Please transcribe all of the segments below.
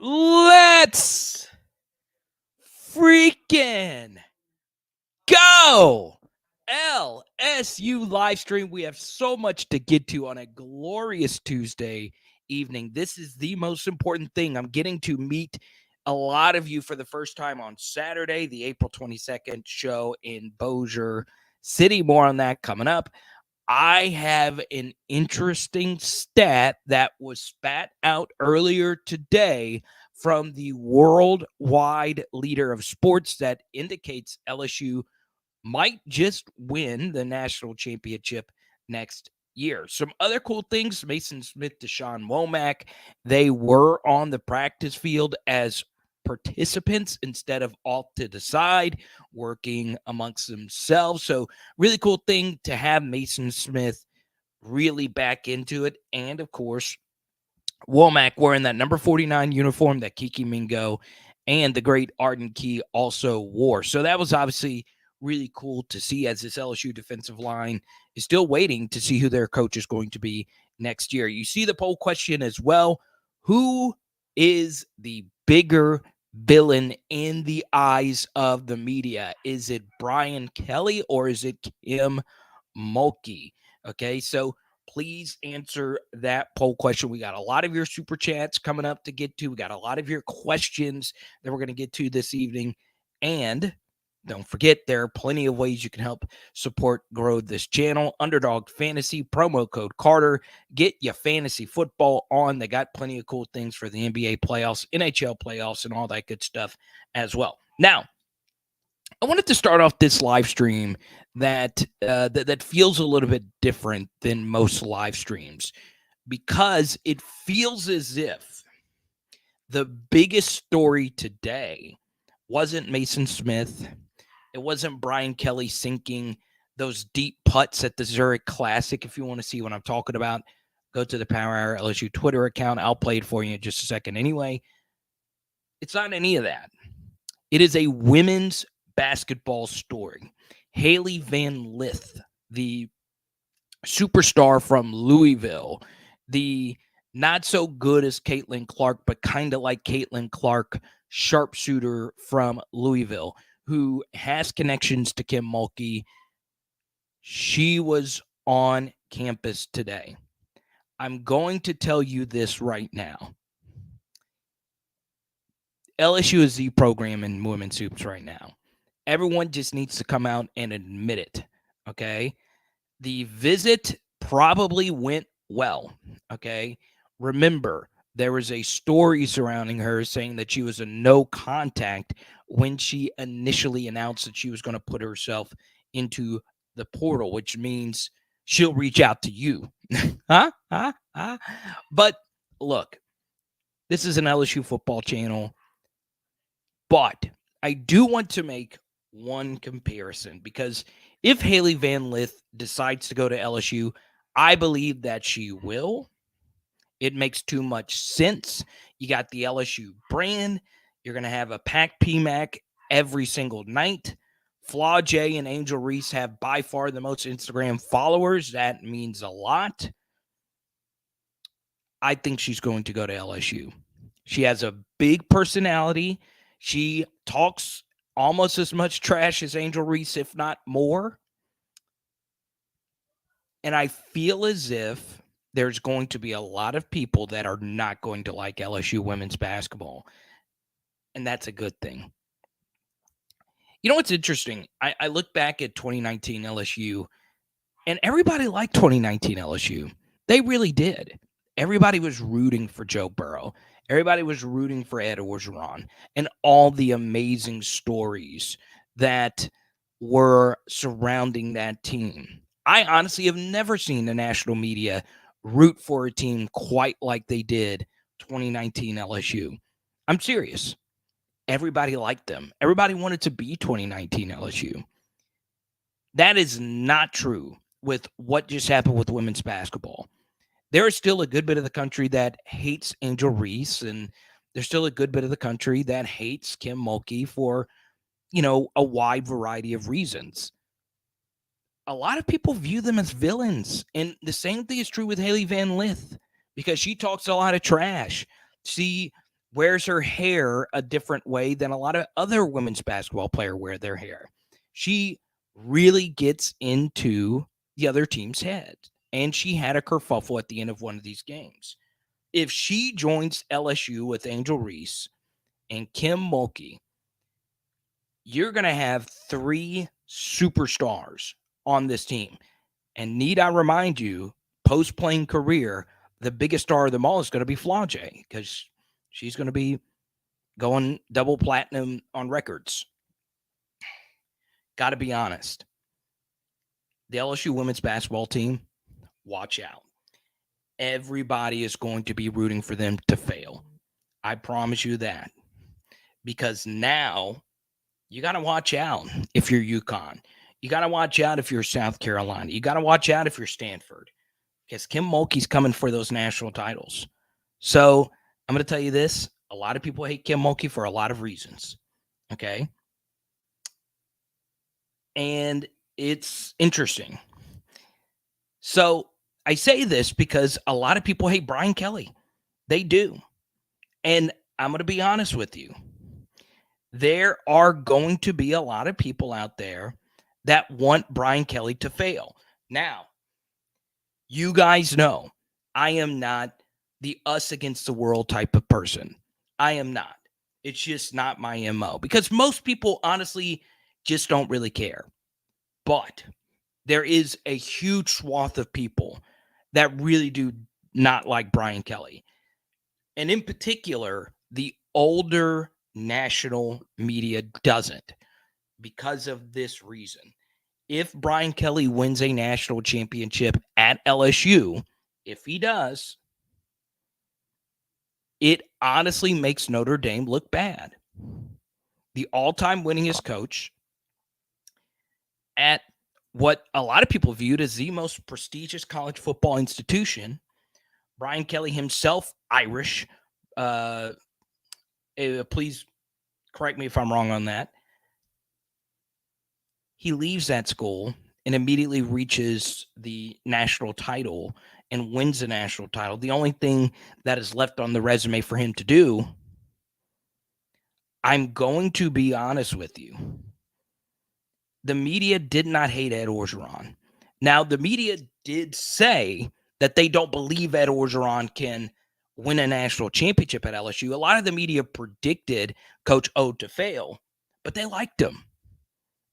Let's freaking go! LSU live stream. We have so much to get to on a glorious Tuesday evening. This is the most important thing. I'm getting to meet a lot of you for the first time on Saturday, the April 22nd show in Bossier City. More on that coming up. I have an interesting stat that was spat out earlier today from the worldwide leader of sports that indicates LSU might just win the national championship next year. Some other cool things: Mason Smith, Deshaun Womack, they were on the practice field as participants instead of off to the side working amongst themselves. So really cool thing to have Mason Smith really back into it. And of course, Womack wearing that number 49 uniform that Kiki Mingo and the great Arden Key also wore. So that was obviously really cool to see, as this LSU defensive line is still waiting to see who their coach is going to be next year. You see the poll question as well. Who is the bigger villain in the eyes of the media? Is it Brian Kelly or is it Kim Mulkey? Okay, so please answer that poll question. We got a lot of your super chats coming up to get to. We got a lot of your questions that we're going to get to this evening. And don't forget, there are plenty of ways you can help support, grow this channel. Underdog Fantasy, promo code Carter. Get your fantasy football on. They got plenty of cool things for the NBA playoffs, NHL playoffs, and all that good stuff as well. Now, I wanted to start off this live stream that feels a little bit different than most live streams, because it feels as if the biggest story today wasn't Mason Smith. It wasn't Brian Kelly sinking those deep putts at the Zurich Classic. If you want to see what I'm talking about, go to the Power Hour LSU Twitter account. I'll play it for you in just a second. Anyway, it's not any of that. It is a women's basketball story. Haley Van Lith, the superstar from Louisville, the not so good as Caitlin Clark, but kind of like Caitlin Clark, sharpshooter from Louisville, who has connections to Kim Mulkey. She was on campus today. I'm going to tell you this right now. LSU is the program in women's hoops right now. Everyone just needs to come out and admit it, okay? The visit probably went well, okay? Remember, there was a story surrounding her saying that she was a no contact when she initially announced that she was going to put herself into the portal, which means she'll reach out to you. But look, this is an LSU football channel, but I do want to make one comparison, because if Haley Van Lith decides to go to LSU, I believe that she will. It makes too much sense. You got the LSU brand. You're going to have a packed PMAC every single night. Flaw J and Angel Reese have by far the most Instagram followers. That means a lot. I think she's going to go to LSU. She has a big personality. She talks almost as much trash as Angel Reese, if not more. And I feel as if there's going to be a lot of people that are not going to like LSU women's basketball. And that's a good thing. You know what's interesting? I look back at 2019 LSU, and everybody liked 2019 LSU. They really did. Everybody was rooting for Joe Burrow. Everybody was rooting for Ed Orgeron and all the amazing stories that were surrounding that team. I honestly have never seen the national media root for a team quite like they did 2019 LSU. I'm serious. Everybody liked them. Everybody wanted to be 2019 LSU. That is not true with what just happened with women's basketball. There is still a good bit of the country that hates Angel Reese, and there's still a good bit of the country that hates Kim Mulkey for, a wide variety of reasons. A lot of people view them as villains, and the same thing is true with Haley Van Lith, because she talks a lot of trash. She wears her hair a different way than a lot of other women's basketball players wear their hair. She really gets into the other team's head, and she had a kerfuffle at the end of one of these games. If she joins LSU with Angel Reese and Kim Mulkey, you're going to have 3 superstars on this team. And need I remind you, post-playing career, the biggest star of them all is going to be Flau'jae, because she's going to be going double platinum on records. Got to be honest. The LSU women's basketball team, watch out. Everybody is going to be rooting for them to fail. I promise you that. Because now you got to watch out if you're UConn. You got to watch out if you're South Carolina. You got to watch out if you're Stanford. Because Kim Mulkey's coming for those national titles. So I'm going to tell you this. A lot of people hate Kim Mulkey for a lot of reasons. Okay? And it's interesting. So I say this because a lot of people hate Brian Kelly. They do. And I'm going to be honest with you. There are going to be a lot of people out there that want Brian Kelly to fail. Now, you guys know I am not the us against the world type of person. I am not. It's just not my MO, because most people honestly just don't really care. But there is a huge swath of people that really do not like Brian Kelly. And in particular, the older national media doesn't, because of this reason. If Brian Kelly wins a national championship at LSU, if he does, it honestly makes Notre Dame look bad. The all-time winningest coach at what a lot of people viewed as the most prestigious college football institution, Brian Kelly himself, Irish. Please correct me if I'm wrong on that. He leaves that school and immediately reaches the national title and wins the national title. The only thing that is left on the resume for him to do, I'm going to be honest with you. The media did not hate Ed Orgeron. Now, the media did say that they don't believe Ed Orgeron can win a national championship at LSU. A lot of the media predicted Coach O to fail, but they liked him.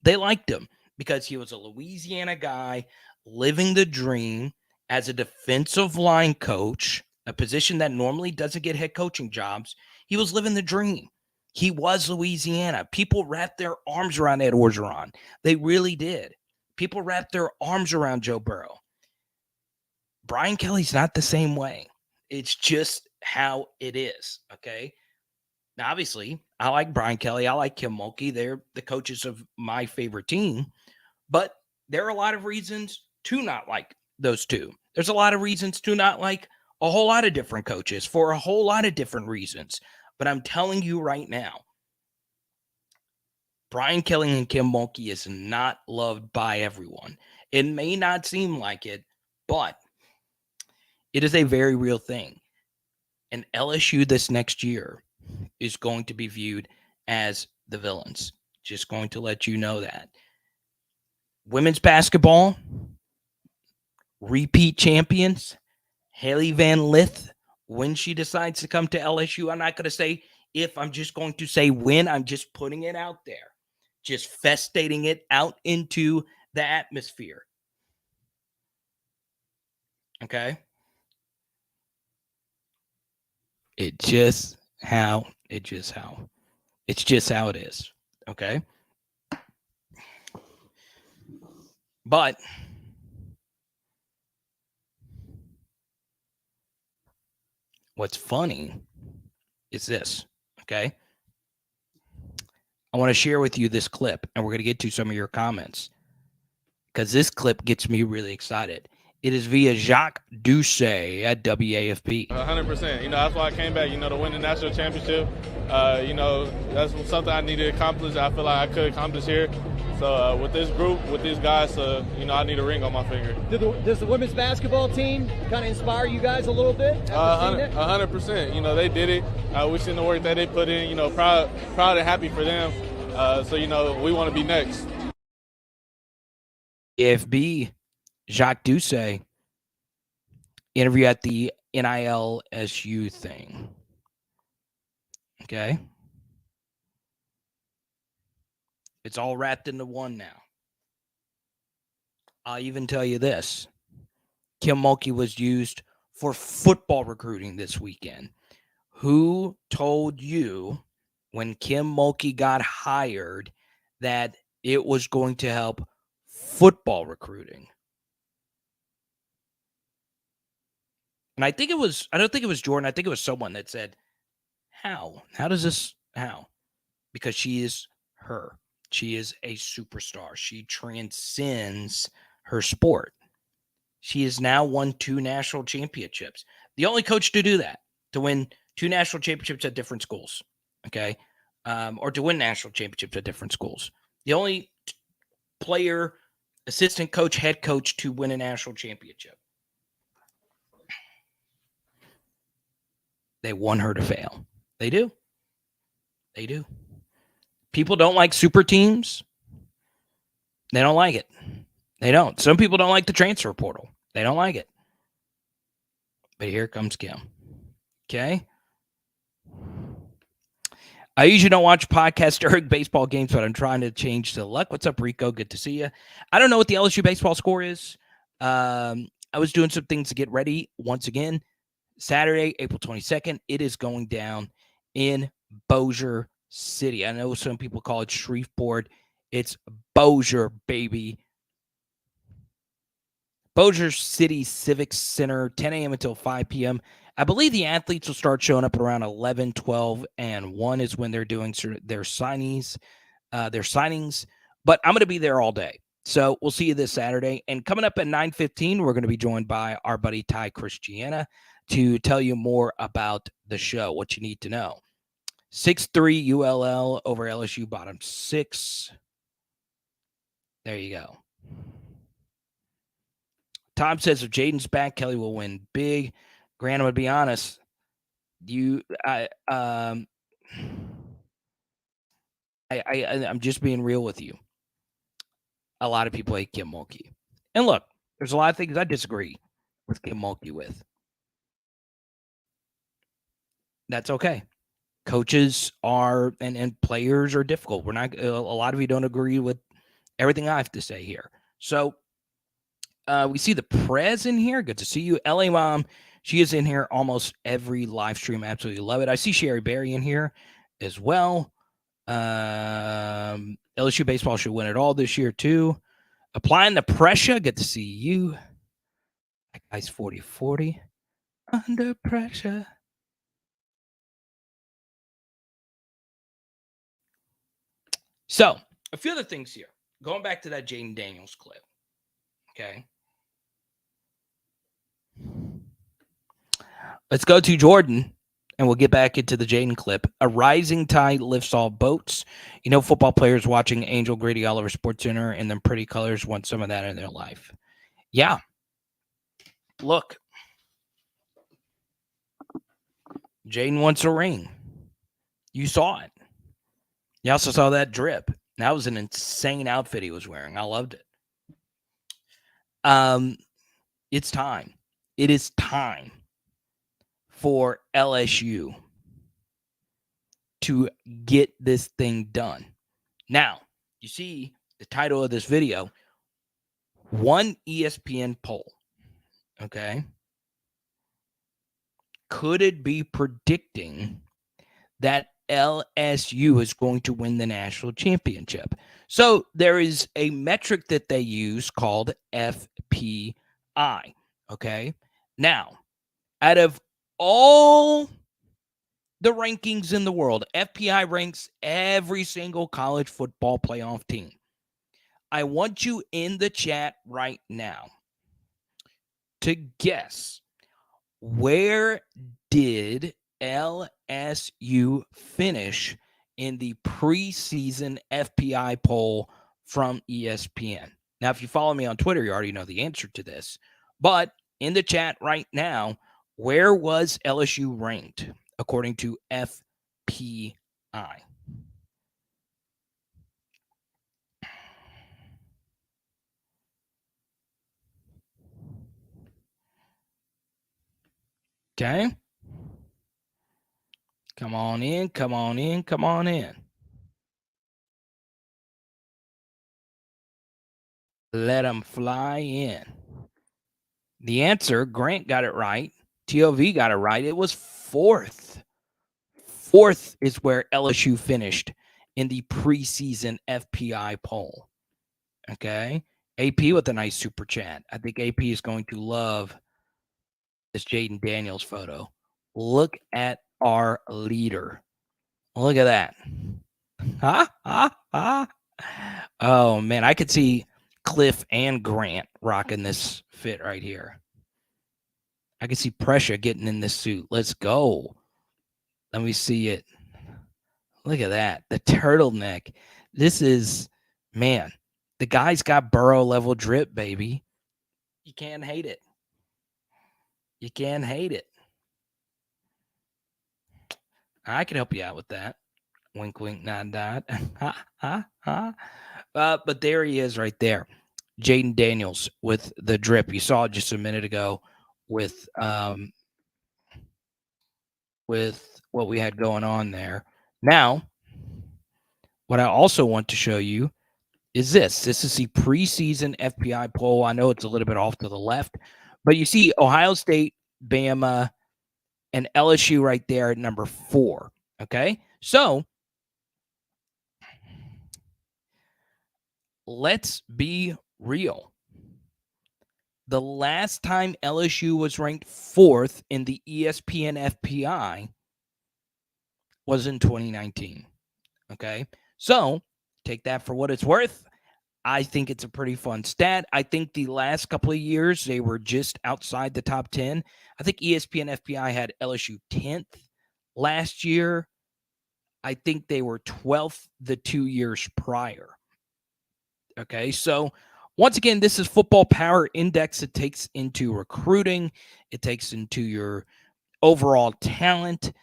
They liked him because he was a Louisiana guy living the dream as a defensive line coach, a position that normally doesn't get head coaching jobs. He was living the dream. He was Louisiana. People wrapped their arms around Ed Orgeron. They really did. People wrapped their arms around Joe Burrow. Brian Kelly's not the same way. It's just how it is, okay? Now, obviously, I like Brian Kelly. I like Kim Mulkey. They're the coaches of my favorite team. But there are a lot of reasons to not like those two. There's a lot of reasons to not like a whole lot of different coaches for a whole lot of different reasons. But I'm telling you right now, Brian Kelly and Kim Mulkey is not loved by everyone. It may not seem like it, but it is a very real thing. And LSU this next year is going to be viewed as the villains. Just going to let you know that. Women's basketball, repeat champions, Haley Van Lith, when she decides to come to LSU. I'm not going to say if, I'm just going to say when. I'm just putting it out there. Just festating it out into the atmosphere. Okay? It's just how it is. Okay? But what's funny is this, okay? I want to share with you this clip, and we're going to get to some of your comments, because this clip gets me really excited. It is via Jacques Doucet at WAFB. 100%. That's why I came back, to win the national championship. That's something I need to accomplish. I feel like I could accomplish here. So with this group, with these guys, I need a ring on my finger. Does the women's basketball team kind of inspire you guys a little bit? 100%. They did it. We've seen the work that they put in. Proud and happy for them. We want to be next. CFB Jacques Doucet interview at the NILSU thing. Okay. It's all wrapped into one now. I'll even tell you this. Kim Mulkey was used for football recruiting this weekend. Who told you when Kim Mulkey got hired that it was going to help football recruiting? And I don't think it was Jordan. I think it was someone that said, how? How? Because she is her. She is a superstar. She transcends her sport. She has now won 2 national championships. The only coach to do that, to win 2 national championships at different schools, okay? Or to win national championships at different schools. The only player, assistant coach, head coach to win a national championship. They want her to fail. They do. People don't like super teams. They don't like it. They don't. Some people don't like the transfer portal. They don't like it. But here comes Kim. Okay? I usually don't watch podcasts during baseball games, but I'm trying to change to luck. What's up, Rico? Good to see you. I don't know what the LSU baseball score is. I was doing some things to get ready. Once again, Saturday, April 22nd, it is going down in Bossier City. I know some people call it Shreveport. It's Bossier, baby. Bossier City Civic Center, 10 a.m. until 5 p.m. I believe the athletes will start showing up at around 11, 12, and 1 is when they're doing their signings. But I'm going to be there all day. So we'll see you this Saturday. And coming up at 9:15, we're going to be joined by our buddy Ty Christiana to tell you more about the show, what you need to know. 6-3 ULL over LSU bottom 6. There you go. Tom says if Jayden's back, Kelly will win big. Grant, I'm going to be honest. I'm just being real with you. A lot of people hate Kim Mulkey. And look, there's a lot of things I disagree with Kim Mulkey with. That's okay. Coaches are and players are difficult. We're not a lot of you don't agree with everything I have to say here. So we see the Prez in here. Good to see you. LA Mom, she is in here almost every live stream. Absolutely love it. I see Sherry Berry in here as well. LSU baseball should win it all this year too. Applying the pressure. Good to see you. That guy's 40-40. Under pressure. So, a few other things here. Going back to that Jayden Daniels clip. Okay. Let's go to Jordan, and we'll get back into the Jayden clip. A rising tide lifts all boats. You know, football players watching Angel Grady Oliver Sports Center and them pretty colors want some of that in their life. Yeah. Look. Jayden wants a ring. You saw it. You also saw that drip. That was an insane outfit he was wearing. I loved it. It's time. It is time for LSU to get this thing done. Now, you see the title of this video, one ESPN poll. Okay. Could it be predicting that LSU is going to win the national championship? So there is a metric that they use called FPI. Okay. Now, out of all the rankings in the world, FPI ranks every single college football playoff team. I want you in the chat right now to guess, where did LSU finish in the preseason FPI poll from ESPN. Now, if you follow me on Twitter, you already know the answer to this. But in the chat right now, where was LSU ranked according to FPI? Okay. Come on in, come on in, come on in. Let them fly in. The answer, Grant got it right. TOV got it right. It was fourth. Fourth is where LSU finished in the preseason FPI poll. Okay. AP with a nice super chat. I think AP is going to love this Jayden Daniels photo. Look at our leader. Look at that. Oh, man. I could see Cliff and Grant rocking this fit right here. I could see Pressure getting in this suit. Let's go. Let me see it. Look at that. The turtleneck. This is, man, the guy's got Burrow level drip, baby. You can't hate it. You can't hate it. I can help you out with that. Wink, wink, nod, nod. But there he is right there. Jayden Daniels with the drip. You saw it just a minute ago with what we had going on there. Now, what I also want to show you is this. This is the preseason FPI poll. I know it's a little bit off to the left, but you see Ohio State, Bama, and LSU right there at number 4. Okay, so let's be real. The last time LSU was ranked 4th in the ESPN FPI was in 2019. Okay, so take that for what it's worth. I think it's a pretty fun stat. I think the last couple of years, they were just outside the top 10. I think ESPN FPI had LSU 10th last year. I think they were 12th the 2 years prior. Okay, so once again, this is Football Power Index. It takes into recruiting. It takes into your overall talent,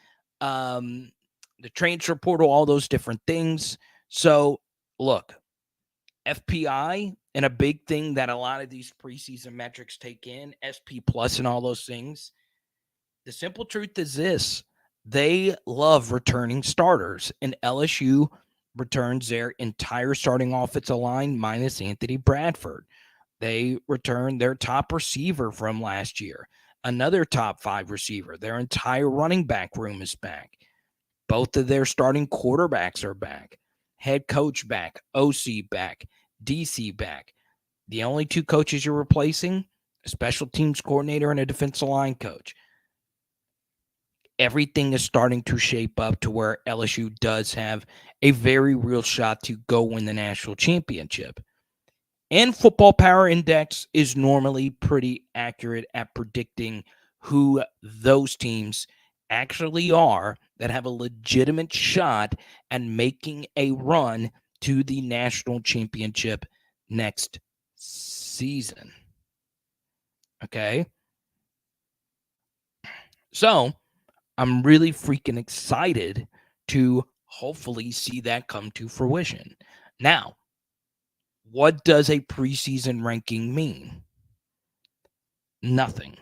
the transfer portal, all those different things. So, look, FPI and a big thing that a lot of these preseason metrics take in, SP plus and all those things. The simple truth is this. They love returning starters, and LSU returns their entire starting offensive line minus Anthony Bradford. They return their top receiver from last year, another top 5 receiver. Their entire running back room is back. Both of their starting quarterbacks are back. Head coach back, OC back, DC back. The only 2 coaches you're replacing, a special teams coordinator and a defensive line coach. Everything is starting to shape up to where LSU does have a very real shot to go win the national championship. And Football Power Index is normally pretty accurate at predicting who those teams actually are that have a legitimate shot at making a run to the national championship next season. Okay? So, I'm really freaking excited to hopefully see that come to fruition. Now, what does a preseason ranking mean? Nothing.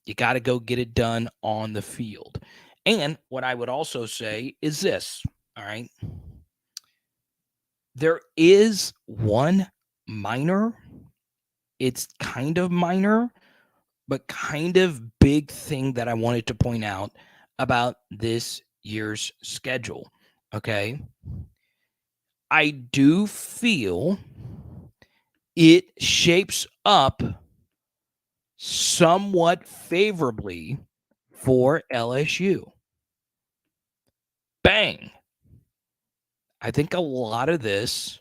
You got to go get it done on the field. And what I would also say is this, all right? There is one minor, it's kind of minor, but kind of big thing that I wanted to point out about this year's schedule, okay? I do feel it shapes up somewhat favorably for LSU. Bang. I think a lot of this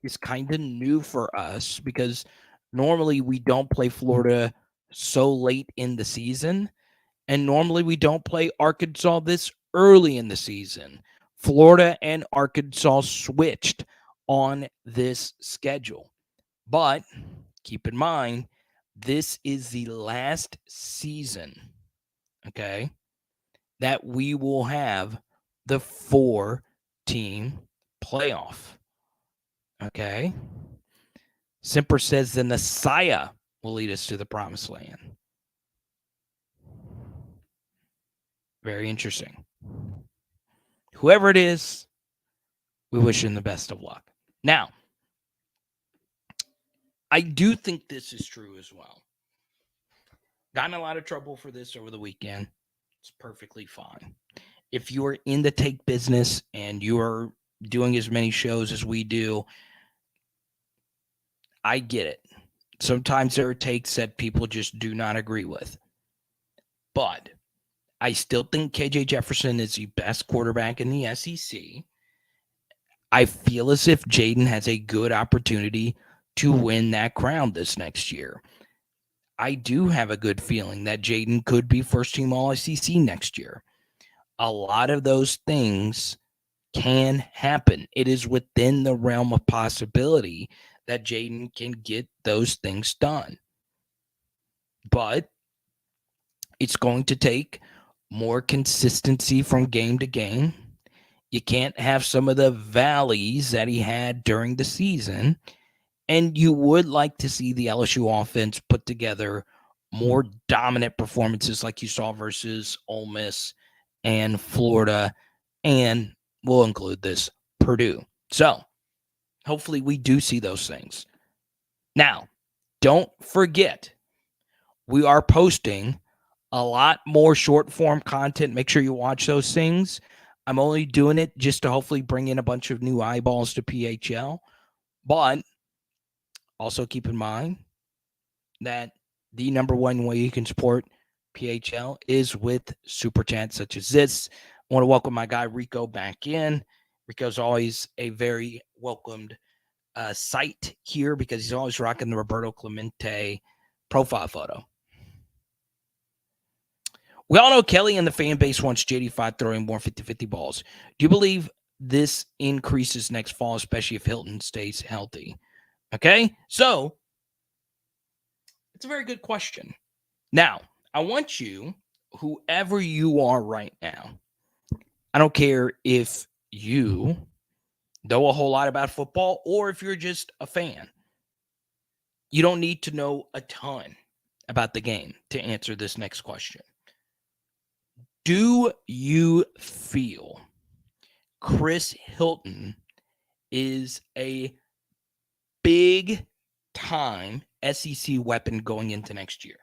is kind of new for us because normally we don't play Florida so late in the season, and normally we don't play Arkansas this early in the season. Florida and Arkansas switched on this schedule. But keep in mind, this is the last season, okay, that we will have the 4-team playoff. Okay. Simper says the Messiah will lead us to the promised land. Very interesting. Whoever it is, we wish him the best of luck. Now, I do think this is true as well. Got in a lot of trouble for this over the weekend. It's perfectly fine. If you are in the take business and you are doing as many shows as we do, I get it. Sometimes there are takes that people just do not agree with. But I still think KJ Jefferson is the best quarterback in the SEC. I feel as if Jayden has a good opportunity to win that crown this next year. I do have a good feeling that Jayden could be first-team All-SEC next year. A lot of those things can happen. It is within the realm of possibility that Jayden can get those things done. But it's going to take more consistency from game to game. You can't have some of the valleys that he had during the season. And you would like to see the LSU offense put together more dominant performances like you saw versus Ole Miss and Florida. And we'll include this, Purdue. So hopefully we do see those things. Now, don't forget, we are posting a lot more short form content. Make sure you watch those things. I'm only doing it just to hopefully bring in a bunch of new eyeballs to PHL. But also keep in mind that the number one way you can support PHL is with super chats such as this. I want to welcome my guy Rico back in. Rico's always a very welcomed sight here because he's always rocking the Roberto Clemente profile photo. We all know Kelly and the fan base wants JD5 throwing more 50-50 balls. Do you believe this increases next fall, especially if Hilton stays healthy? Okay, so it's a very good question. Now, I want you, whoever you are right now, I don't care if you know a whole lot about football or if you're just a fan. You don't need to know a ton about the game to answer this next question. Do you feel Chris Hilton is a big-time SEC weapon going into next year?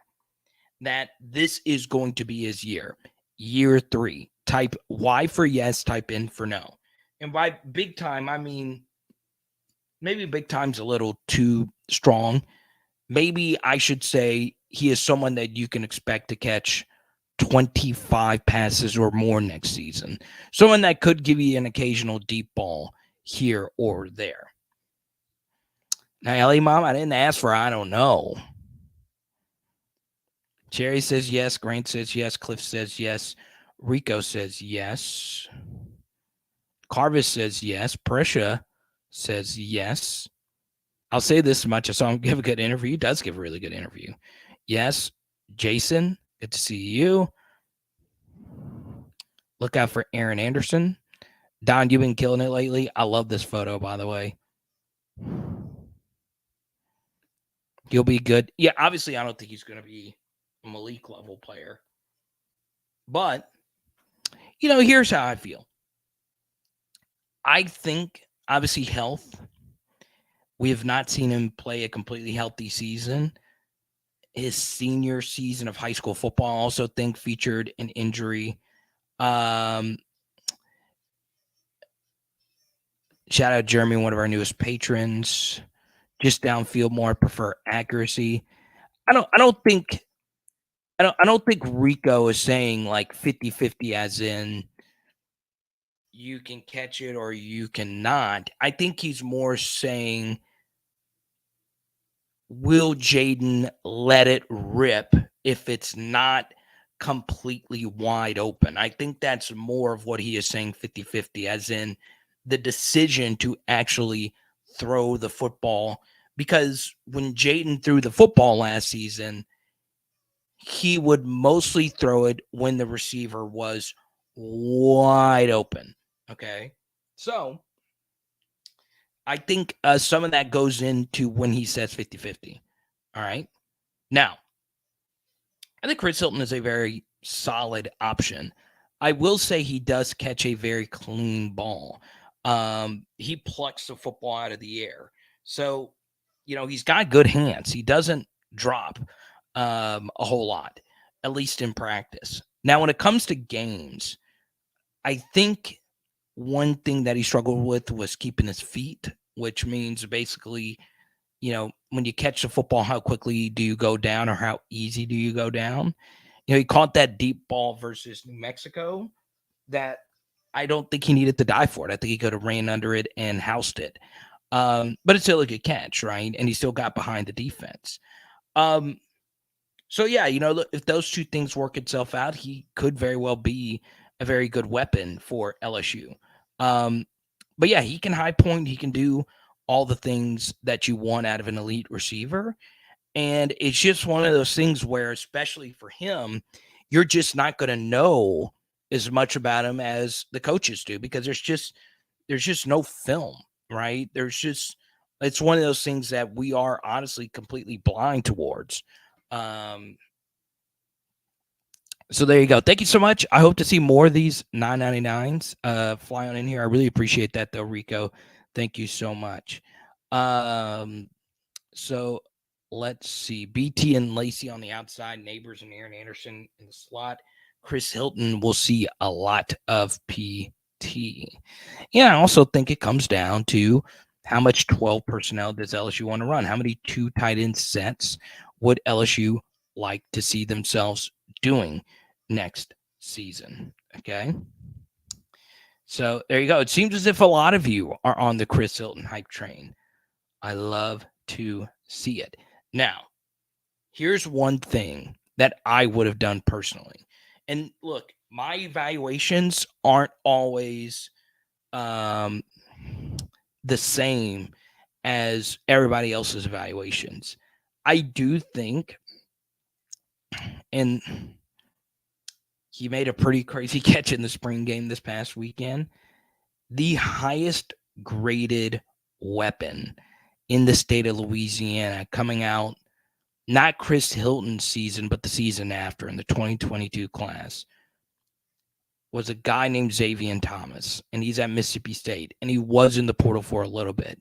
That this is going to be his year 3. Type Y for yes, type N for no. And by big time, I mean maybe big time's a little too strong. Maybe I should say he is someone that you can expect to catch 25 passes or more next season. Someone that could give you an occasional deep ball here or there. Now, Ellie Mom, I didn't ask for I don't know. Jerry says yes. Grant says yes. Cliff says yes. Rico says yes. Carvis says yes. Prisha says yes. I'll say this much. I saw him give a good interview. He does give a really good interview. Yes. Jason, good to see you. Look out for Aaron Anderson. Don, you've been killing it lately. I love this photo, by the way. He'll be good. Yeah, obviously, I don't think he's going to be a Malik level player. But, here's how I feel. I think, obviously, health. We have not seen him play a completely healthy season. His senior season of high school football, I also think, featured an injury. Shout out Jeremy, one of our newest patrons. Just downfield more, prefer accuracy. I don't think Rico is saying like 50-50 as in you can catch it or you cannot. I think he's more saying, will Jayden let it rip if it's not completely wide open? I think that's more of what he is saying 50-50, as in the decision to actually throw the football, because when Jayden threw the football last season, he would mostly throw it when the receiver was wide open. Okay. So I think some of that goes into when he says 50-50. All right. Now, I think Chris Hilton is a very solid option. I will say he does catch a very clean ball. He plucks the football out of the air. So, he's got good hands. He doesn't drop a whole lot, at least in practice. Now, when it comes to games, I think one thing that he struggled with was keeping his feet, which means basically, when you catch the football, how quickly do you go down or how easy do you go down? He caught that deep ball versus New Mexico that I don't think he needed to die for it. I think he could have ran under it and housed it. But it's still a good catch, right? And he still got behind the defense. So, yeah, look, if those two things work itself out, he could very well be a very good weapon for LSU. But, yeah, he can high point. He can do all the things that you want out of an elite receiver. And it's just one of those things where, especially for him, you're just not going to know as much about him as the coaches do, because there's just no film, right? It's one of those things that we are honestly completely blind towards. So there you go. Thank you so much. I hope to see more of these 999s fly on in here. I really appreciate that, though, Rico. Thank you so much. So let's see. BT and Lacy on the outside, Neighbors and Aaron Anderson in the slot. Chris Hilton will see a lot of PT. Yeah, I also think it comes down to how much 12 personnel does LSU want to run? How many 2 tight end sets would LSU like to see themselves doing next season? Okay. So there you go. It seems as if a lot of you are on the Chris Hilton hype train. I love to see it. Now, here's one thing that I would have done personally. And look, my evaluations aren't always the same as everybody else's evaluations. I do think, and he made a pretty crazy catch in the spring game this past weekend, the highest graded weapon in the state of Louisiana coming out, not Chris Hilton's season, but the season after in the 2022 class, was a guy named Xavier Thomas, and he's at Mississippi State, and he was in the portal for a little bit.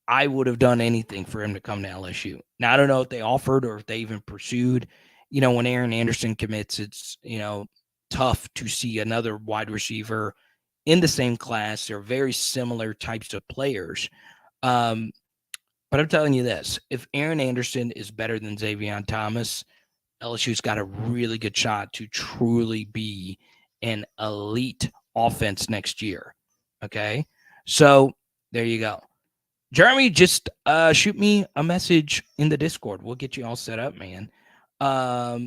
I would have done anything for him to come to LSU. Now, I don't know if they offered or if they even pursued. When Aaron Anderson commits, it's, tough to see another wide receiver in the same class. They're very similar types of players. But I'm telling you this, if Aaron Anderson is better than Xavier Thomas, LSU's got a really good shot to truly be an elite offense next year. Okay? So there you go. Jeremy, just shoot me a message in the Discord. We'll get you all set up, man. But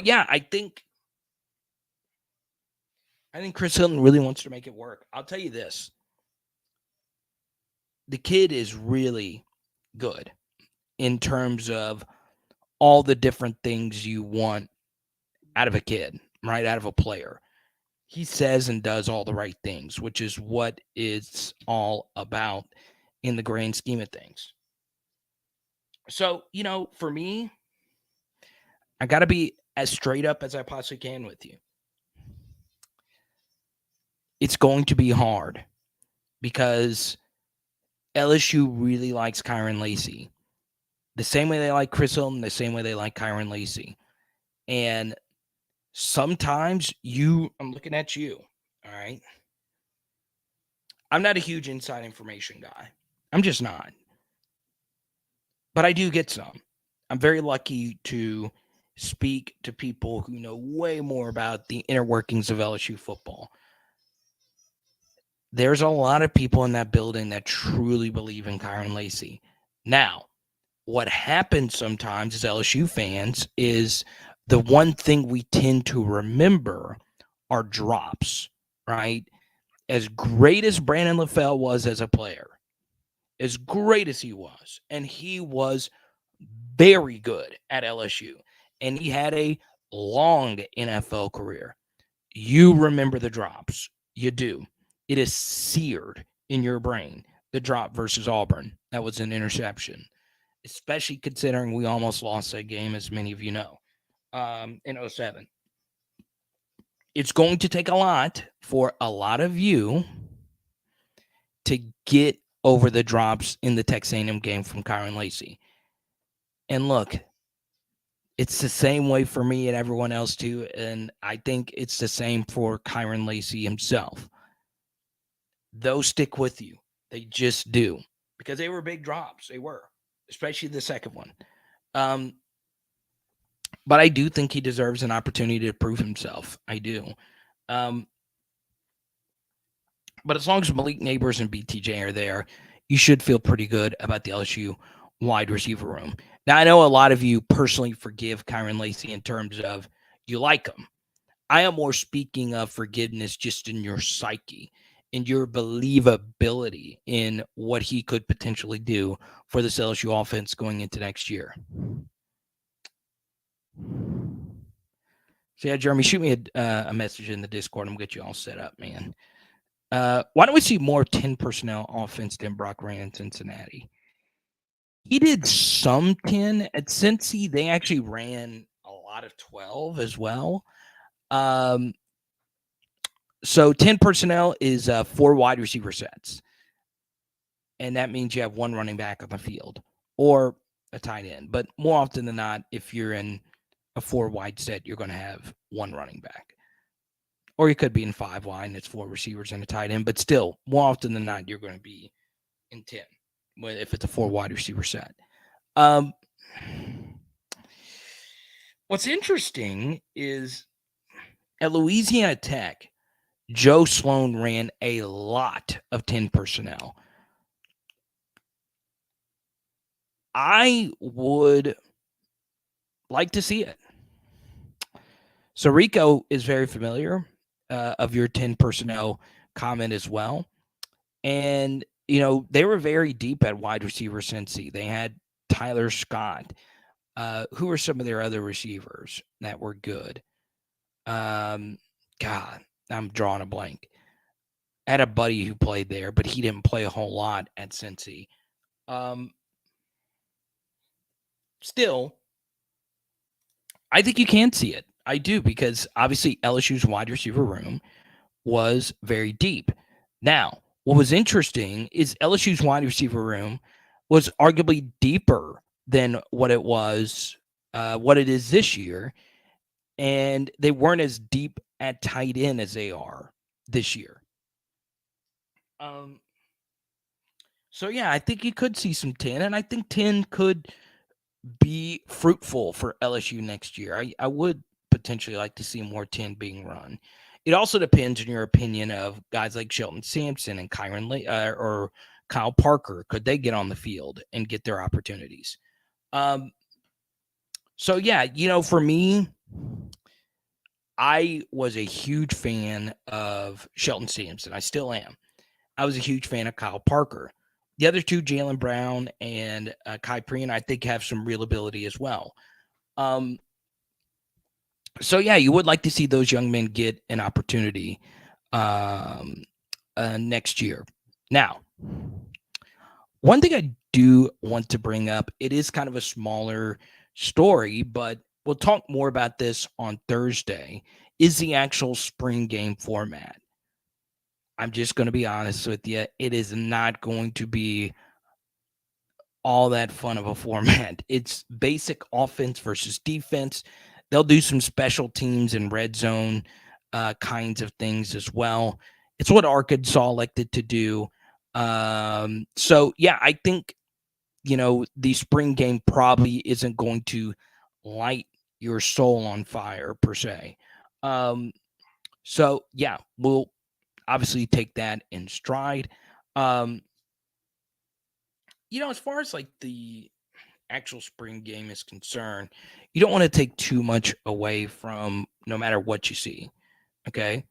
yeah, I think Chris Hilton really wants to make it work. I'll tell you this. The kid is really good in terms of all the different things you want out of a kid, right? Out of a player. He says and does all the right things, which is what it's all about in the grand scheme of things. So, for me, I got to be as straight up as I possibly can with you. It's going to be hard because LSU really likes Kyren Lacy. The same way they like Chris Hilton, the same way they like Kyren Lacy. And sometimes I'm looking at you, all right? I'm not a huge inside information guy. I'm just not. But I do get some. I'm very lucky to speak to people who know way more about the inner workings of LSU football. There's a lot of people in that building that truly believe in Kyren Lacy. Now, what happens sometimes as LSU fans is the one thing we tend to remember are drops, right? as great as Brandon LaFell was as a player, as great as he was, and he was very good at LSU, and he had a long NFL career. You remember the drops. You do. It is seared in your brain. The drop versus Auburn. That was an interception, especially considering we almost lost that game, as many of you know, in 07. It's going to take a lot for a lot of you to get over the drops in the Texas A&M game from Kyren Lacy. And look, it's the same way for me and everyone else too, and I think it's the same for Kyren Lacy himself. Those stick with you. They just do. Because they were big drops. They were. Especially the second one. But I do think he deserves an opportunity to prove himself. I do. But as long as Malik Neighbors and BTJ are there, you should feel pretty good about the LSU wide receiver room. Now, I know a lot of you personally forgive Kyren Lacy in terms of you like him. I am more speaking of forgiveness just in your psyche, in your believability in what he could potentially do for this LSU offense going into next year. So, yeah, Jeremy, shoot me a message in the Discord. I'm going to get you all set up, man. Why don't we see more 10 personnel offense than Brock ran in Cincinnati? He did some 10 at Cincy. They actually ran a lot of 12 as well. So 10 personnel is 4 wide receiver sets. And that means you have 1 running back on the field or a tight end. But more often than not, if you're in a 4 wide set, you're going to have 1 running back. Or you could be in 5 wide and it's 4 receivers and a tight end. But still, more often than not, you're going to be in 10 if it's a 4 wide receiver set. What's interesting is at Louisiana Tech, Joe Sloan ran a lot of 10 personnel. I would like to see it. So Rico is very familiar of your 10 personnel comment as well. And, you know, they were very deep at wide receiver Cincy. They had Tyler Scott. Who are some of their other receivers that were good? God, I'm drawing a blank. I had a buddy who played there, but he didn't play a whole lot at Cincy. Still, I think you can see it. I do, because obviously LSU's wide receiver room was very deep. Now, what was interesting is LSU's wide receiver room was arguably deeper than what it was, what it is this year. And they weren't as deep at tight end as they are this year. So, yeah, I think you could see some 10, and I think 10 could be fruitful for LSU next year. I would potentially like to see more 10 being run. It also depends on your opinion of guys like Shelton Sampson and Kyren or Kyle Parker. Could they get on the field and get their opportunities? So, yeah, you know, for me, I was a huge fan of Shelton Sampson. I still am. I was a huge fan of Kyle Parker. The other two, Jalen Brown and Kyren, I think have some real ability as well. So, yeah, you would like to see those young men get an opportunity next year. Now, one thing I do want to bring up, it is kind of a smaller story, but we'll talk more about this on Thursday, is the actual spring game format. I'm just going to be honest with you. It is not going to be all that fun of a format. It's basic offense versus defense. They'll do some special teams and red zone kinds of things as well. It's what Arkansas elected to do. So, yeah, I think, you know, the spring game probably isn't going to light your soul on fire per se. So, yeah, we'll obviously take that in stride. You know, as far as like the actual spring game is concerned, you don't want to take too much away from no matter what you see. Okay.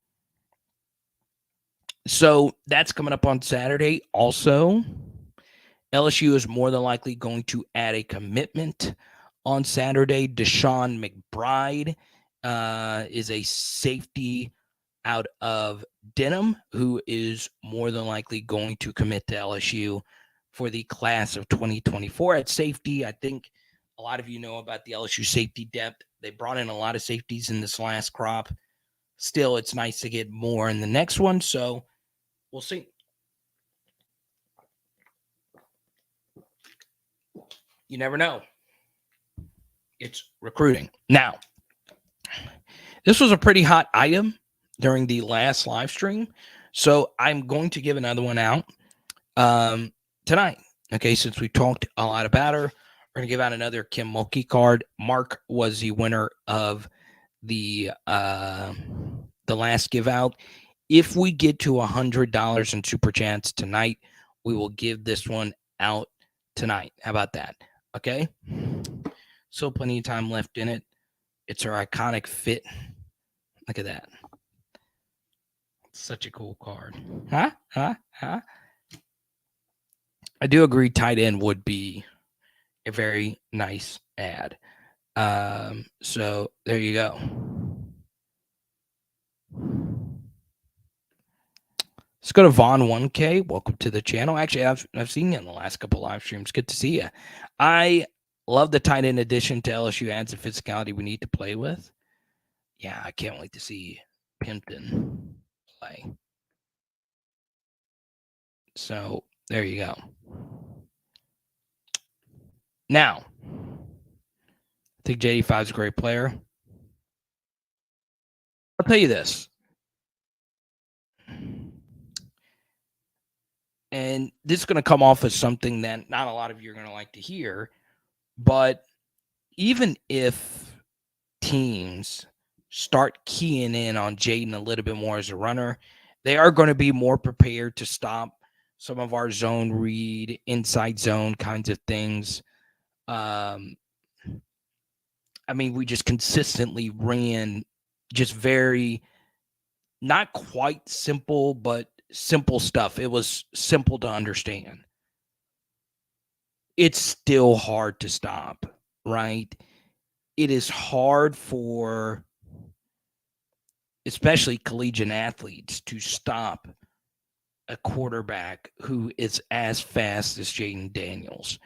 So that's coming up on Saturday. Also, LSU is more than likely going to add a commitment on Saturday. Deshaun McBride is a safety out of Denham, who is more than likely going to commit to LSU for the class of 2024 at safety. I think a lot of you know about the LSU safety depth. They brought in a lot of safeties in this last crop. Still, it's nice to get more in the next one. So we'll see. You never know. It's recruiting. Now, this was a pretty hot item during the last live stream. So I'm going to give another one out tonight. Okay, since we talked a lot about her, we're going to give out another Kim Mulkey card. Mark was the winner of the last give out. If we get to $100 in super chats tonight, we will give this one out tonight. How about that? Okay. Still plenty of time left in it. It's our iconic fit. Look at that. Such a cool card. Huh? I do agree tight end would be a very nice ad. So there you go. Let's go to Vaughn 1K. Welcome to the channel. Actually, I've seen you in the last couple live streams. Good to see you. I love the tight end addition to LSU adds the physicality we need to play with. Yeah, I can't wait to see Pimpton play. So there you go. Now, I think JD5 is a great player. I'll tell you this. And this is going to come off as something that not a lot of you are going to like to hear. But even if teams start keying in on Jayden a little bit more as a runner, they are going to be more prepared to stop some of our zone read, inside zone kinds of things. I mean, we just consistently ran just very, not quite simple, but simple stuff. It was simple to understand. It's still hard to stop, right? It is hard for especially collegiate athletes to stop a quarterback who is as fast as Jayden Daniels.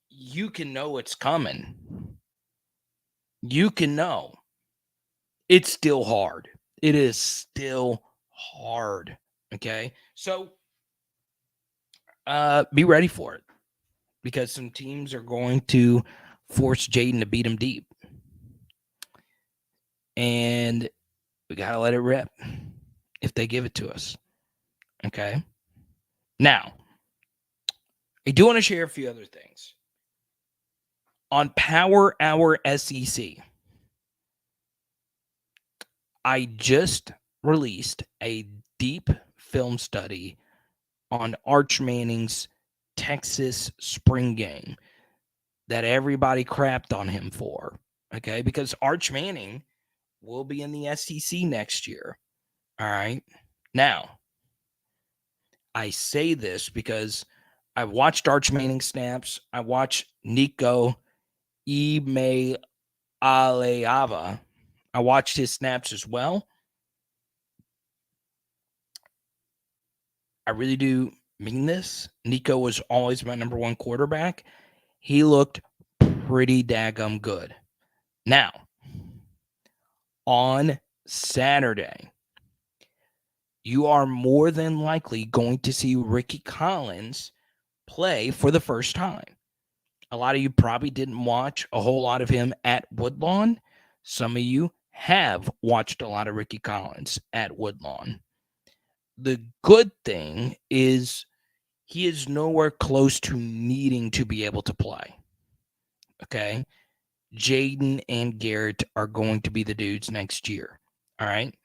You can know it's coming. You can know. It's still hard. It is still hard. Okay. So be ready for it because some teams are going to force Jayden to beat him deep. And we got to let it rip if they give it to us. Okay. Now, I do want to share a few other things. On Power Hour SEC, I just released a deep film study on Arch Manning's Texas spring game that everybody crapped on him for, okay? Because Arch Manning will be in the SEC next year, all right? Now, I say this because I watched Arch Manning snaps. I watched Nico Imealeava. I watched his snaps as well. I really do mean this. Nico was always my number one quarterback. He looked pretty daggum good. Now, on Saturday, you are more than likely going to see Ricky Collins play for the first time. A lot of you probably didn't watch a whole lot of him at Woodlawn. Some of you have watched a lot of Ricky Collins at Woodlawn. The good thing is he is nowhere close to needing to be able to play. Okay? Jayden and Garrett are going to be the dudes next year. All right?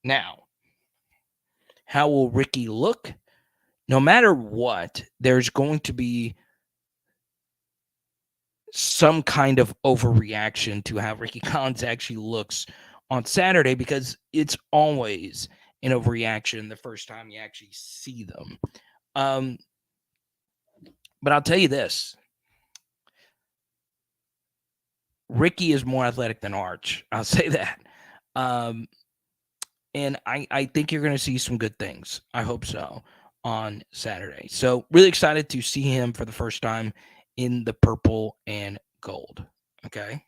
Now, how will Ricky look? No matter what, there's going to be some kind of overreaction to how Ricky Collins actually looks on Saturday because it's always an overreaction the first time you actually see them. But I'll tell you this. Ricky is more athletic than Arch. I'll say that. And I think you're going to see some good things. I hope so on Saturday. So really excited to see him for the first time in the purple and gold. Okay.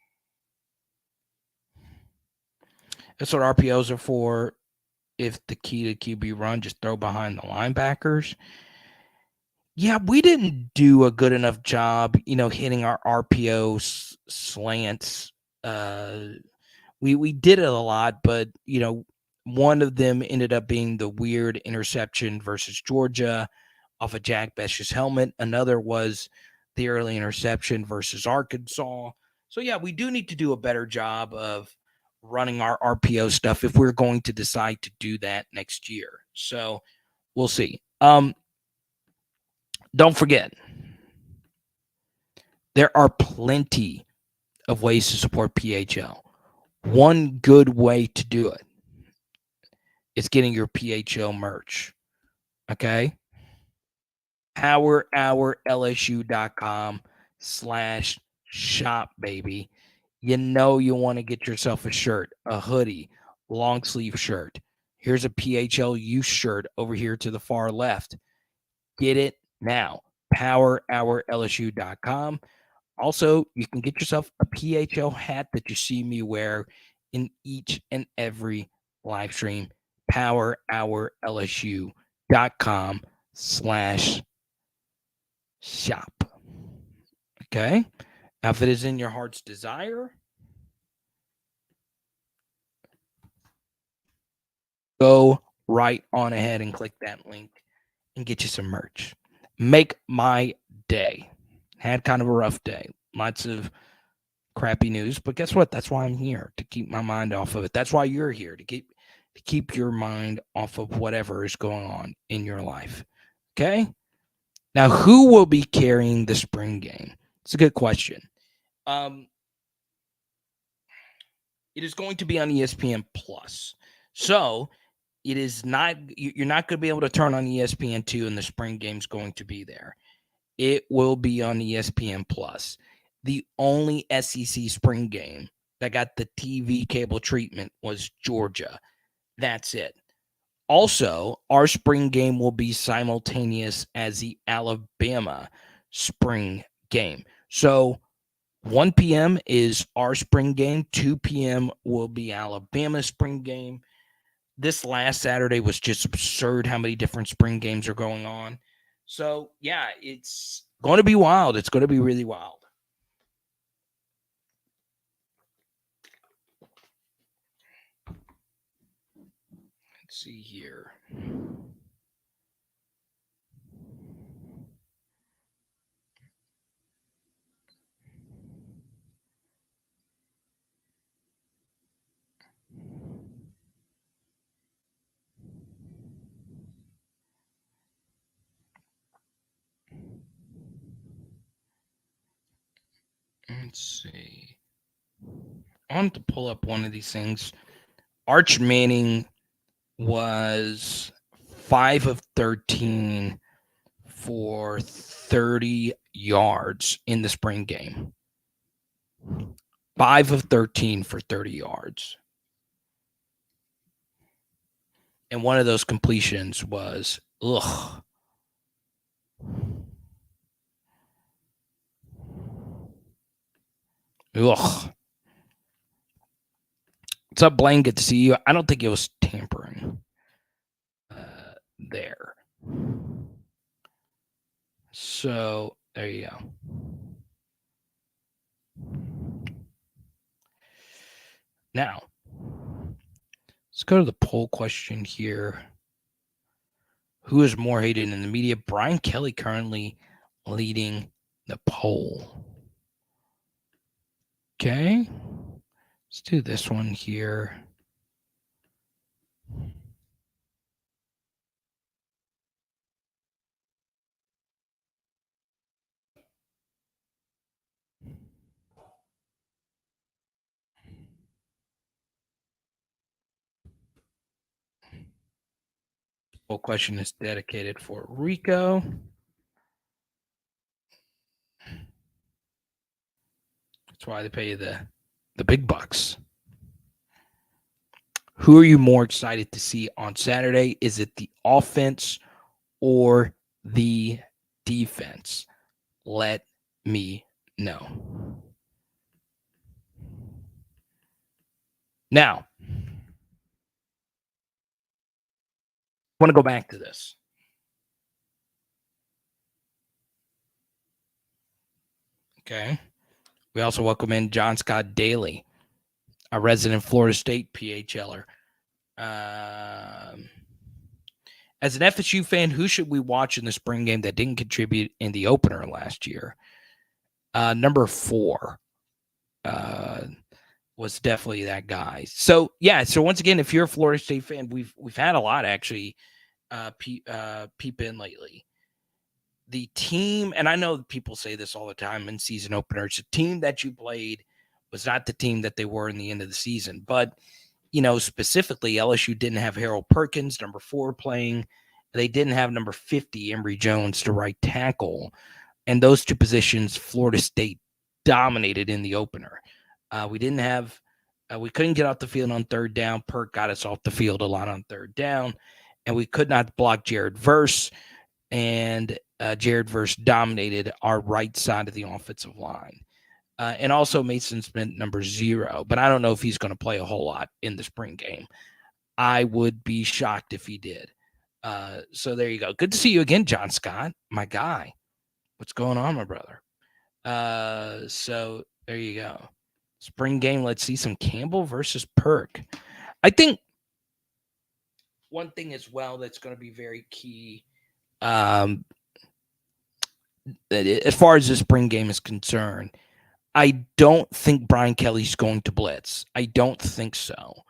That's what RPOs are for. If the key to QB run, just throw behind the linebackers. Yeah, we didn't do a good enough job, hitting our RPO slants. We did it a lot, but one of them ended up being the weird interception versus Georgia off of Jack Besh's helmet. Another was the early interception versus Arkansas. So yeah, we do need to do a better job of running our RPO stuff if we're going to decide to do that next year. So we'll see. Don't forget, there are plenty of ways to support PHL. One good way to do it is getting your PHL merch. Okay? PowerHourLSU.com/shop, baby. You want to get yourself a shirt, a hoodie, long sleeve shirt. Here's a PHLU shirt over here to the far left. Get it now. PowerHourLSU.com. Also, you can get yourself a PHL hat that you see me wear in each and every live stream. PowerHourLSU.com/shop. Okay. Now, if it is in your heart's desire, go right on ahead and click that link and get you some merch. Make my day. Had kind of a rough day. Lots of crappy news, but guess what? That's why I'm here, to keep my mind off of it. That's why you're here, to keep your mind off of whatever is going on in your life. Okay? Now, who will be carrying the spring game? It's a good question. It is going to be on ESPN Plus. So it is not, you're not going to be able to turn on ESPN2 and the spring game's going to be there. It will be on ESPN Plus. The only SEC spring game that got the TV cable treatment was Georgia. That's it. Also, our spring game will be simultaneous as the Alabama spring game. So 1 p.m. is our spring game. 2 p.m. will be Alabama's spring game. This last Saturday was just absurd how many different spring games are going on. So, yeah, it's going to be wild. It's going to be really wild. Let's see here. Let's see. I wanted to pull up one of these things. Arch Manning was 5 of 13 for 30 yards in the spring game. 5 of 13 for 30 yards. And one of those completions was, ugh. Ugh. What's up, Blaine? Good to see you. I don't think it was tampering there. So there you go. Now, let's go to the poll question here. Who is more hated in the media? Brian Kelly currently leading the poll. Okay. Let's do this one here. Question is dedicated for Rico. That's why they pay you the big bucks. Who are you more excited to see on Saturday? Is it the offense or the defense? Let me know. Now, I want to go back to this. Okay. We also welcome in John Scott Daly, a resident Florida State PHLer. As an FSU fan, who should we watch in the spring game that didn't contribute in the opener last year? Number 4 was definitely that guy. So yeah. So once again, if you're a Florida State fan, we've had a lot actually peep in lately. The team, and I know people say this all the time in season openers, the team that you played was not the team that they were in the end of the season. But, specifically, LSU didn't have Harold Perkins, number 4, playing. They didn't have number 50, Emory Jones, to right tackle. And those two positions, Florida State dominated in the opener. We couldn't get off the field on third down. Perk got us off the field a lot on third down. And we could not block Jared Verse. And Jared Verse dominated our right side of the offensive line. And also Mason Smith, number 0. But I don't know if he's going to play a whole lot in the spring game. I would be shocked if he did. So there you go. Good to see you again, John Scott, my guy. What's going on, my brother? So there you go. Spring game, let's see some Campbell versus Perk. I think one thing as well that's going to be very key as far as the spring game is concerned, I don't think Brian Kelly's going to blitz. I don't think so.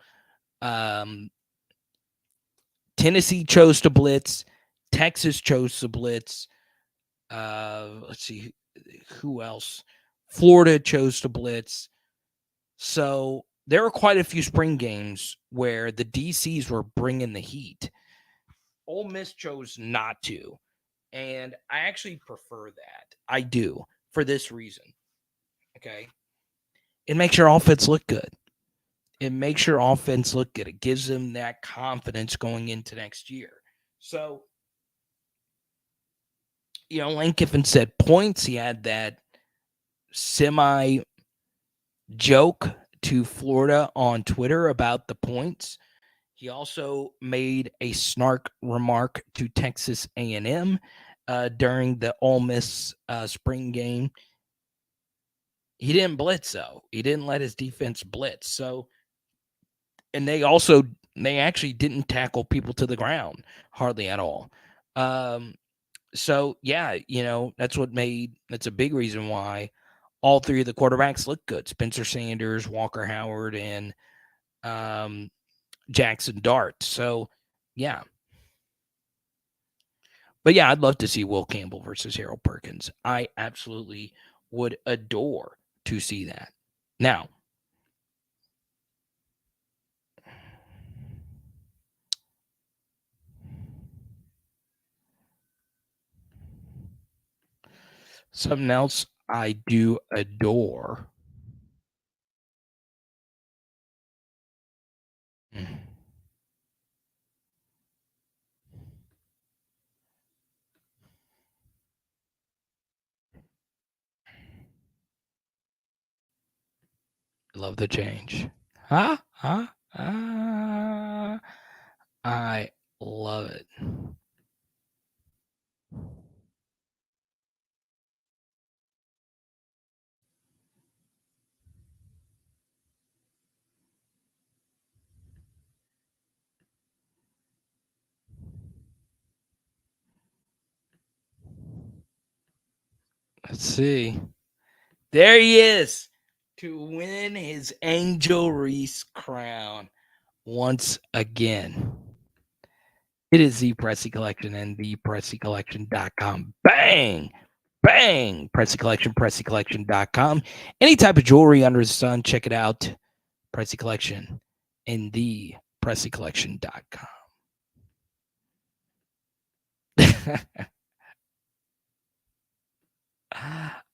Tennessee chose to blitz. Texas chose to blitz. Let's see who else. Florida chose to blitz. So there were quite a few spring games where the DCs were bringing the heat. Ole Miss chose not to. And I actually prefer that. I do, for this reason. Okay? It makes your offense look good. It makes your offense look good. It gives them that confidence going into next year. So, Lane Kiffin said points. He had that semi-joke to Florida on Twitter about the points. He also made a snark remark to Texas A&M during the Ole Miss spring game. He didn't blitz, though. He didn't let his defense blitz. So, and they actually didn't tackle people to the ground hardly at all. So, yeah, that's a big reason why all 3 of the quarterbacks look good. Spencer Sanders, Walker Howard, and Jackson Dart. So, yeah. But, yeah, I'd love to see Will Campbell versus Harold Perkins. I absolutely would adore to see that. Now, something else I do adore. Love the change. I love it. Let's see. There he is to win his Angel Reese crown once again. It is the Pressy Collection and thepressycollection.com. Bang! Bang! Pressy Collection, pressycollection.com. Any type of jewelry under the sun, check it out. Pressy Collection and thepressycollection.com.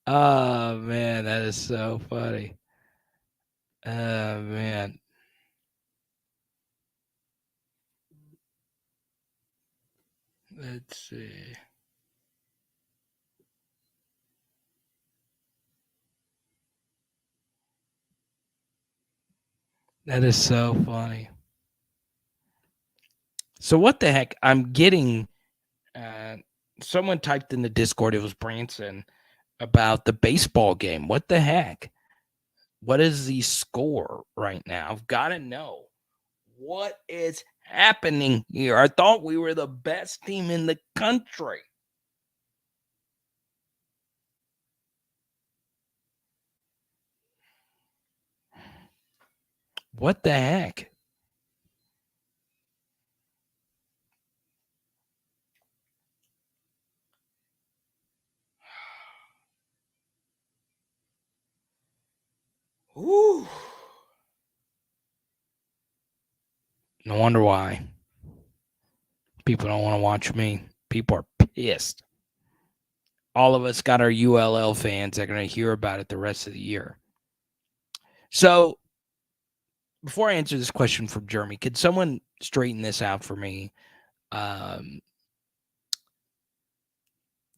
Oh, man, that is so funny. Oh, man. Let's see. That is so funny. So what the heck? I'm getting someone typed in the Discord, it was Branson, about the baseball game. What the heck? What is the score right now? I've got to know. What is happening here? I thought we were the best team in the country. What the heck? Ooh. No wonder why. People don't want to watch me. People are pissed. All of us got our ULL fans that are going to hear about it the rest of the year. So, before I answer this question from Jeremy, could someone straighten this out for me?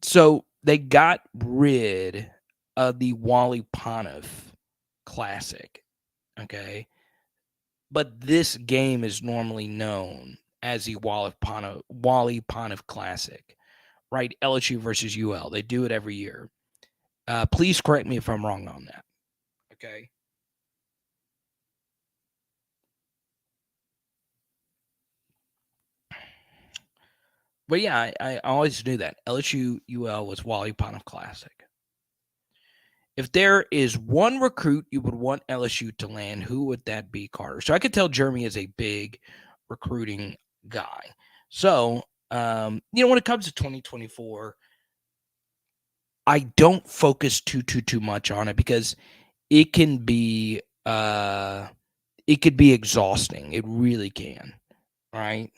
So, they got rid of the Wally Pontiff Classic, okay? But this game is normally known as the Wally Pontiff Classic, right? LSU versus UL. They do it every year. Please correct me if I'm wrong on that, okay? But yeah, I always knew that. LSU UL was Wally Pontiff Classic. If there is one recruit you would want LSU to land, who would that be, Carter? So I could tell Jeremy is a big recruiting guy. So, when it comes to 2024, I don't focus too much on it because it can be it could be exhausting. It really can, right?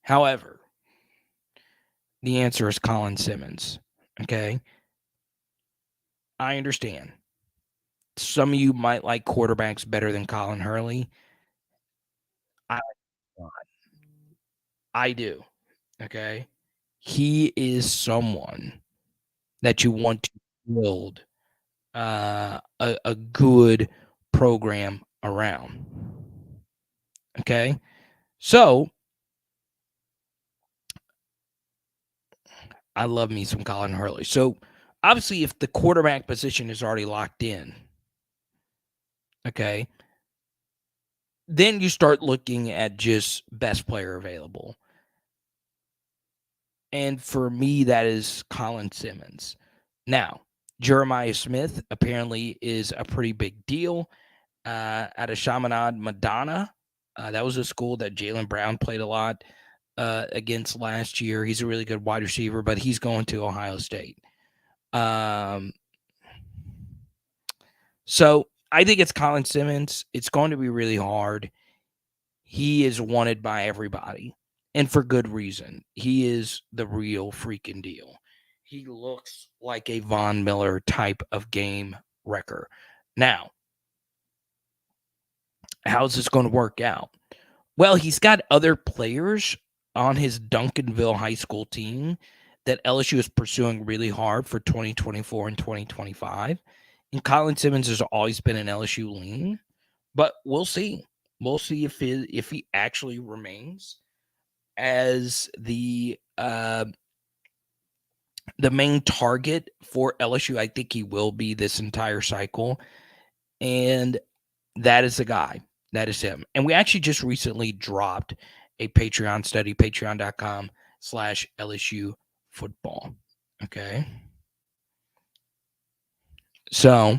However, the answer is Colin Simmons. Okay. I understand. Some of you might like quarterbacks better than Colin Hurley. I do. Okay. He is someone that you want to build a good program around. Okay. So I love me some Colin Hurley. So obviously, if the quarterback position is already locked in, okay, then you start looking at just best player available. And for me, that is Colin Simmons. Now, Jeremiah Smith apparently is a pretty big deal out of Chaminade, Madonna. That was a school that Jaylen Brown played a lot against last year. He's a really good wide receiver, but he's going to Ohio State. So I think it's Colin Simmons. It's going to be really hard. He is wanted by everybody, and for good reason. He is the real freaking deal. He looks like a Von Miller type of game wrecker. Now, how's this going to work out? Well, he's got other players on his Duncanville high school team that LSU is pursuing really hard for 2024 and 2025. And Colin Simmons has always been an LSU lean, but we'll see. We'll see if he actually remains as the main target for LSU. I think he will be this entire cycle, and that is the guy. That is him. And we actually just recently dropped a Patreon study, patreon.com/LSU football. Okay. So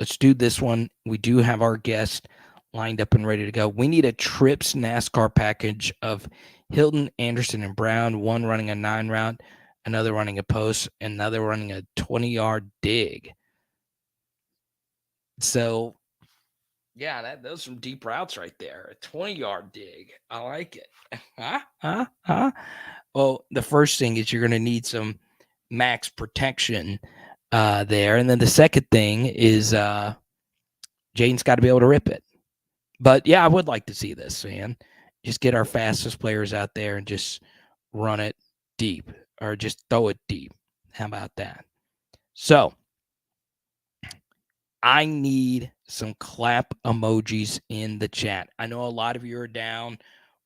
let's do this one. We do have our guest lined up and ready to go. We need a Trips NASCAR package of Hilton, Anderson, and Brown, one running a 9 route, another running a post, another running a 20-yard dig. So, yeah, those some deep routes right there. A 20-yard dig. I like it. Well, the first thing is you're going to need some max protection there. And then the second thing is Jayden's got to be able to rip it. But, yeah, I would like to see this, man. Just get our fastest players out there and just run it deep or just throw it deep. How about that? So, I need some clap emojis in the chat. I know a lot of you are down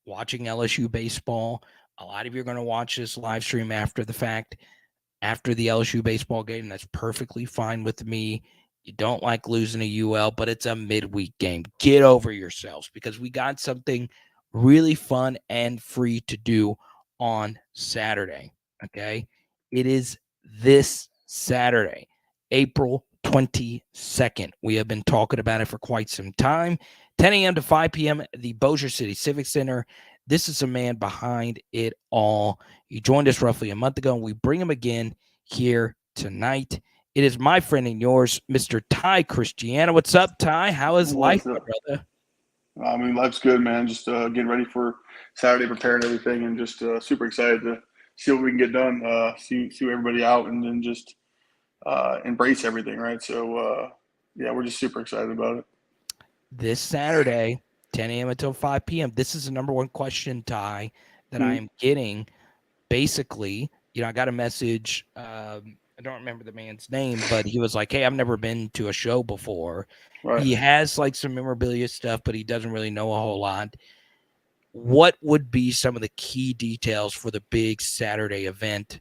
watching LSU baseball. A lot of you are going to watch this live stream after the fact, after the LSU baseball game. That's perfectly fine with me. You don't like losing a UL, but it's a midweek game. Get over yourselves because we got something really fun and free to do on Saturday. Okay. It is this Saturday, April 22nd. We have been talking about it for quite some time. 10 a.m. to 5 p.m. at the Bossier City Civic Center. This is a man behind it all. He joined us roughly a month ago, and we bring him again here tonight. It is my friend and yours, Mr. Ty Christiana. What's up, Ty? How is life, my brother? I mean, life's good, man. Just getting ready for Saturday, preparing everything, and just super excited to see what we can get done, see everybody out, and then just embrace everything, right? So, yeah, we're just super excited about it. This Saturday, 10 a.m. until 5 p.m. This is the number one question, Ty, that I am getting. Basically, I got a message. I don't remember the man's name, but he was like, hey, I've never been to a show before. Right. He has like some memorabilia stuff, but he doesn't really know a whole lot. What would be some of the key details for the big Saturday event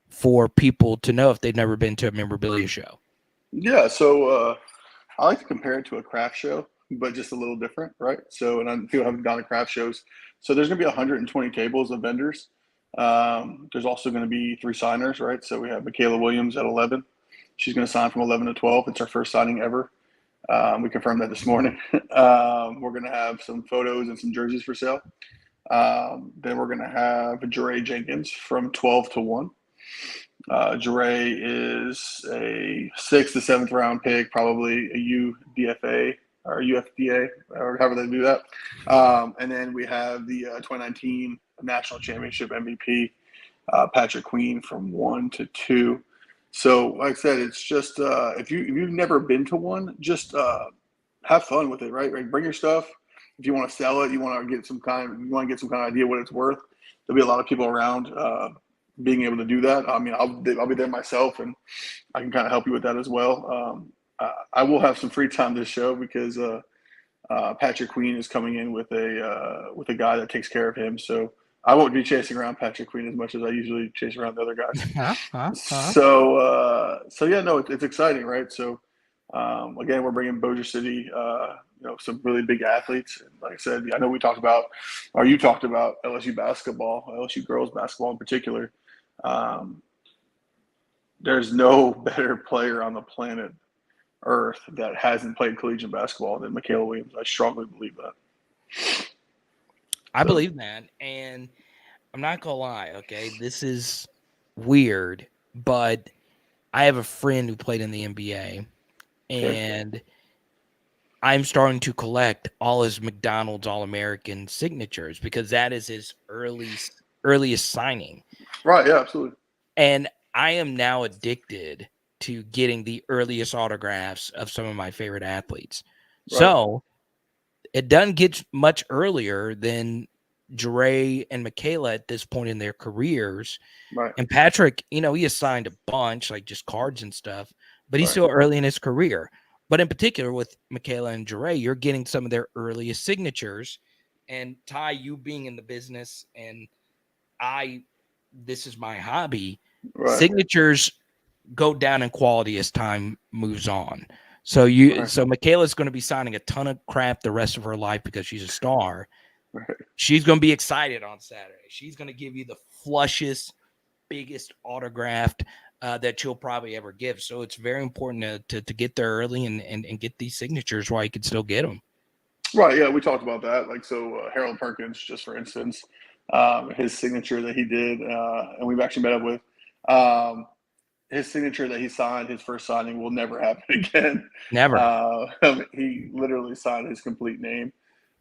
for people to know if they've never been to a memorabilia show? Yeah, so I like to compare it to a craft show, but just a little different, right? So, and people haven't gone to craft shows. So there's going to be 120 tables of vendors. There's also going to be 3 signers, right? So we have Michaela Williams at 11. She's going to sign from 11 to 12. It's our first signing ever. We confirmed that this morning. We're going to have some photos and some jerseys for sale. Then we're going to have Jayden Jenkins from 12 to 1. Jure is a 6th to 7th round pick, probably a UDFA or UFDA or however they do that. And then we have the 2019 National Championship MVP, Patrick Queen from 1 to 2. So, like I said, it's just if you've never been to one, just have fun with it, right? Like, bring your stuff. If you want to sell it, you want to get some kind of idea what it's worth. There'll be a lot of people around being able to do that. I mean, I'll be there myself, and I can kind of help you with that as well. I will have some free time this show because Patrick Queen is coming in with a guy that takes care of him. So I won't be chasing around Patrick Queen as much as I usually chase around the other guys. So yeah, no, it's exciting, right? So again, we're bringing Bossier City, some really big athletes. And like I said, I know you talked about LSU basketball, LSU girls basketball in particular. There's no better player on the planet Earth that hasn't played collegiate basketball than Michaela Williams. I strongly believe that. I believe that, and I'm not gonna lie. Okay, this is weird, but I have a friend who played in the NBA, and I'm starting to collect all his McDonald's All-American signatures because that is his earliest signing. Right. Yeah. Absolutely. And I am now addicted to getting the earliest autographs of some of my favorite athletes. Right. So it doesn't get much earlier than Jure and Michaela at this point in their careers. Right. And Patrick, he has signed a bunch, like just cards and stuff, but he's still early in his career. But in particular with Michaela and Jure, you're getting some of their earliest signatures. And Ty, you being in the business, and this is my hobby, signatures go down in quality as time moves on. So so Michaela's going to be signing a ton of crap the rest of her life because she's a star. She's going to be excited on Saturday. She's going to give you the flushest, biggest autograph that she'll probably ever give. So it's very important to get there early and get these signatures while you can still get them. Right. Yeah, we talked about that. Like, so Harold Perkins, just for instance, his signature that he did, and we've actually met up with. His signature that he signed, his first signing, will never happen again. Never. He literally signed his complete name,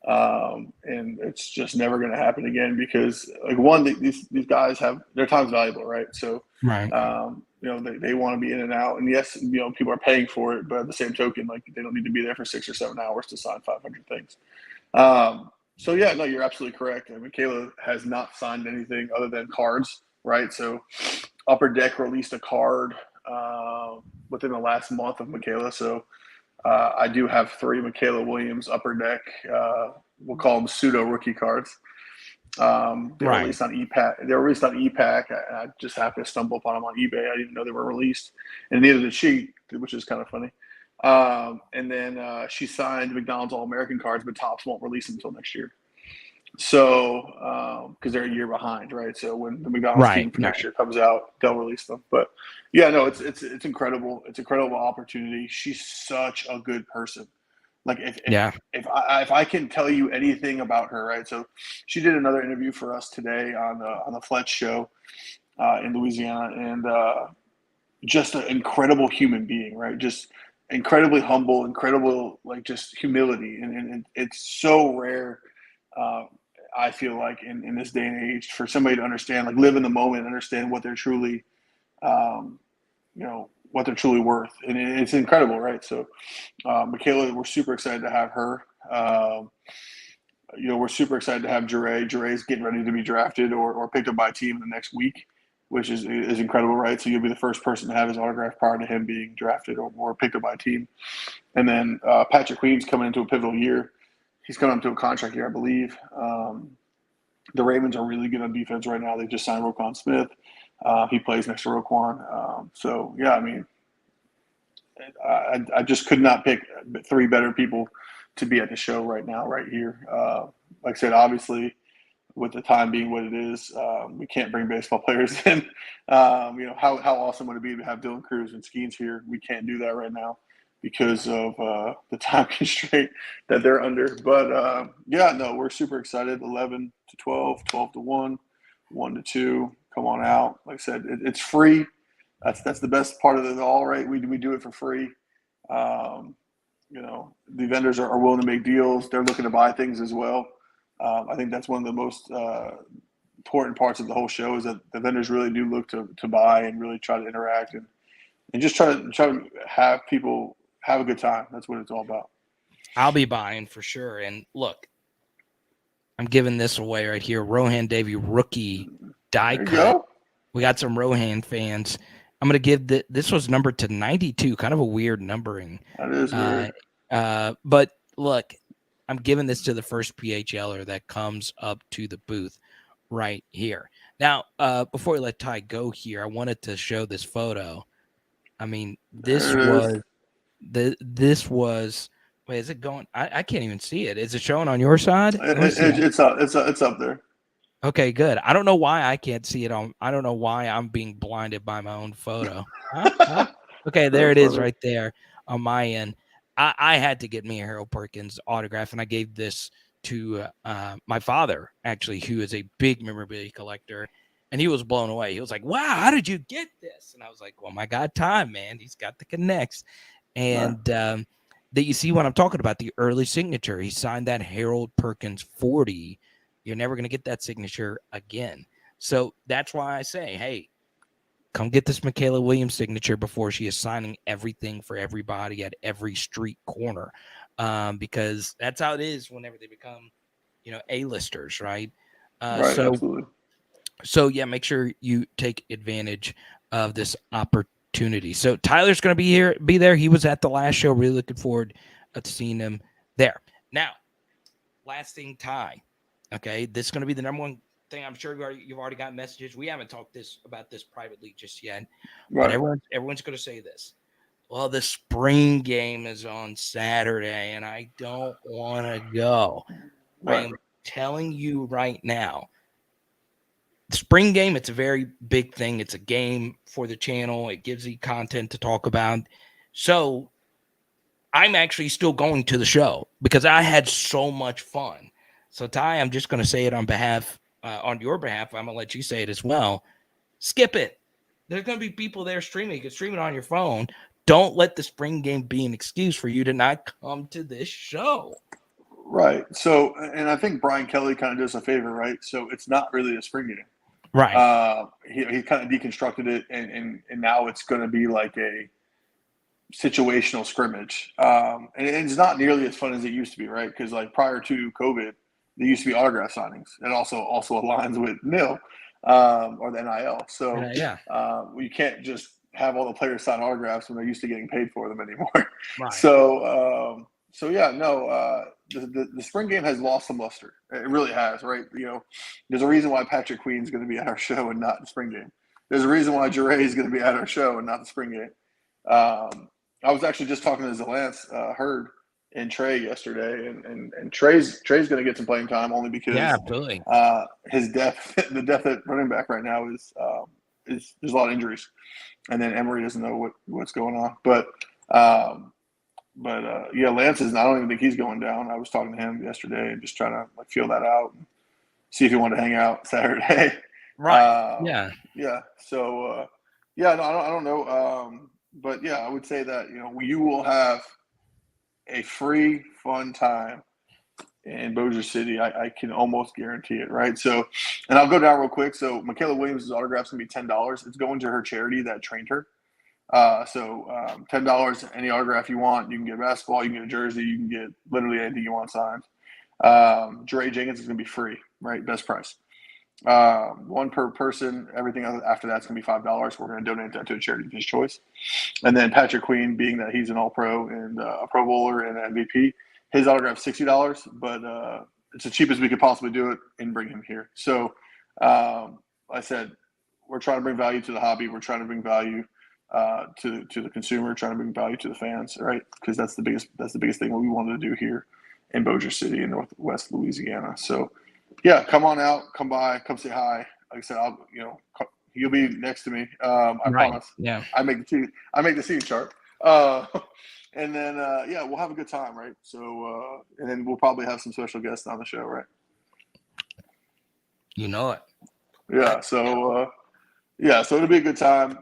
and it's just never going to happen again because, like, one, these guys have their time's valuable, right? So, Right. they want to be in and out, and yes, people are paying for it, but at the same token, like, they don't need to be there for 6 or 7 hours to sign 500 things. So yeah, no, you're absolutely correct. Michaela has not signed anything other than cards, right? So Upper Deck released a card within the last month of Michaela. So I do have 3 Michaela Williams Upper Deck. We'll call them pseudo rookie cards. They're released on EPAC. They're released on EPAC. I just happened to stumble upon them on eBay. I didn't even know they were released, and neither did she, which is kind of funny. And then she signed McDonald's All-American cards, but Topps won't release them until next year. So, because they're a year behind, right? So when the McDonald's team for next year comes out, they'll release them. But yeah, no, it's incredible. It's an incredible opportunity. She's such a good person. Like if I can tell you anything about her, right? So she did another interview for us today on the Fletch show in Louisiana, and just an incredible human being, right? Just incredibly humble, incredible, like, just humility, and it's so rare. I feel like in this day and age, for somebody to understand, like, live in the moment, understand what they're truly, what they're truly worth, and it's incredible, right? So, Michaela, we're super excited to have her. We're super excited to have Jure. Jure's getting ready to be drafted or picked up by a team in the next week, which is incredible, right? So you'll be the first person to have his autograph prior to him being drafted or picked up by a team. And then Patrick Queen's coming into a pivotal year. He's coming up to a contract year, I believe. The Ravens are really good on defense right now. They just signed Roquan Smith. He plays next to Roquan. So, yeah, I mean, I just could not pick 3 better people to be at the show right now, right here. Like I said, obviously, with the time being what it is, we can't bring baseball players in. How awesome would it be to have Dylan Cruz and Skeens here? We can't do that right now because of the time constraint that they're under. But, we're super excited. 11 to 12, 12 to 1, 1 to 2. Come on out. Like I said, it's free. That's the best part of it all, right? We do it for free. The vendors are willing to make deals. They're looking to buy things as well. I think that's one of the most important parts of the whole show is that the vendors really do look to buy and really try to interact and just try to have people have a good time. That's what it's all about. I'll be buying for sure. And look, I'm giving this away right here. Rohan Davey rookie die cut. We got some Rohan fans. I'm going to give this was numbered to 92, kind of a weird numbering. That is weird. But look, I'm giving this to the first PHLer that comes up to the booth right here. Now, before we let Ty go here, I wanted to show this photo. I mean, this was. Wait, is it going? I can't even see it. Is it showing on your side? It's up there. Okay, good. I don't know why I can't see it I don't know why I'm being blinded by my own photo. Okay, there it is right there on my end. I had to get me a Harold Perkins autograph, and I gave this to my father, actually, who is a big memorabilia collector, and he was blown away. He was like, wow, how did you get this? And I was like, well, my God, time, man. He's got the connects. And that you see what I'm talking about, the early signature. He signed that Harold Perkins 40. You're never going to get that signature again. So that's why I say, hey, come get this Michaela Williams signature before she is signing everything for everybody at every street corner, because that's how it is whenever they become, A-listers, right? Absolutely. So, yeah, make sure you take advantage of this opportunity. So Tyler's going to be there. He was at the last show. Really looking forward to seeing him there. Now, last thing, Ty. Okay, this is going to be the number one thing. I'm sure you've already got messages. We haven't talked about this privately just yet. Right. But everyone's going to say this. Well, the spring game is on Saturday, and I don't want to go. Right. I am telling you right now, the spring game, it's a very big thing. It's a game for the channel. It gives you content to talk about. So I'm actually still going to the show because I had so much fun. So, Ty, I'm just going to say it on behalf on your behalf, I'm gonna let you say it as well. Skip it. There's gonna be people there streaming. You can stream it on your phone. Don't let the spring game be an excuse for you to not come to this show. Right. So, and I think Brian Kelly kind of does a favor, right? So it's not really a spring game. Right. He kind of deconstructed it, and now it's going to be like a situational scrimmage. And it's not nearly as fun as it used to be, right? Because like prior to COVID, there used to be autograph signings. It also aligns with NIL or the NIL. So you can't just have all the players sign autographs when they're used to getting paid for them anymore. Right. So the spring game has lost some luster. It really has, right? You know, there's a reason why Patrick Queen's going to be at our show and not the spring game. There's a reason why Jure is going to be at our show and not the spring game. I was actually just talking to Zalance Hurd and Trey yesterday, and Trey's going to get some playing time only because absolutely. His depth, the depth at running back right now is there's a lot of injuries, and then Emory doesn't know what's going on, but Lance is. I don't even think he's going down. I was talking to him yesterday and just trying to like feel that out and see if he wanted to hang out Saturday. Right. Yeah. So no, I don't know. But yeah, I would say that you will have a free, fun time in Bossier City. I can almost guarantee it, right? So, and I'll go down real quick. So, Michaela Williams' autograph's gonna be $10. It's going to her charity that trained her. $10, any autograph you want. You can get a basketball, you can get a jersey, you can get literally anything you want signed. Dre Jenkins is gonna be free, right? Best price. One per person. Everything after that's going to be $5. We're going to donate that to a charity of his choice. And then Patrick Queen, being that he's an All-Pro and a Pro Bowler and an MVP, his autograph $60, but it's the cheapest we could possibly do it and bring him here. So, I said we're trying to bring value to the hobby. We're trying to bring value to the consumer, trying to bring value to the fans, right? Because that's the biggest thing what we wanted to do here in Bossier City in Northwest Louisiana. So. Yeah, come on out, come by, come say hi. Like I said, you'll be next to me. I promise. Yeah, I make the seating chart. And then we'll have a good time, right? So and then we'll probably have some special guests on the show, right? You know it. Yeah. So so it'll be a good time.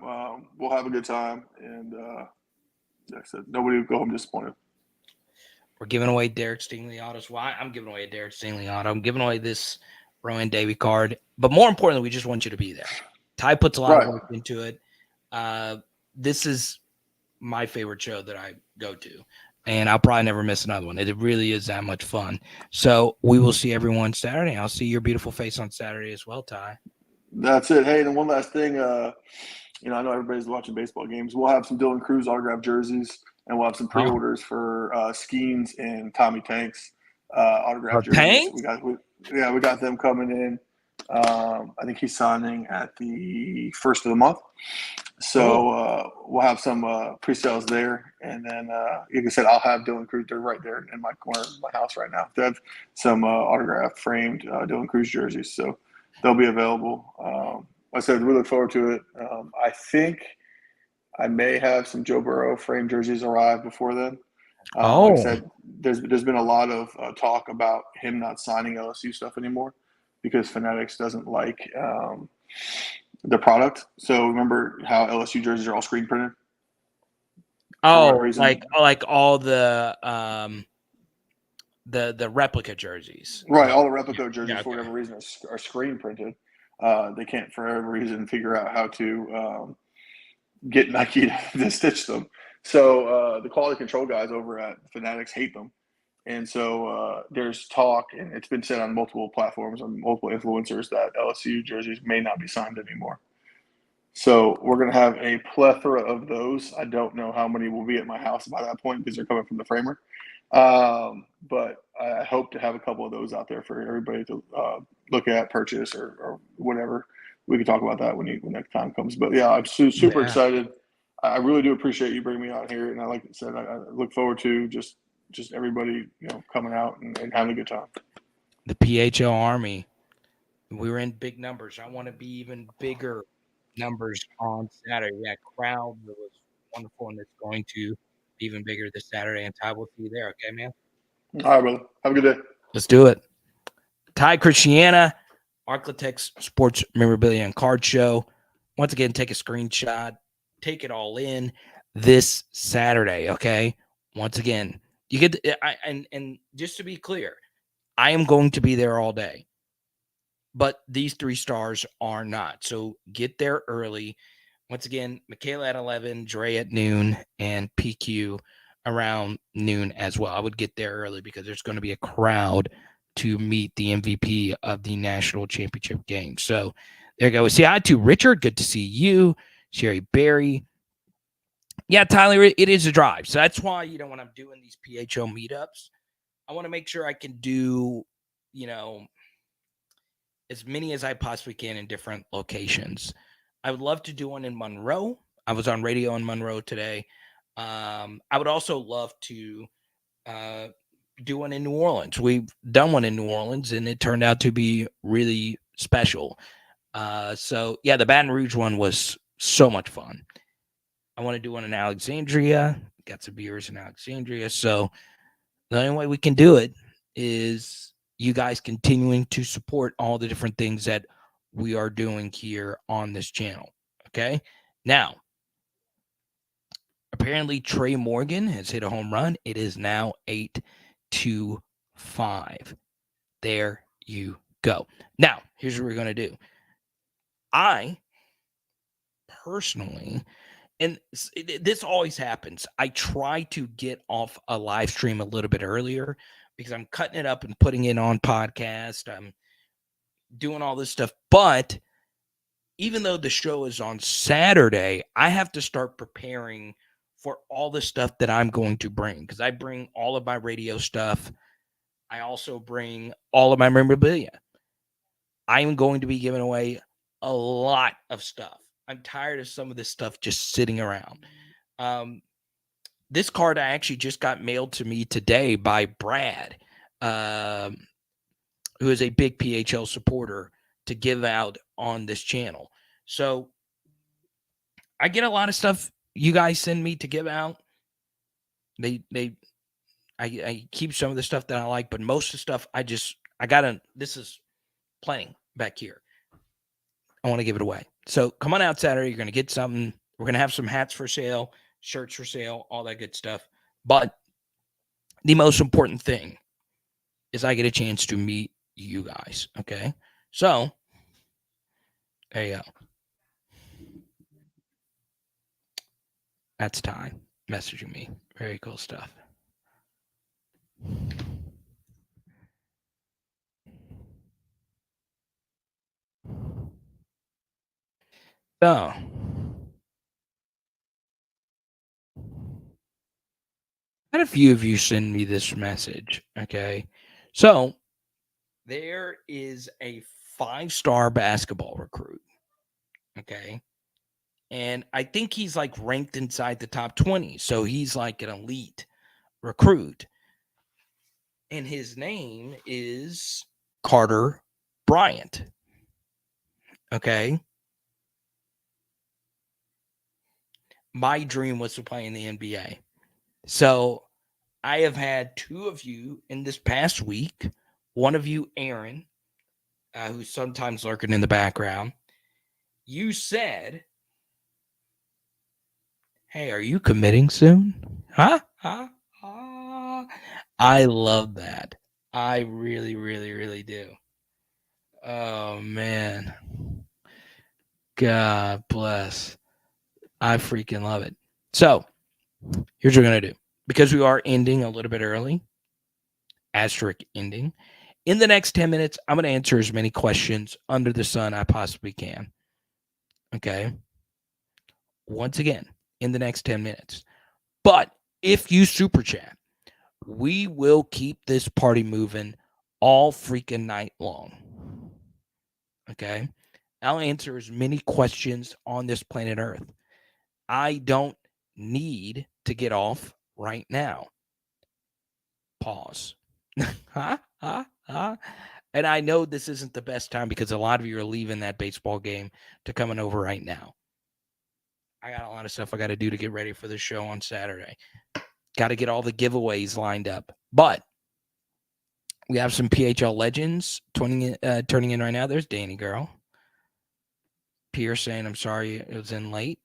We'll have a good time, and like I said, nobody will go home disappointed. We're giving away Derek Stingley autos. Why? I'm giving away a Derek Stingley auto. I'm giving away this Rowan Davey card. But more importantly, we just want you to be there. Ty puts a lot of work into it. This is my favorite show that I go to. And I'll probably never miss another one. It really is that much fun. So we will see everyone Saturday. I'll see your beautiful face on Saturday as well, Ty. That's it. Hey, and one last thing. I know everybody's watching baseball games. We'll have some Dylan Cruz autograph jerseys. And we'll have some pre-orders for Skeens and Tommy Tanks autograph jerseys. Tanks? We got them coming in. I think he's signing at the first of the month. So we'll have some pre-sales there. And then, like I said, I'll have Dylan Cruz. They're right there in my corner of my house right now. They have some autograph framed Dylan Cruz jerseys. So they'll be available. Like I said, we look forward to it. I think I may have some Joe Burrow framed jerseys arrive before then. Like I said, there's been a lot of talk about him not signing LSU stuff anymore because Fanatics doesn't like the product. So remember how LSU jerseys are all screen printed? Like all the replica jerseys. Right, all the replica jerseys for whatever reason are screen printed. They can't for whatever reason figure out how to get Nike to stitch them. So the quality control guys over at Fanatics hate them. And so there's talk, and it's been said on multiple platforms and multiple influencers that LSU jerseys may not be signed anymore. So we're going to have a plethora of those. I don't know how many will be at my house by that point because they're coming from the framer. But I hope to have a couple of those out there for everybody to look at, purchase, or whatever. We can talk about that when next time comes. But yeah, I'm super excited. I really do appreciate you bringing me out here, and like I said, I look forward to just everybody coming out and having a good time. The PHL Army, we were in big numbers. I want to be even bigger numbers on Saturday. Yeah, crowd was wonderful, and it's going to be even bigger this Saturday. And Ty, we'll see you there. Okay, man. All right, brother. Have a good day. Let's do it. Ty Christiana, Architects Sports Memorabilia and Card Show. Once again, take a screenshot, take it all in this Saturday, okay? Once again, you get and just to be clear, I am going to be there all day. But these 3 stars are not. So get there early. Once again, Michaela at 11, Dre at noon, and PQ around noon as well. I would get there early because there's going to be a crowd to meet the MVP of the national championship game. So there you go. Say hi to Richard. Good to see you. Sherry Berry. Yeah, Tyler, it is a drive. So that's why, when I'm doing these PHO meetups, I want to make sure I can do, as many as I possibly can in different locations. I would love to do one in Monroe. I was on radio in Monroe today. I would also love to do one in New Orleans. We've done one in New Orleans, and it turned out to be really special. So, yeah, the Baton Rouge one was so much fun. I want to do one in Alexandria. Got some viewers in Alexandria. So the only way we can do it is you guys continuing to support all the different things that we are doing here on this channel. Okay. Now, apparently Trey Morgan has hit a home run. It is now 8-5. There you go. Now, here's what we're going to do. I personally, and this always happens, I try to get off a live stream a little bit earlier because I'm cutting it up and putting it on podcast. I'm doing all this stuff. But even though the show is on Saturday, I have to start preparing for all the stuff that I'm going to bring, because I bring all of my radio stuff. I also bring all of my memorabilia. I'm going to be giving away a lot of stuff. I'm tired of some of this stuff just sitting around. This card I actually just got mailed to me today by Brad, who is a big PHL supporter, to give out on this channel. So I get a lot of stuff you guys send me to give out. I keep some of the stuff that I like, but most of the stuff this is playing back here. I want to give it away. So come on out Saturday. You're going to get something. We're going to have some hats for sale, shirts for sale, all that good stuff. But the most important thing is I get a chance to meet you guys. Okay. So there you go. That's Ty messaging me. Very cool stuff. So I had a few of you send me this message. Okay. So there is a 5-star basketball recruit. Okay. And I think he's like ranked inside the top 20. So he's like an elite recruit. And his name is Carter Bryant. Okay. My dream was to play in the NBA. So I have had 2 of you in this past week. One of you, Aaron, who's sometimes lurking in the background. You said, hey, are you committing soon? Huh? I love that. I really, really, really do. Oh, man. God bless. I freaking love it. So here's what we're going to do. Because we are ending a little bit early, asterisk ending, in the next 10 minutes, I'm going to answer as many questions under the sun I possibly can. Okay. Once again, in the next 10 minutes. But if you super chat, we will keep this party moving all freaking night long. Okay. I'll answer as many questions on this planet Earth. I don't need to get off right now. Pause. And I know this isn't the best time because a lot of you are leaving that baseball game to coming over right now. I got a lot of stuff I got to do to get ready for the show on Saturday. Got to get all the giveaways lined up. But We have some PHL legends turning in right now. There's Danny Girl. Pierre saying, I'm sorry it was in late.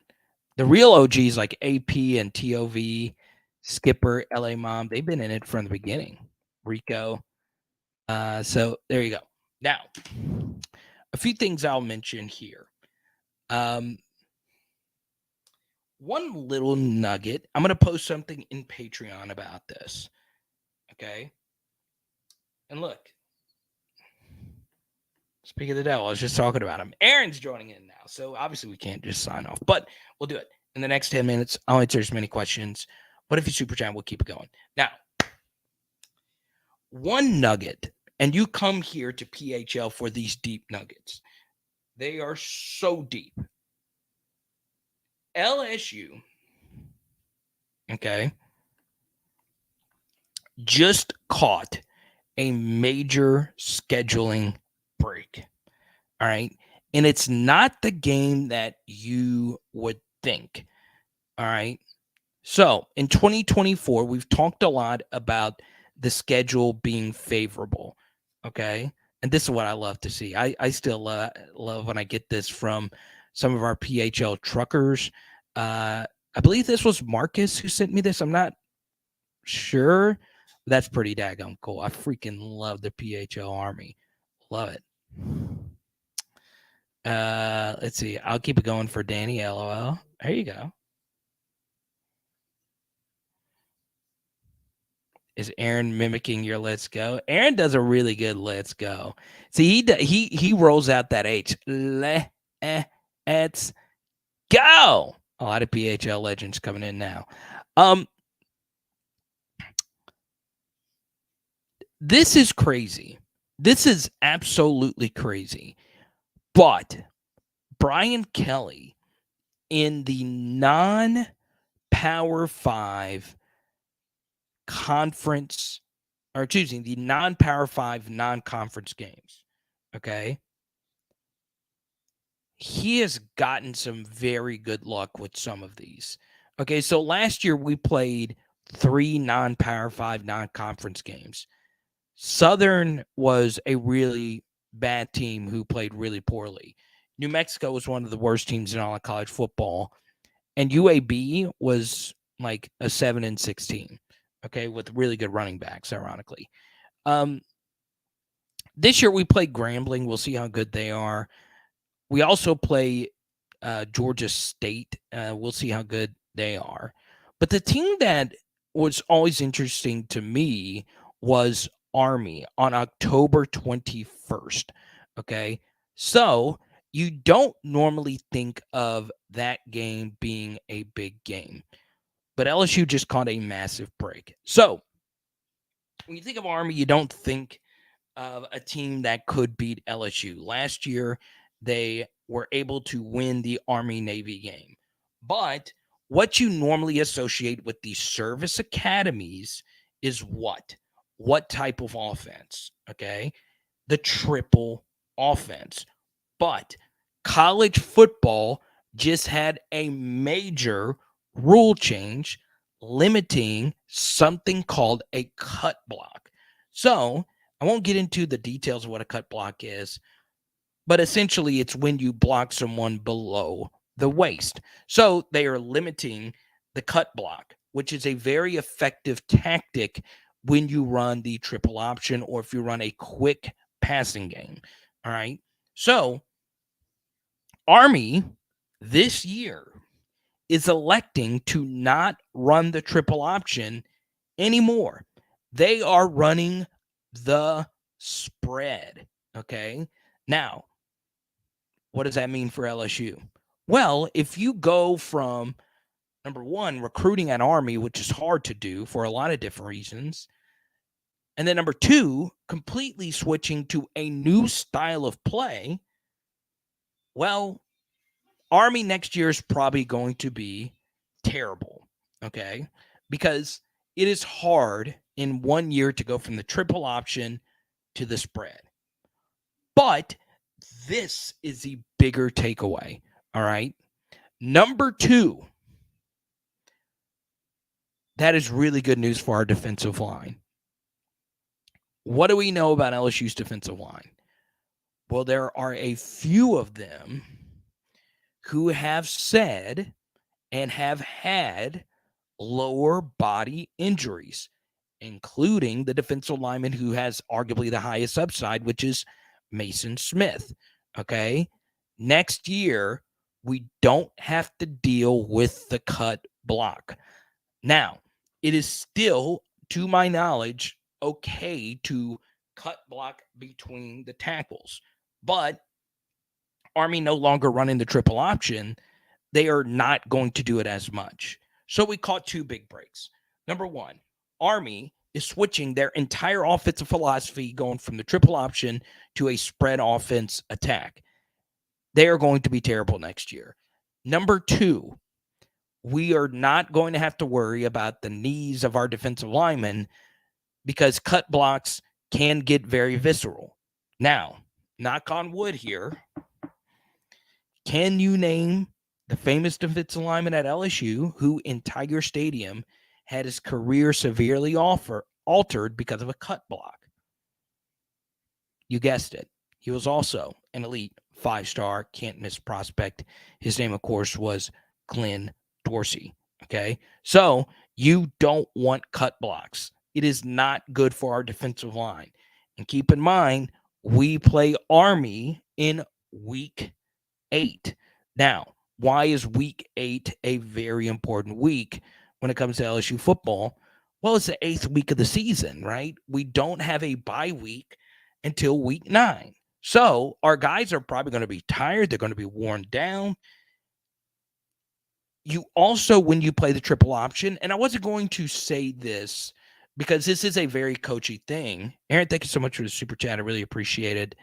The real OGs like AP and TOV, Skipper, LA Mom, they've been in it from the beginning. Rico. So there you go. Now, a few things I'll mention here. One little nugget. I'm going to post something in Patreon about this. Okay. And look. Speak of the devil, I was just talking about him. Aaron's joining in now. So obviously we can't just sign off, but we'll do it. In the next 10 minutes, I'll answer as many questions. But if you super chat, we'll keep it going. Now, one nugget, and you come here to PHL for these deep nuggets. They are so deep. LSU, okay, just caught a major scheduling break. All right. And it's not the game that you would think. All right. So in 2024, we've talked a lot about the schedule being favorable. Okay. And this is what I love to see. I still love when I get this from some of our PHL truckers. I believe this was Marcus who sent me this. I'm not sure. That's pretty daggone cool. I freaking love the PHL Army. Love it. Let's see. I'll keep it going for Danny. LOL. There you go. Is Aaron mimicking your "Let's Go"? Aaron does a really good "Let's Go." See, he rolls out that H. Let's go. A lot of PHL legends coming in now. This is crazy. This is absolutely crazy. But Brian Kelly in the non-Power 5 conference, or excuse me, the non-Power 5 non-conference games, okay? He has gotten some very good luck with some of these. Okay, so last year we played 3 non-Power 5 non-conference games. Southern was a really bad team who played really poorly. New Mexico was one of the worst teams in all of college football. And UAB was like a 7-16, okay, with really good running backs, ironically. This year we play Grambling. We'll see how good they are. We also play Georgia State. We'll see how good they are. But the team that was always interesting to me was Army on October 21st. Okay. So you don't normally think of that game being a big game, but LSU just caught a massive break. So when you think of Army, you don't think of a team that could beat LSU. Last year, they were able to win the Army-Navy game. But what you normally associate with these service academies is what? What type of offense? Okay. The triple offense. But college football just had a major rule change limiting something called a cut block. So I won't get into the details of what a cut block is, but essentially it's when you block someone below the waist. So they are limiting the cut block, which is a very effective tactic when you run the triple option or if you run a quick passing game. All right. So Army this year is electing to not run the triple option anymore. They are running the spread. Okay. Now, what does that mean for LSU? Well, if you go from number one, recruiting at Army, which is hard to do for a lot of different reasons, and then number two, completely switching to a new style of play, well, Army next year is probably going to be terrible, okay? Because it is hard in 1 year to go from the triple option to the spread. But this is the bigger takeaway, all right? Number two, that is really good news for our defensive line. What do we know about LSU's defensive line? Well, there are a few of them who have said and have had lower body injuries, including the defensive lineman who has arguably the highest upside, which is Mason Smith. Okay. Next year, we don't have to deal with the cut block. Now, it is still, to my knowledge, okay to cut block between the tackles, but Army no longer running the triple option, they are not going to do it as much. So we caught two big breaks. Number one, Army is switching their entire offensive philosophy, going from the triple option to a spread offense attack. They are going to be terrible next year. Number two, we are not going to have to worry about the knees of our defensive linemen because cut blocks can get very visceral. Now, knock on wood here. Can you name the famous defensive lineman at LSU who in Tiger Stadium had his career severely altered because of a cut block? You guessed it. He was also an elite 5-star, can't miss prospect. His name, of course, was Glenn Dorsey. Okay. So you don't want cut blocks. It is not good for our defensive line. And keep in mind, we play Army in week 8. Now, why is week 8 a very important week when it comes to LSU football? Well, it's the 8th week of the season, right? We don't have a bye week until week 9. So our guys are probably going to be tired. They're going to be worn down. You also, when you play the triple option, and I wasn't going to say this because this is a very coachy thing. Aaron, thank you so much for the super chat. I really appreciate it.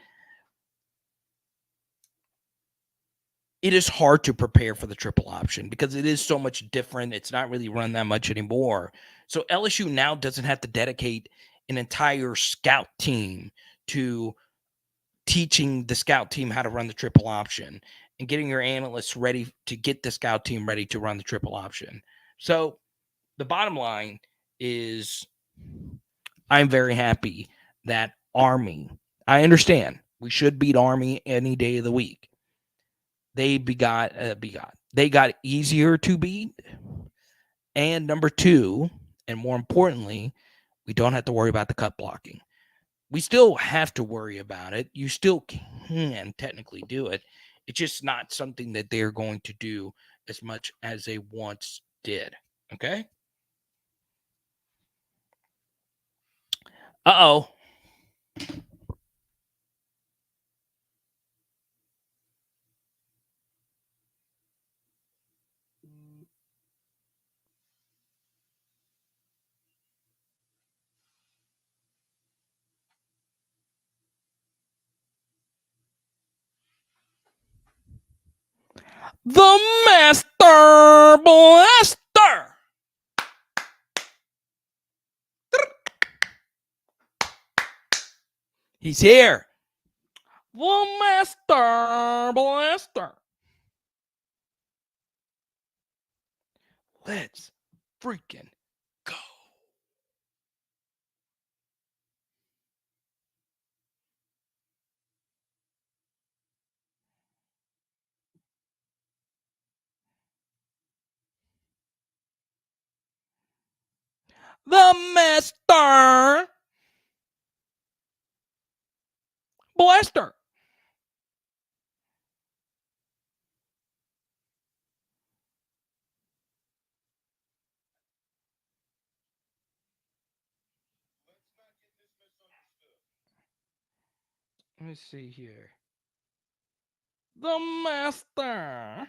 It is hard to prepare for the triple option because it is so much different. It's not really run that much anymore. So LSU now doesn't have to dedicate an entire scout team to teaching the scout team how to run the triple option and getting your analysts ready to get the scout team ready to run the triple option. So the bottom line is I'm very happy that Army, I understand we should beat Army any day of the week. They got easier to beat. And number two, and more importantly, we don't have to worry about the cut blocking. We still have to worry about it. You still can technically do it. It's just not something that they're going to do as much as they once did. Okay? Uh-oh. The Master Blaster. He's here. The Master Blaster. Let's freaking go. The Master Blaster. Let me see here. The Master.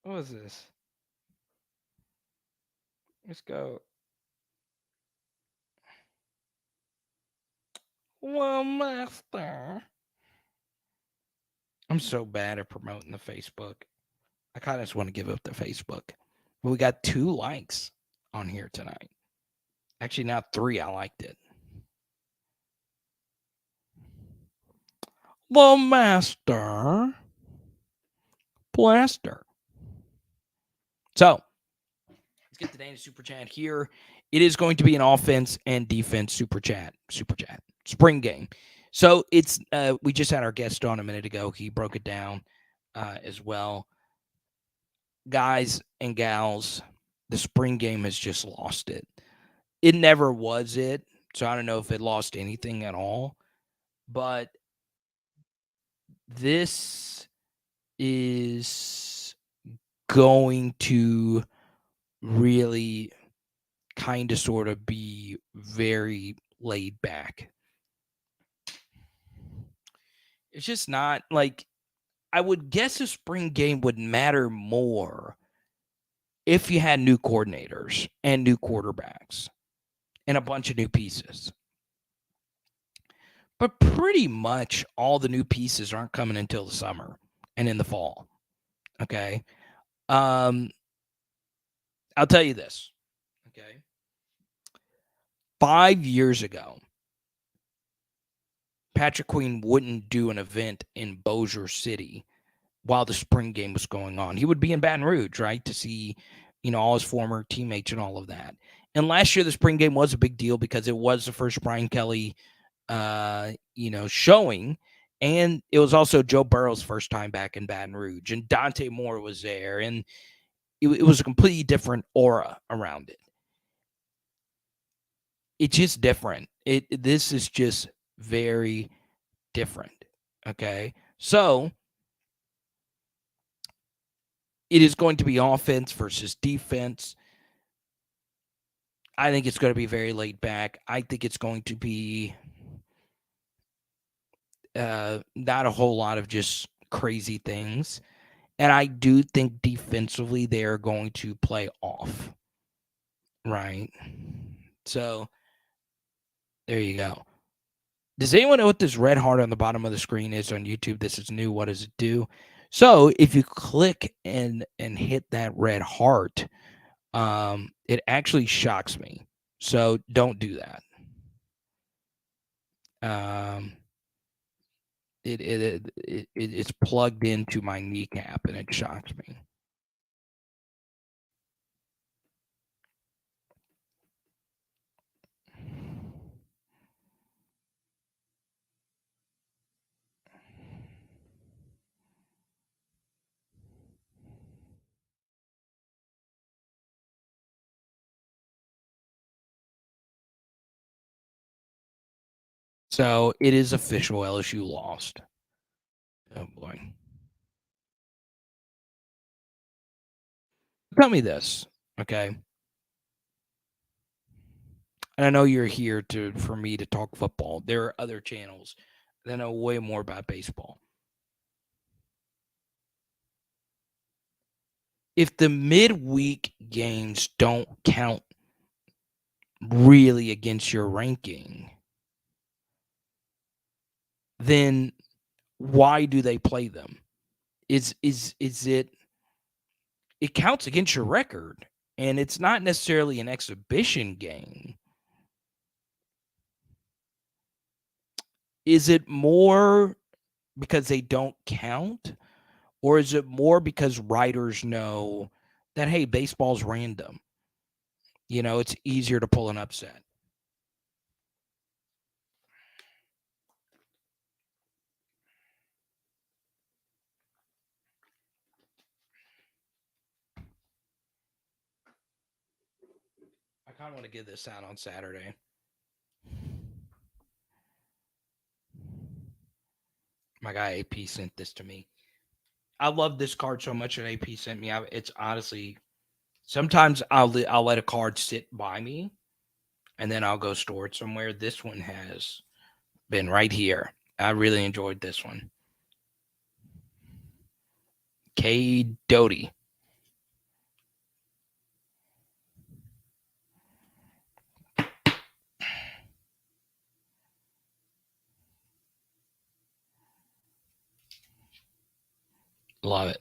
What is this? Let's go. The Master. I'm so bad at promoting the Facebook. I kind of just want to give up the Facebook. But we got 2 likes on here tonight. Actually, now 3. I liked it. The Master Blaster. So, let's get the Dana Super Chat. Here it is going to be an offense and defense super chat spring game. So it's we just had our guest on a minute ago. He broke it down as well. Guys and gals, the spring game has just lost it. It never was it. So I don't know if it lost anything at all. But this is going to really kind of sort of be very laid back. It's just not like, I would guess a spring game would matter more if you had new coordinators and new quarterbacks and a bunch of new pieces. But pretty much all the new pieces aren't coming until the summer and in the fall. Okay. I'll tell you this. Okay. 5 years ago, Patrick Queen wouldn't do an event in Bossier City while the spring game was going on. He would be in Baton Rouge, right, to see, all his former teammates and all of that. And last year, the spring game was a big deal because it was the first Brian Kelly, showing. And it was also Joe Burrow's first time back in Baton Rouge. And Dante Moore was there. And it was a completely different aura around it. It's just different. This is just very different. Okay. So it is going to be offense versus defense. I think it's going to be very laid back. I think it's going to be not a whole lot of just crazy things. And I do think defensively they are going to play off. Right. So there you go. Does anyone know what this red heart on the bottom of the screen is on YouTube? This is new. What does it do? So if you click and hit that red heart, it actually shocks me. So don't do that. It's plugged into my kneecap and it shocks me. So it is official. LSU lost. Oh boy. Tell me this, okay? And I know you're here for me to talk football. There are other channels that know way more about baseball. If the midweek games don't count really against your ranking, then why do they play them? Is it counts against your record, and it's not necessarily an exhibition game. Is it more because they don't count, or is it more because writers know that, hey, baseball's random? It's easier to pull an upset. I kind of want to get this out on Saturday. My guy AP sent this to me. I love this card so much that AP sent me. It's honestly, sometimes I'll let a card sit by me, and then I'll go store it somewhere. This one has been right here. I really enjoyed this one. K. Doty. Love it.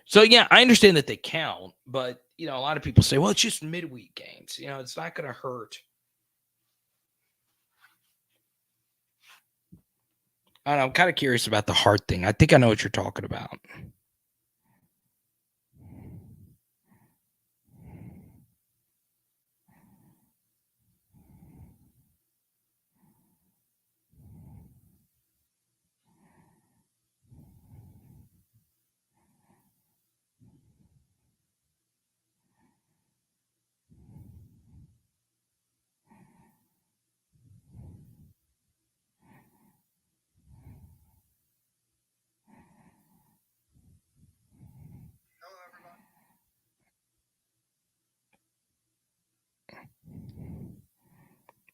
So, yeah, I understand that they count, but, a lot of people say, well, it's just midweek games. It's not going to hurt. I don't know, I'm kind of curious about the heart thing. I think I know what you're talking about.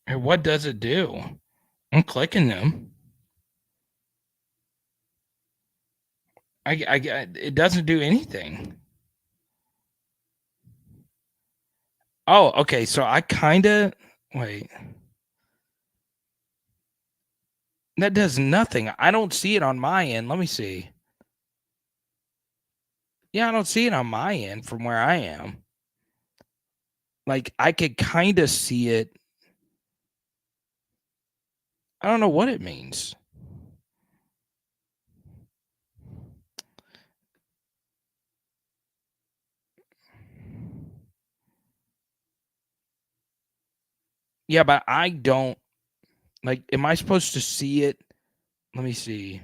And what does it do? I'm clicking them. It doesn't do anything. Oh, okay. So I kind of wait. That does nothing. I don't see it on my end. Let me see. Yeah, I don't see it on my end from where I am. Like I could kind of see it. I don't know what it means. Yeah, but I don't like. Am I supposed to see it? Let me see.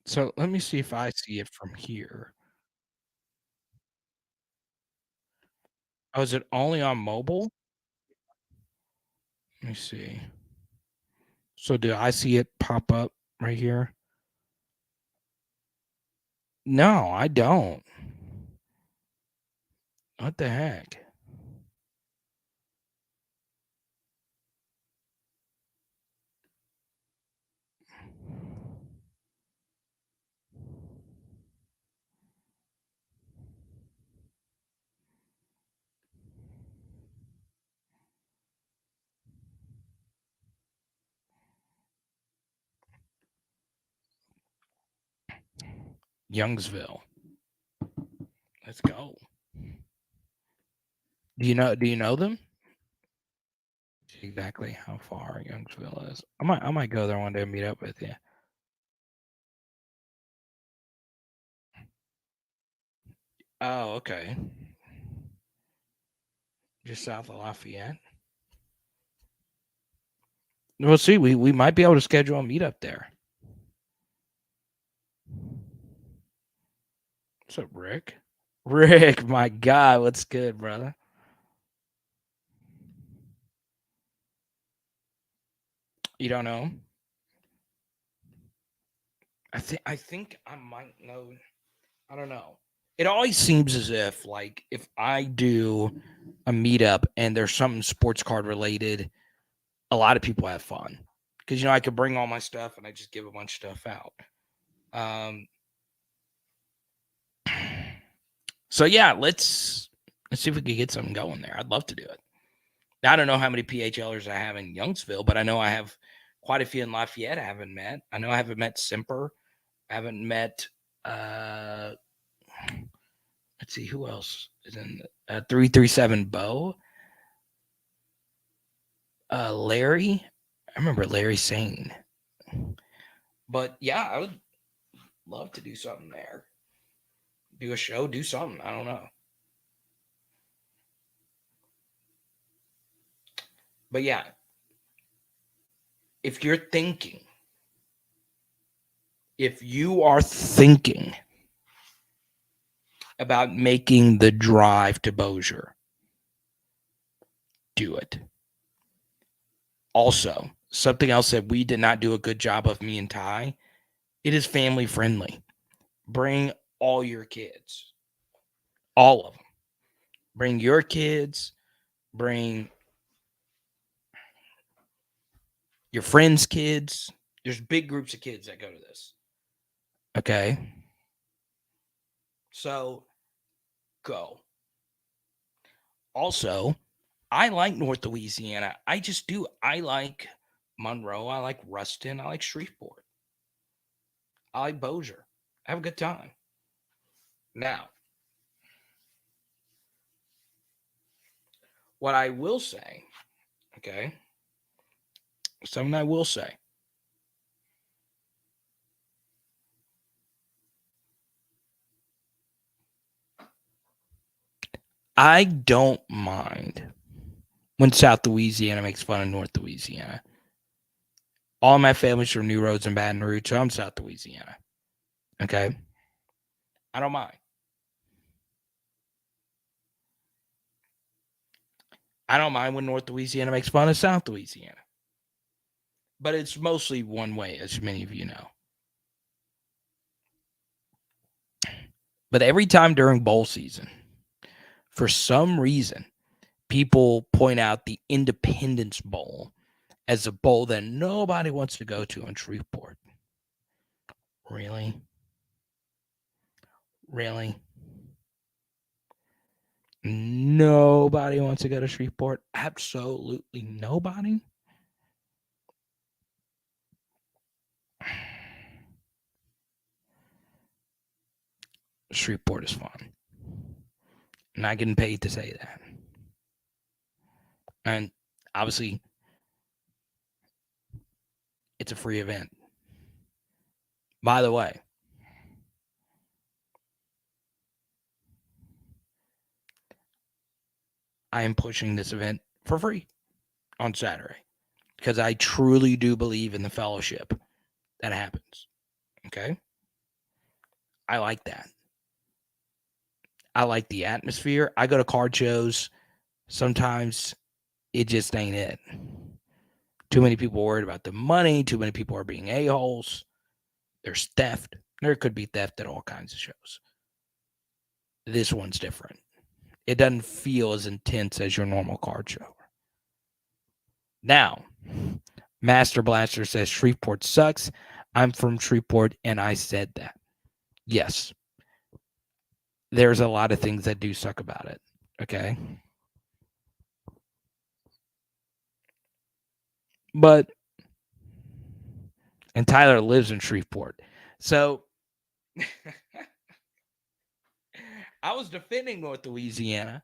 So let me see if I see it from here. Oh, is it only on mobile? Let me see. So do I see it pop up right here? No, I don't. What the heck? Youngsville. Let's go. Do you know them? Exactly how far Youngsville is. I might go there one day and meet up with you. Oh, okay. Just south of Lafayette. We'll see. We might be able to schedule a meetup there. What's up, Rick? Rick, my God, what's good, brother? You don't know? I think I might know. I don't know. It always seems as if like if I do a meetup and there's something sports card related, a lot of people have fun. Because I could bring all my stuff and I just give a bunch of stuff out. So yeah, let's see if we can get something going there. I'd love to do it. I don't know how many PHLers I have in Youngsville, but I know I have quite a few in Lafayette I haven't met. I know I haven't met Semper. I haven't met let's see who else is in 337 Bo. Larry. I remember Larry saying. But yeah, I would love to do something there. Do a show, do something. I don't know. But yeah, if you are thinking about making the drive to Bossier, do it. Also, something else that we did not do a good job of, me and Ty, it is family friendly. Bring all your kids. All of them. Bring your kids. Bring your friends' kids. There's big groups of kids that go to this. Okay. So go. Also, I like North Louisiana. I just do. I like Monroe. I like Ruston. I like Shreveport. I like Bossier. Have a good time. Now, what I will say, okay, something I will say. I don't mind when South Louisiana makes fun of North Louisiana. All my family's from New Roads and Baton Rouge, so I'm South Louisiana. Okay? I don't mind. I don't mind when North Louisiana makes fun of South Louisiana. But it's mostly one way, as many of you know. But every time during bowl season, for some reason, people point out the Independence Bowl as a bowl that nobody wants to go to in Shreveport. Really? Really? Nobody wants to go to Shreveport? Absolutely nobody? Shreveport is fun. I'm not getting paid to say that. And obviously, it's a free event. By the way, I am pushing this event for free on Saturday because I truly do believe in the fellowship that happens. Okay? I like that. I like the atmosphere. I go to card shows. Sometimes it just ain't it. Too many people worried about the money. Too many people are being a-holes. There's theft. There could be theft at all kinds of shows. This one's different. It doesn't feel as intense as your normal card show. Now, Master Blaster says Shreveport sucks. I'm from Shreveport, and I said that. Yes. There's a lot of things that do suck about it. Okay? But, and Tyler lives in Shreveport. So, I was defending North Louisiana,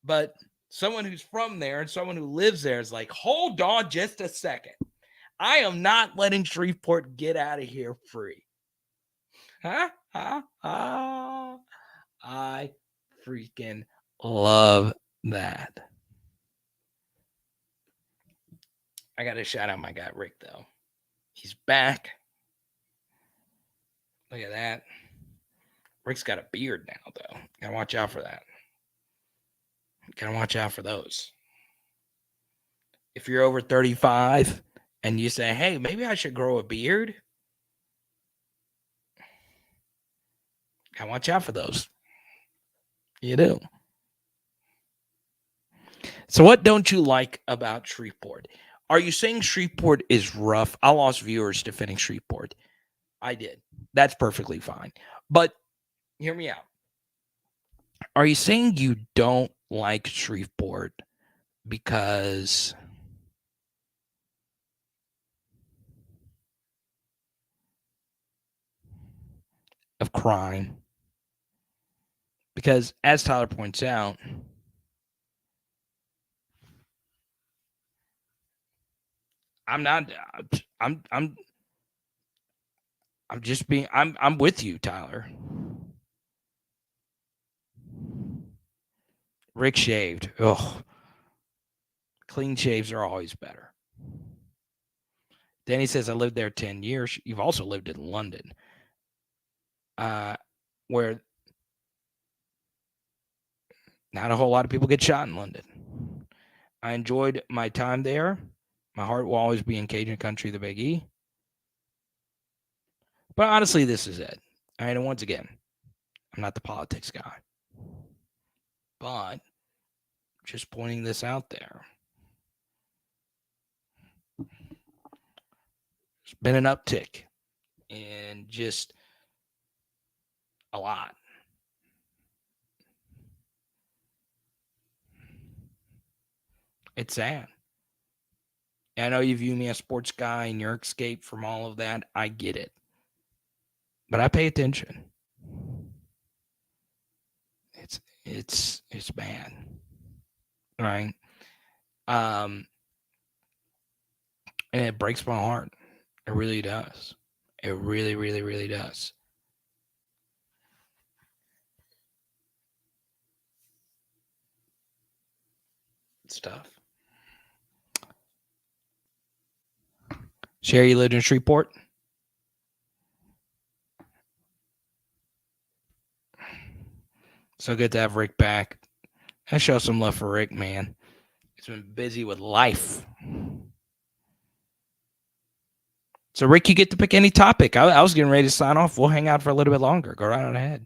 but someone who's from there and someone who lives there is like, hold on just a second. I am not letting Shreveport get out of here free. Huh? I freaking love that. I got to shout out my guy, Rick, though. He's back. Look at that. Rick's got a beard now, though. Got to watch out for that. Got to watch out for those. If you're over 35 and you say, hey, maybe I should grow a beard, got to watch out for those. You do. So what don't you like about Shreveport? Are you saying Shreveport is rough? I lost viewers defending Shreveport. I did. That's perfectly fine. But hear me out. Are you saying you don't like Shreveport because of crime? Because as Tyler points out, I'm with you, Tyler. Rick shaved. Ugh. Clean shaves are always better. Danny says, I lived there 10 years. You've also lived in London, where not a whole lot of people get shot in London. I enjoyed my time there. My heart will always be in Cajun country, the Big E. But honestly, this is it. I mean, once again, I'm not the politics guy. But just pointing this out there. There's been an uptick in just a lot. It's sad. I know you view me as a sports guy and your escape from all of that. I get it. But I pay attention. It's bad. Right? And it breaks my heart. It really does. It really, really, really does. It's tough. Sherry lived in Shreveport. So good to have Rick back. I show some love for Rick, man. Rick's been busy with life. So, Rick, you get to pick any topic. I was getting ready to sign off. We'll hang out for a little bit longer. Go right on ahead.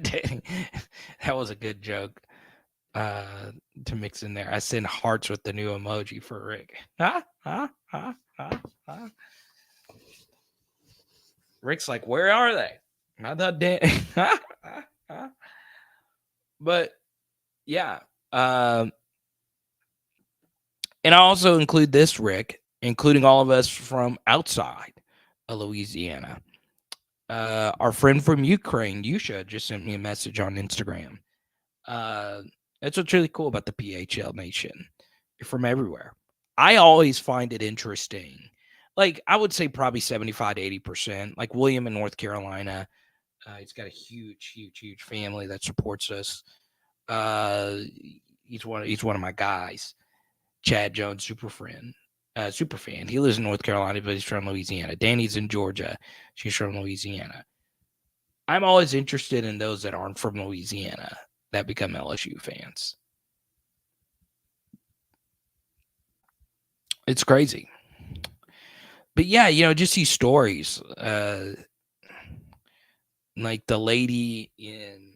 Dang, that was a good joke to mix in there. I send hearts with the new emoji for Rick. Rick's like, where are they? I thought but yeah. And I also include this, Rick, including all of us from outside of Louisiana. Our friend from Ukraine, Yusha, just sent me a message on Instagram. That's what's really cool about the PHL Nation. You're from everywhere. I always find it interesting. Like, I would say probably 75 to 80%. Like William in North Carolina, he's got a huge family that supports us. He's one of my guys. Chad Jones, super fan. He lives in North Carolina, but he's from Louisiana. Danny's in Georgia. She's from Louisiana. I'm always interested in those that aren't from Louisiana that become LSU fans. It's crazy. But yeah, just these stories. Like the lady in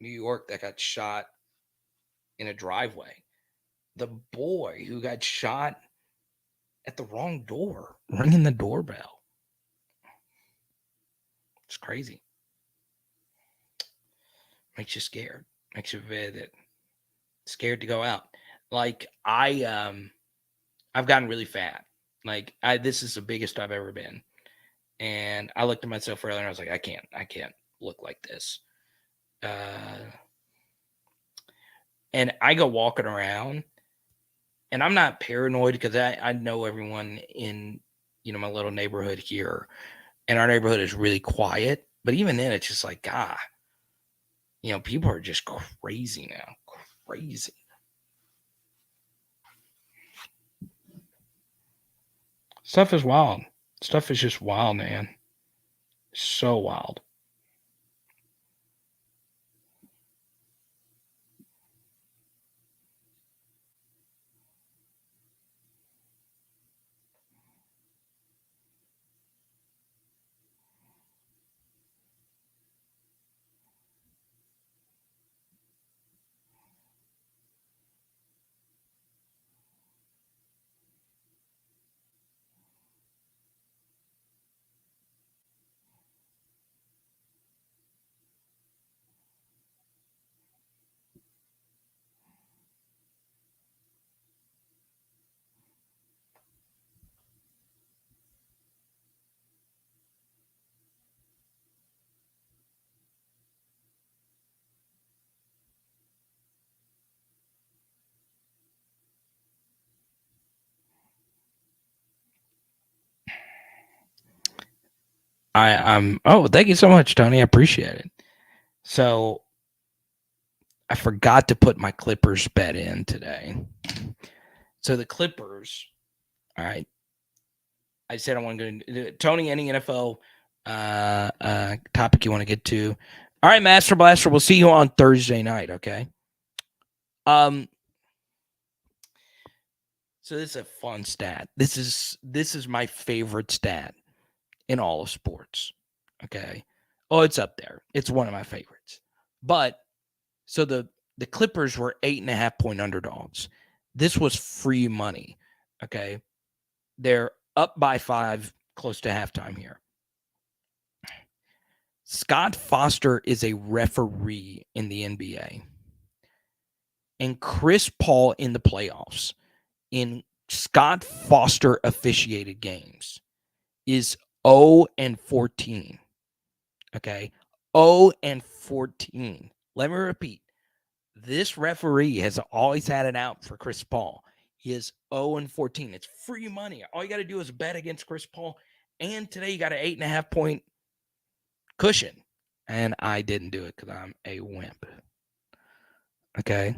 New York that got shot in a driveway. The boy who got shot at the wrong door, ringing the doorbell. It's crazy. Makes you scared. Makes you very scared to go out. Like I've gotten really fat. Like this is the biggest I've ever been. And I looked at myself earlier and I was like, I can't look like this. And I go walking around and I'm not paranoid because I know everyone in, my little neighborhood here. And our neighborhood is really quiet. But even then, it's just like, people are just crazy now. Crazy. Stuff is wild. Stuff is just wild, man. So wild. Thank you so much, Tony. I appreciate it. So I forgot to put my Clippers bet in today. So the Clippers, all right. I said I want to go to Tony, any NFL topic you want to get to. All right, Master Blaster, we'll see you on Thursday night, okay? So this is a fun stat. This is my favorite stat in all of sports. Okay. Oh, it's up there. It's one of my favorites. But so the Clippers were 8.5-point underdogs. This was free money. Okay. They're up by 5 close to halftime here. Scott Foster is a referee in the NBA. And Chris Paul in the playoffs in Scott Foster officiated games is 0-14. Okay. 0-14. Let me repeat. This referee has always had it out for Chris Paul. He is 0-14. It's free money. All you got to do is bet against Chris Paul. And today you got an 8.5-point cushion. And I didn't do it because I'm a wimp. Okay.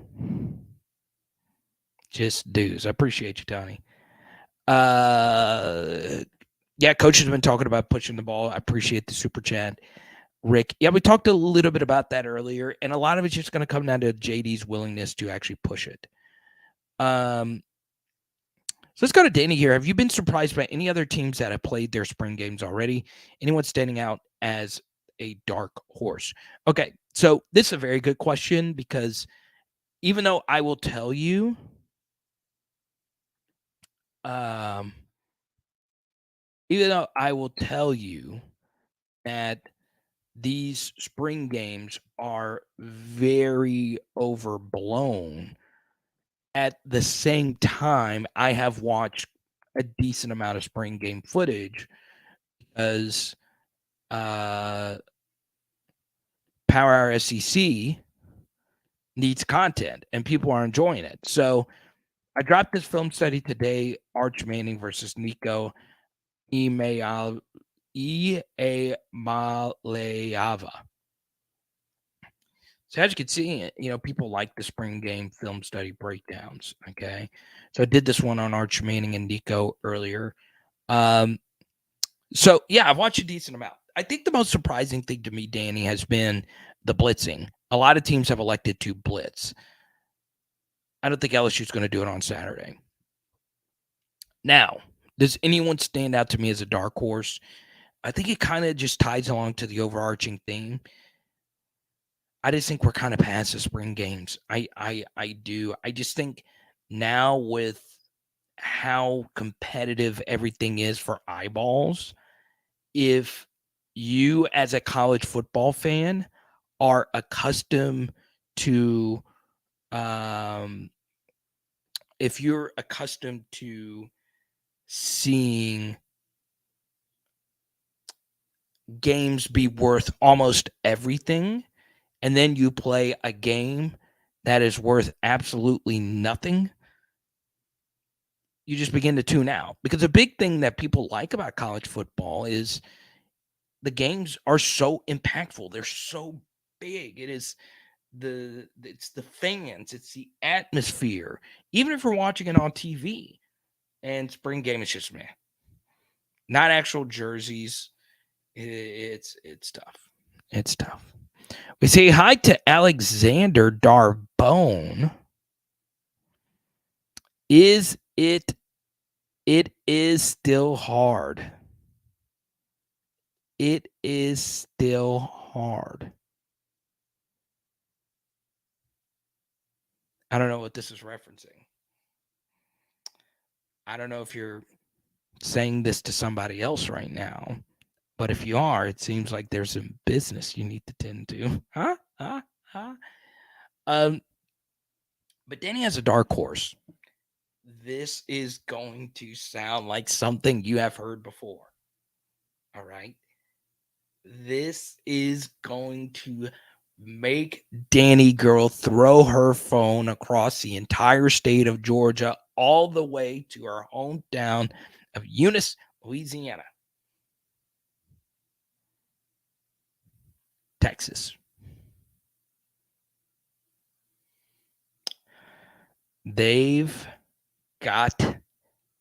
Just dues. I appreciate you, Tony. Yeah, coach has been talking about pushing the ball. I appreciate the super chat. Rick, yeah, we talked a little bit about that earlier, and a lot of it's just going to come down to JD's willingness to actually push it. So let's go to Danny here. Have you been surprised by any other teams that have played their spring games already? Anyone standing out as a dark horse? Okay, so this is a very good question because even though I will tell you, that these spring games are very overblown, at the same time, I have watched a decent amount of spring game footage because Power Hour SEC needs content and people are enjoying it. So I dropped this film study today, Arch Manning versus Nico Iamaleava. So as you can see, people like the spring game film study breakdowns. Okay. So I did this one on Arch Manning and Nico earlier. So yeah, I've watched a decent amount. I think the most surprising thing to me, Danny, has been the blitzing. A lot of teams have elected to blitz. I don't think LSU is going to do it on Saturday. Now, does anyone stand out to me as a dark horse? I think it kind of just ties along to the overarching theme. I just think we're kind of past the spring games. I do. I just think now with how competitive everything is for eyeballs, if you as a college football fan are accustomed to if you're accustomed to seeing games be worth almost everything, and then you play a game that is worth absolutely nothing, you just begin to tune out. Because a big thing that people like about college football is the games are so impactful. They're so big. It's the fans, it's the atmosphere. Even if we're watching it on TV, and spring game is just meh. Not actual jerseys. It's tough. It's tough. We say hi to Alexander Darbone. It is still hard. It is still hard. I don't know what this is referencing. I don't know if you're saying this to somebody else right now, but if you are, it seems like there's some business you need to tend to. But Danny has a dark horse. This is going to sound like something you have heard before. All right. This is going to make Danny girl throw her phone across the entire state of Georgia, all the way to her hometown of Eunice, Louisiana. Texas. They've got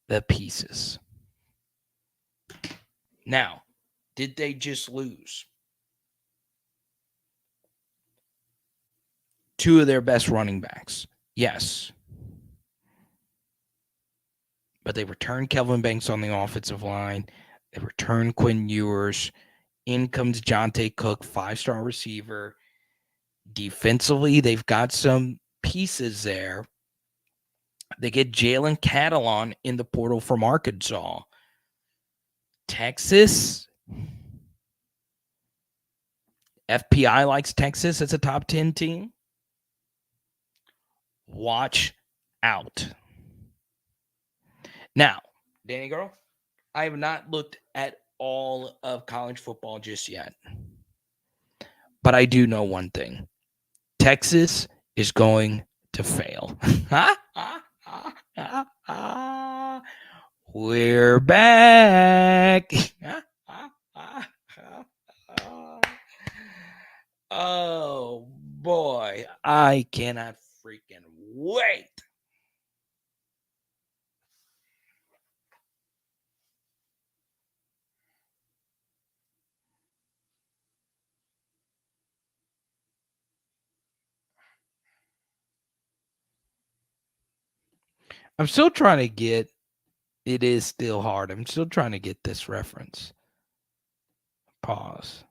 the pieces. Now, did they just lose two of their best running backs? Yes. But they returned Kelvin Banks on the offensive line. They returned Quinn Ewers. In comes Jonte Cook, 5-star receiver. Defensively, they've got some pieces there. They get Jalen Catalon in the portal from Arkansas. Texas. FPI likes Texas as a top 10 team. Watch out. Now, Danny girl, I have not looked at all of college football just yet. But I do know one thing. Texas is going to fail. We're back. I cannot freaking wait. I'm still trying to get, it is still hard. I'm still trying to get this reference. Pause.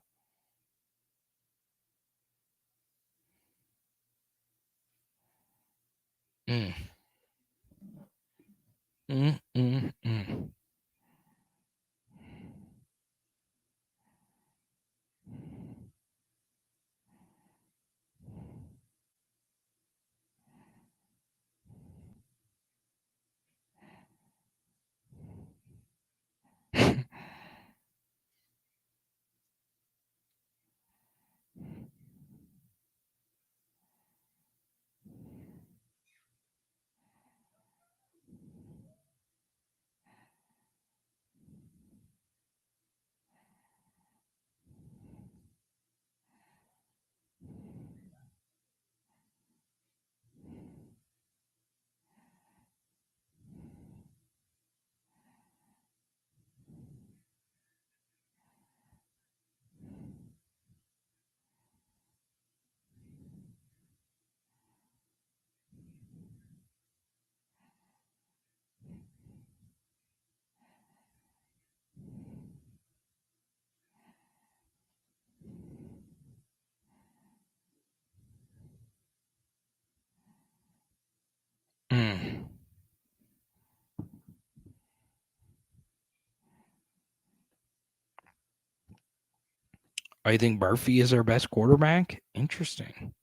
Mm. Mm, mm, mm. Mm. I think Murphy is our best quarterback. Interesting.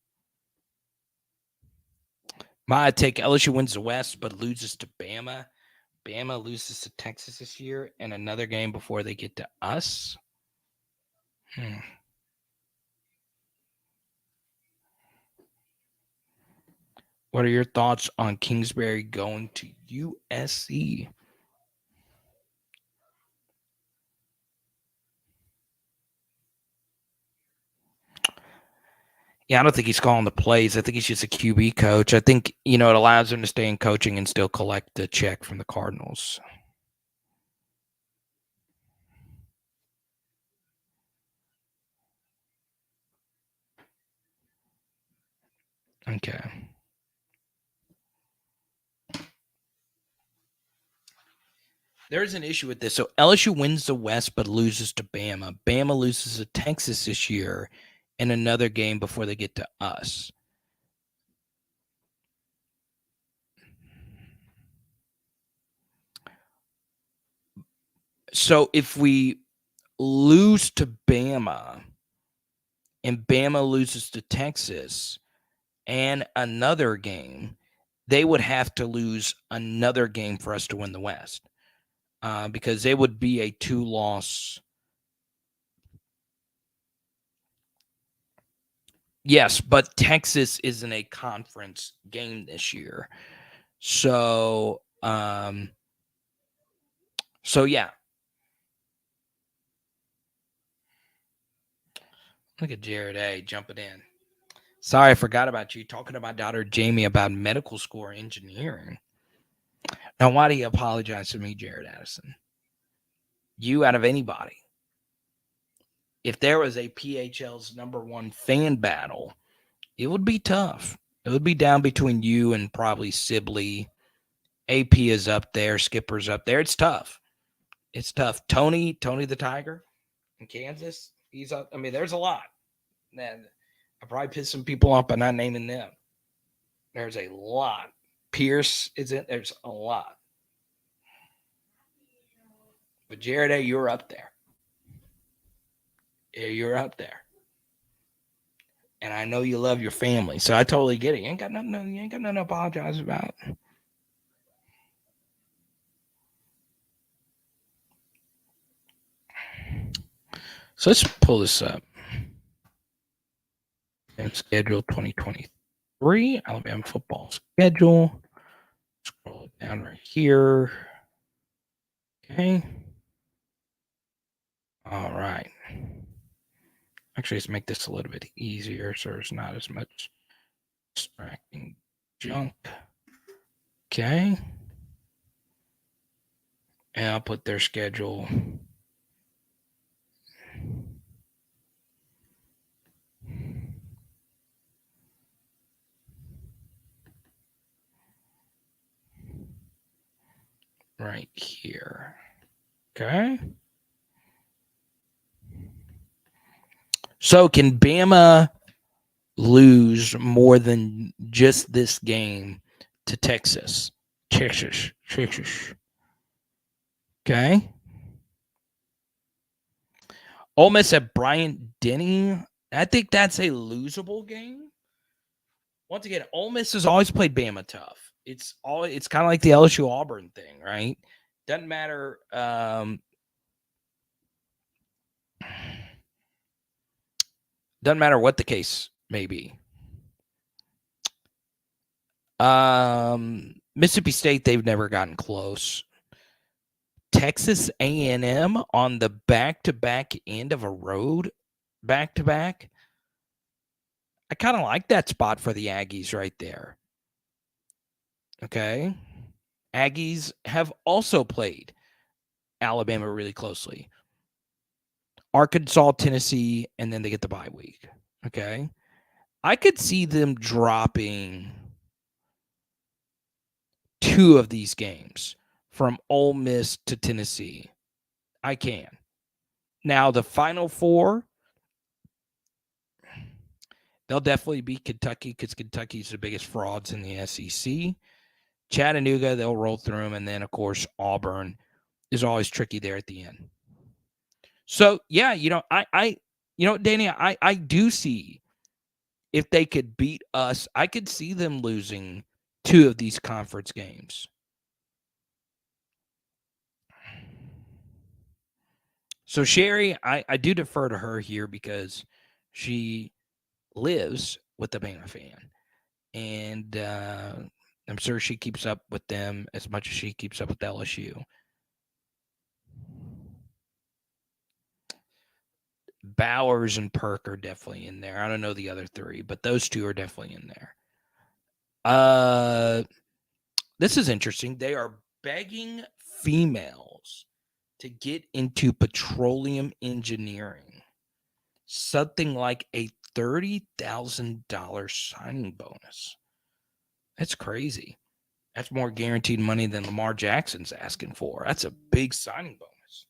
My take, LSU wins the West, but loses to Bama. Bama loses to Texas this year, and another game before they get to us. What are your thoughts on Kingsbury going to USC? Yeah, I don't think he's calling the plays. I think he's just a QB coach. I think, it allows him to stay in coaching and still collect the check from the Cardinals. Okay. There's an issue with this. So LSU wins the West but loses to Bama. Bama loses to Texas this year in another game before they get to us. So if we lose to Bama and Bama loses to Texas and another game, they would have to lose another game for us to win the West, because they would be a 2-loss. Yes, but Texas isn't a conference game this year. So, yeah. Look at Jared A. jumping in. Sorry, I forgot about you talking to my daughter Jamie about medical school or engineering. Now, why do you apologize to me, Jared Addison? You out of anybody. If there was a PHL's #1 fan battle, it would be tough. It would be down between you and probably Sibley. AP is up there. Skipper's up there. It's tough. It's tough. Tony the Tiger in Kansas, he's up. I mean, there's a lot. Man, I probably pissed some people off by not naming them. There's a lot. Pierce is in. There's a lot. But Jared A., you're up there. Yeah, you're up there. And I know you love your family, so I totally get it. You ain't got nothing to apologize about. So let's pull this up. And schedule 2023 Alabama football schedule. Scroll it down right here. Okay. All right. Actually, let's make this a little bit easier so there's not as much Distracting junk. Okay. And I'll put their schedule. Right here. Okay. So can Bama lose more than just this game to Texas? Texas. Okay. Ole Miss at Bryant-Denny. I think that's a losable game. Once again, Ole Miss has always played Bama tough. It's kind of like the LSU Auburn thing, right? Doesn't matter. Doesn't matter what the case may be. Mississippi State, they've never gotten close. Texas A&M on the back-to-back end of a road back-to-back. I kind of like that spot for the Aggies right there. Okay. Aggies have also played Alabama really closely. Arkansas, Tennessee, and then they get the bye week. Okay. I could see them dropping 2 of these games from Ole Miss to Tennessee. I can. Now, the Final 4, they'll definitely beat Kentucky because Kentucky's the biggest frauds in the SEC. Chattanooga, they'll roll through them. And then, of course, Auburn is always tricky there at the end. So, yeah, Danny, I do see if they could beat us, I could see them losing 2 of these conference games. So, Sherry, I do defer to her here because she lives with the Bama fan. And I'm sure she keeps up with them as much as she keeps up with LSU. Bowers and Perk are definitely in there. I don't know the other 3, but those 2 are definitely in there. This is interesting. They are begging females to get into petroleum engineering. Something like a $30,000 signing bonus. That's crazy. That's more guaranteed money than Lamar Jackson's asking for. That's a big signing bonus.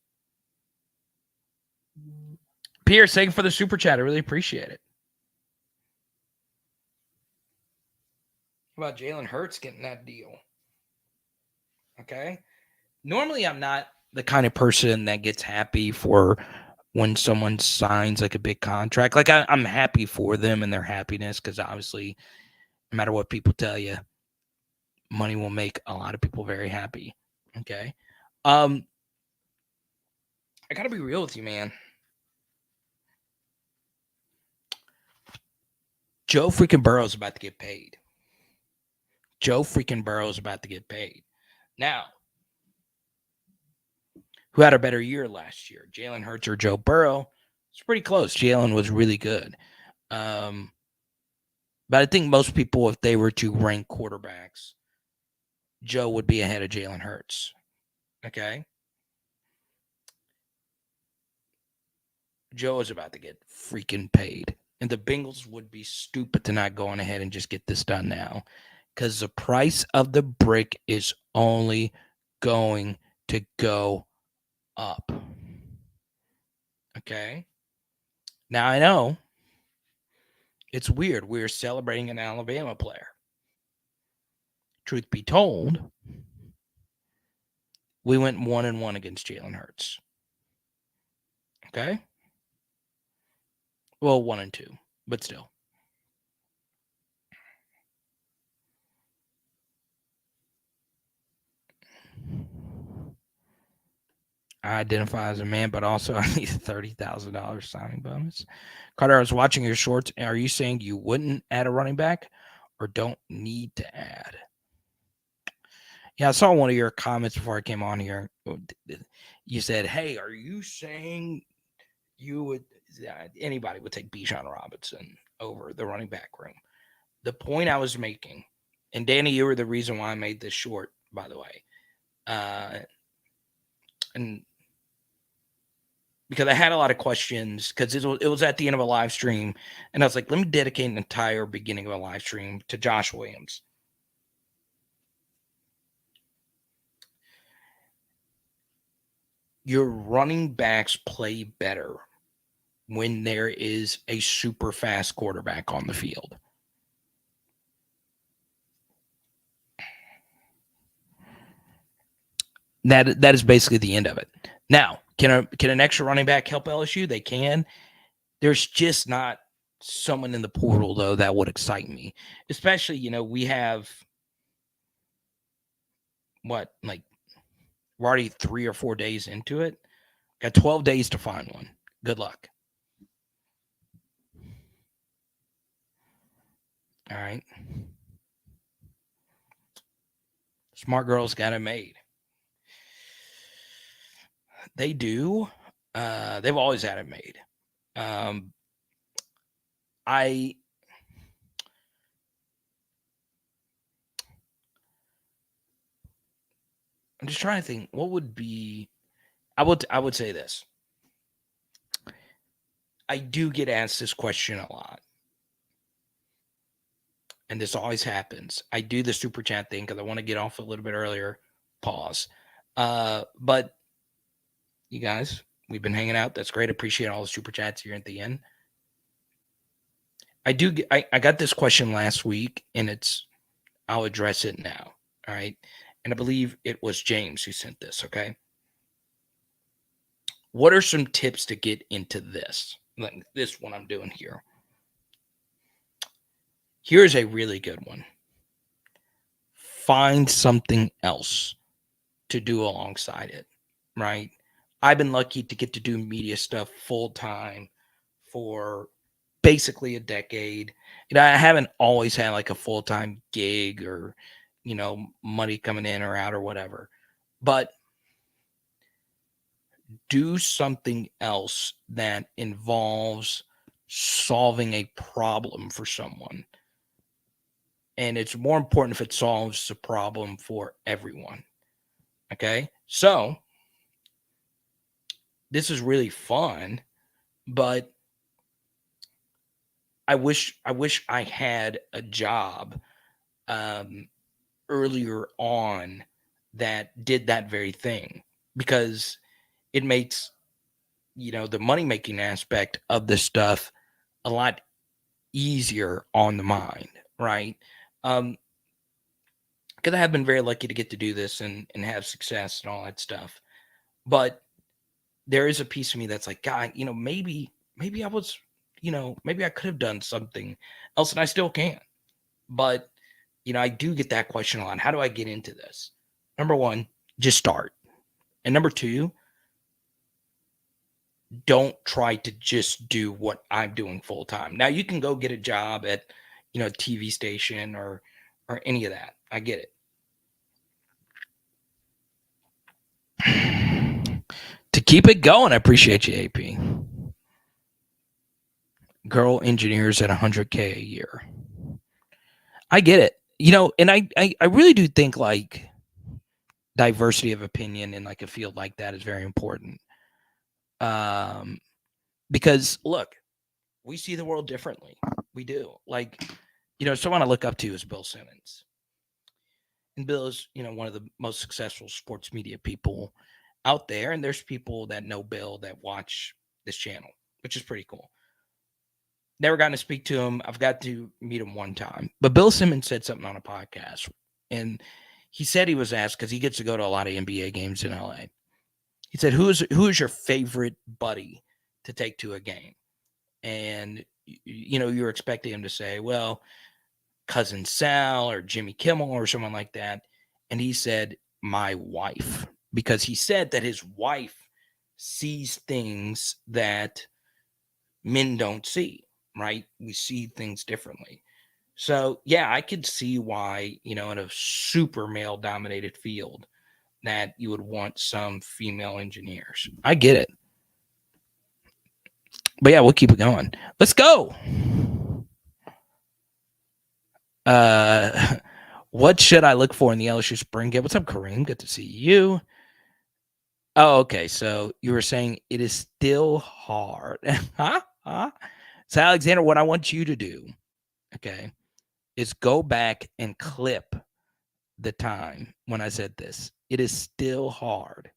Pierce, thank you for the super chat. I really appreciate it. How about Jalen Hurts getting that deal? Okay. Normally, I'm not the kind of person that gets happy for when someone signs like a big contract. Like I'm happy for them and their happiness because obviously, no matter what people tell you, money will make a lot of people very happy. Okay. I gotta be real with you, man. Joe freaking Burrow is about to get paid. Now, who had a better year last year, Jalen Hurts or Joe Burrow? It's pretty close. Jalen was really good. But I think most people, if they were to rank quarterbacks, Joe would be ahead of Jalen Hurts. Okay? Joe is about to get freaking paid. And the Bengals would be stupid to not go on ahead and just get this done now. Because the price of the brick is only going to go up. Okay? Now I know it's weird. We're celebrating an Alabama player. Truth be told, we went 1-1 against Jalen Hurts. Okay? Well, 1-2, but still. I identify as a man, but also I need a $30,000 signing bonus. Carter, I was watching your shorts. Are you saying you wouldn't add a running back or don't need to add? Yeah, I saw one of your comments before I came on here. You said, hey, are you saying you would, anybody would take Bijan Robinson over the running back room? the point I was making, and Danny, you were the reason why I made this short, by the way. And because I had a lot of questions, because it was at the end of a live stream, and I was like, let me dedicate an entire beginning of a live stream to Josh Williams. Your running backs play better when there is a super fast quarterback on the field. That is basically the end of it. Now, can an extra running back help LSU? They can. There's just not someone in the portal, though, that would excite me. Especially, we have we're already 3 or 4 days into it. Got 12 days to find one. Good luck. All right. Smart girls got it made. They do. They've always had it made. I'm just trying to think what would be. I would say this. I do get asked this question a lot. And this always happens. I do the super chat thing because I want to get off a little bit earlier. Pause. But you guys, we've been hanging out. That's great. Appreciate all the super chats here at the end. I got this question last week, and I'll address it now. All right. And I believe it was James who sent this. Okay. What are some tips to get into this? Like this one I'm doing here. Here's a really good one. Find something else to do alongside it, right? I've been lucky to get to do media stuff full time for basically a decade. I haven't always had like a full-time gig or, money coming in or out or whatever. But do something else that involves solving a problem for someone. And it's more important if it solves the problem for everyone. Okay? So, this is really fun, but I wish I had a job earlier on that did that very thing, because it makes, the money-making aspect of this stuff a lot easier on the mind, right? Because I have been very lucky to get to do this and have success and all that stuff. But there is a piece of me that's like, God, maybe I was, maybe I could have done something else, and I still can. But, I do get that question a lot. How do I get into this? Number one, just start. And number two, don't try to just do what I'm doing full time. Now, you can go get a job at, a TV station or any of that. I get it. To keep it going, I appreciate you, AP. Girl engineers at $100K a year. I get it. And I really do think like diversity of opinion in like a field like that is very important. Because look, we see the world differently. We do. Like, someone I look up to is Bill Simmons. And Bill is, one of the most successful sports media people out there. And there's people that know Bill that watch this channel, which is pretty cool. Never gotten to speak to him. I've got to meet him one time. But Bill Simmons said something on a podcast. And he said he was asked, because he gets to go to a lot of NBA games in LA. He said, who is your favorite buddy to take to a game? And, you're expecting him to say, well, Cousin Sal or Jimmy Kimmel or someone like that. And he said, my wife. Because he said that his wife sees things that men don't see. Right? We see things differently. So, yeah, I could see why, in a super male dominated field that you would want some female engineers. I get it. But yeah, we'll keep it going. Let's go. What should I look for in the LSU spring game? What's up, Kareem? Good to see you. Oh, okay. So you were saying it is still hard. Huh? So, Alexander, what I want you to do, okay, is go back and clip the time when I said this. It is still hard.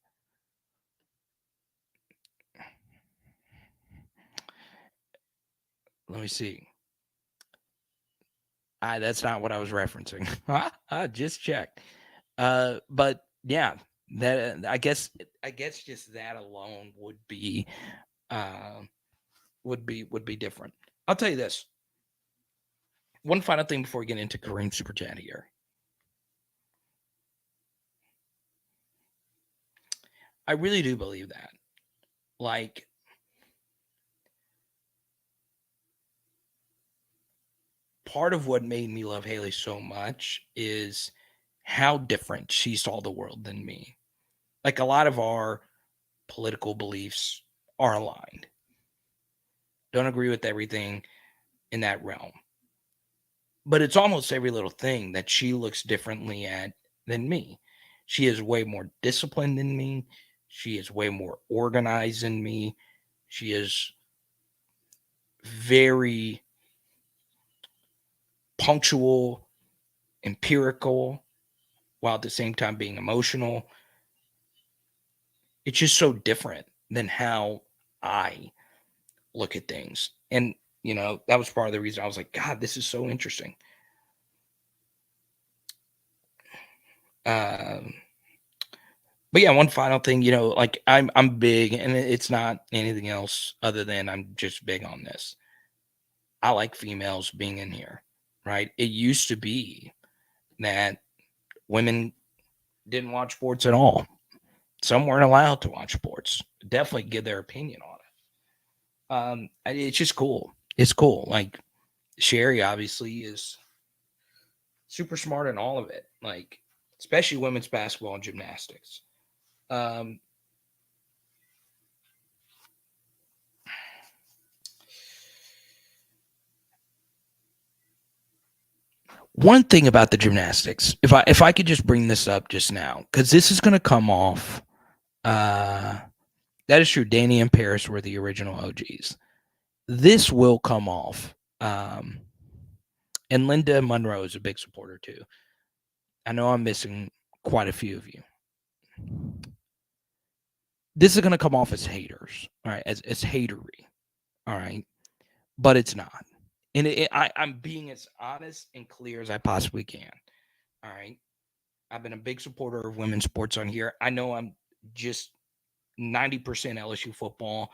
Let me see. That's not what I was referencing. I just checked. But yeah, that I guess just that alone would be different. I'll tell you this. One final thing before we get into Kareem Super Chat here. I really do believe that. Like, part of what made me love Haley so much is how different she saw the world than me. Like, a lot of our political beliefs are aligned. Don't agree with everything in that realm. But it's almost every little thing that she looks differently at than me. She is way more disciplined than me. She is way more organized than me. She is very punctual, empirical, while at the same time being emotional. It's just so different than how I look at things. And, that was part of the reason I was like, God, this is so interesting. But yeah, one final thing, like I'm big, and it's not anything else other than I'm just big on this. I like females being in here, right? It used to be that women didn't watch sports at all. Some weren't allowed to watch sports. Definitely give their opinion on it. It's just cool. It's cool. Like, Sherry obviously is super smart in all of it, like especially women's basketball and gymnastics. One thing about the gymnastics, if I could just bring this up just now, because this is going to come off. That is true. Danny and Paris were the original OGs. This will come off. And Linda Monroe is a big supporter too. I know I'm missing quite a few of you. This is going to come off as haters, all right, as hatery, all right, but it's not. And I'm being as honest and clear as I possibly can, all right. I've been a big supporter of women's sports on here. I know I'm just 90% LSU football.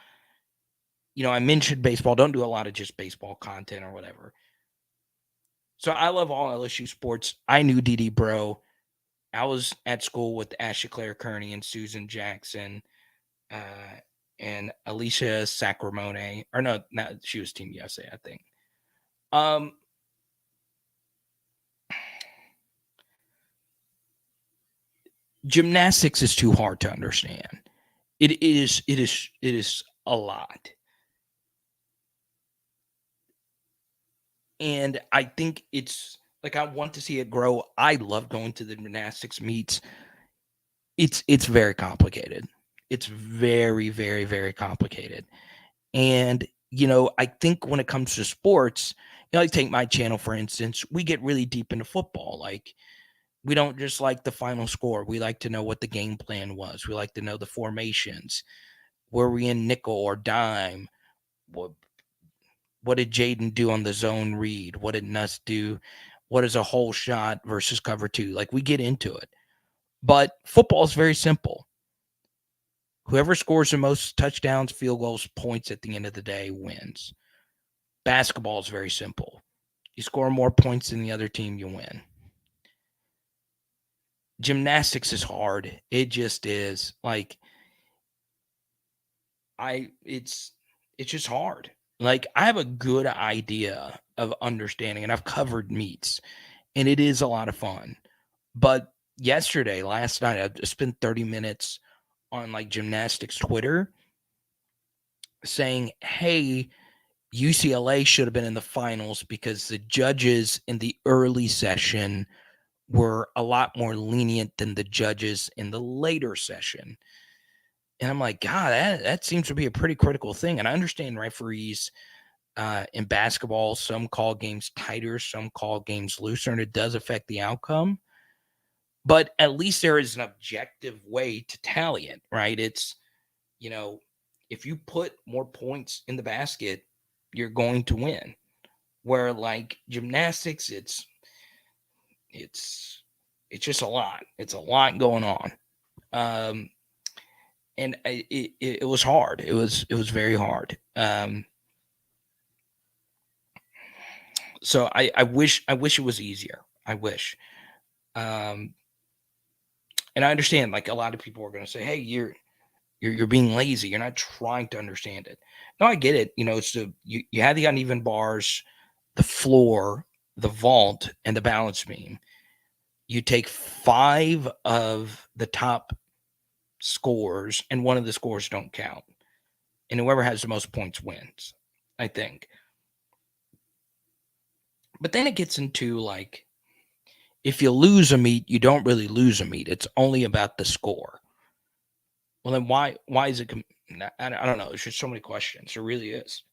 I mentioned baseball. Don't do a lot of just baseball content or whatever. So I love all LSU sports. I knew Dee Dee Bro. I was at school with Ashley Claire Kearney and Susan Jackson and Alicia Sacramone. Or no, she was Team USA, I think. Gymnastics is too hard to understand. It is a lot. And I think it's like, I want to see it grow. I love going to the gymnastics meets. It's very complicated. It's very, very, very complicated. And, I think when it comes to sports, like take my channel, for instance, we get really deep into football. Like, we don't just like the final score. We like to know what the game plan was. We like to know the formations. Were we in nickel or dime? What did Jayden do on the zone read? What did Nuss do? What is a whole shot versus cover two? Like, we get into it. But football is very simple. Whoever scores the most touchdowns, field goals, points at the end of the day wins. Basketball is very simple. You score more points than the other team, you win. Gymnastics is hard. It just is. Like, it's just hard. Like, I have a good idea of understanding, and I've covered meets, and it is a lot of fun. But last night, I spent 30 minutes on like gymnastics Twitter saying, hey, UCLA should have been in the finals because the judges in the early session were a lot more lenient than the judges in the later session. And I'm like, God, that seems to be a pretty critical thing. And I understand referees in basketball, some call games tighter, some call games looser, and it does affect the outcome. But at least there is an objective way to tally it, right? It's, if you put more points in the basket, you're going to win. Where like gymnastics, it's just a lot. It's a lot going on. And it was hard. It was very hard. So I wish it was easier. I wish. And I understand, like, a lot of people are going to say, "Hey, you're being lazy. You're not trying to understand it." No, I get it. It's you have the uneven bars, the floor, the vault, and the balance beam. You take 5 of the top scores, and one of the scores don't count. And whoever has the most points wins, I think. But then it gets into, like, if you lose a meet, you don't really lose a meet. It's only about the score. Well, then why is it? I don't know. There's just so many questions. There really is.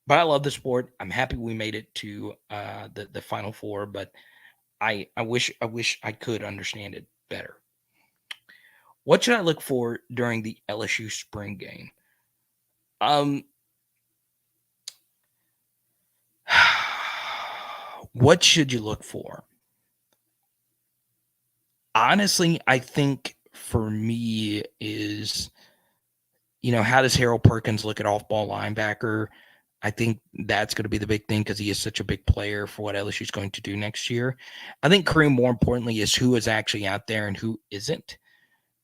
But I love the sport. I'm happy we made it to the Final Four. But I wish I could understand it better. What should I look for during the LSU spring game? What should you look for? Honestly, I think for me is, how does Harold Perkins look at off-ball linebacker? I think that's going to be the big thing because he is such a big player for what LSU is going to do next year. I think Kareem, more importantly, is who is actually out there and who isn't.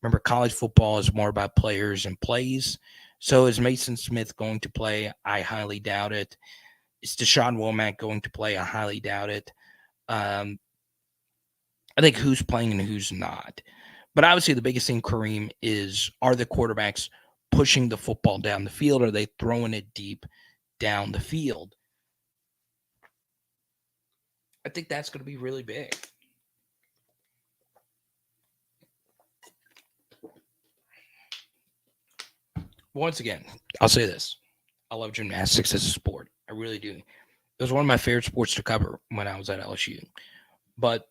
Remember, college football is more about players and plays. So is Mason Smith going to play? I highly doubt it. Is Deshaun Womack going to play? I highly doubt it. I think who's playing and who's not. But obviously the biggest thing, Kareem, is are the quarterbacks pushing the football down the field? Are they throwing it deep down the field? I think that's going to be really big. Once again, I'll say this. I love gymnastics as a sport. I really do. It was one of my favorite sports to cover when I was at LSU. But,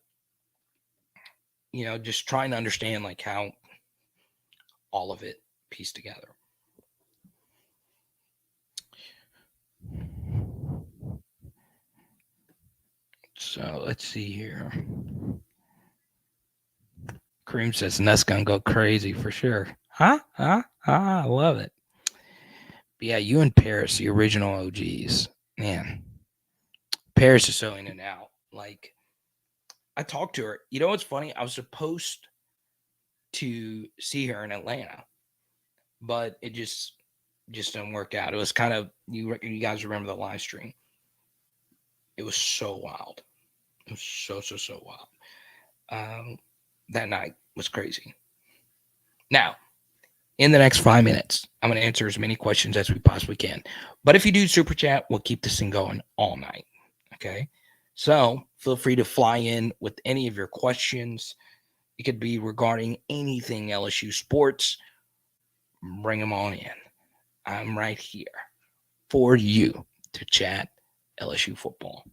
just trying to understand, like, how all of it pieced together. So let's see here. Kareem says, and that's going to go crazy for sure. Huh? I love it. But yeah, you and Paris, the original OGs. Man, Paris is so in and out. Like, I talked to her. You know what's funny? I was supposed to see her in Atlanta, but it just didn't work out. It was kind of, you guys remember the live stream. It was so wild. It was so wild. That night was crazy. Now, in the next 5 minutes, I'm going to answer as many questions as we possibly can. But if you do super chat, we'll keep this thing going all night. Okay? So feel free to fly in with any of your questions. It could be regarding anything LSU sports. Bring them on in. I'm right here for you to chat LSU football.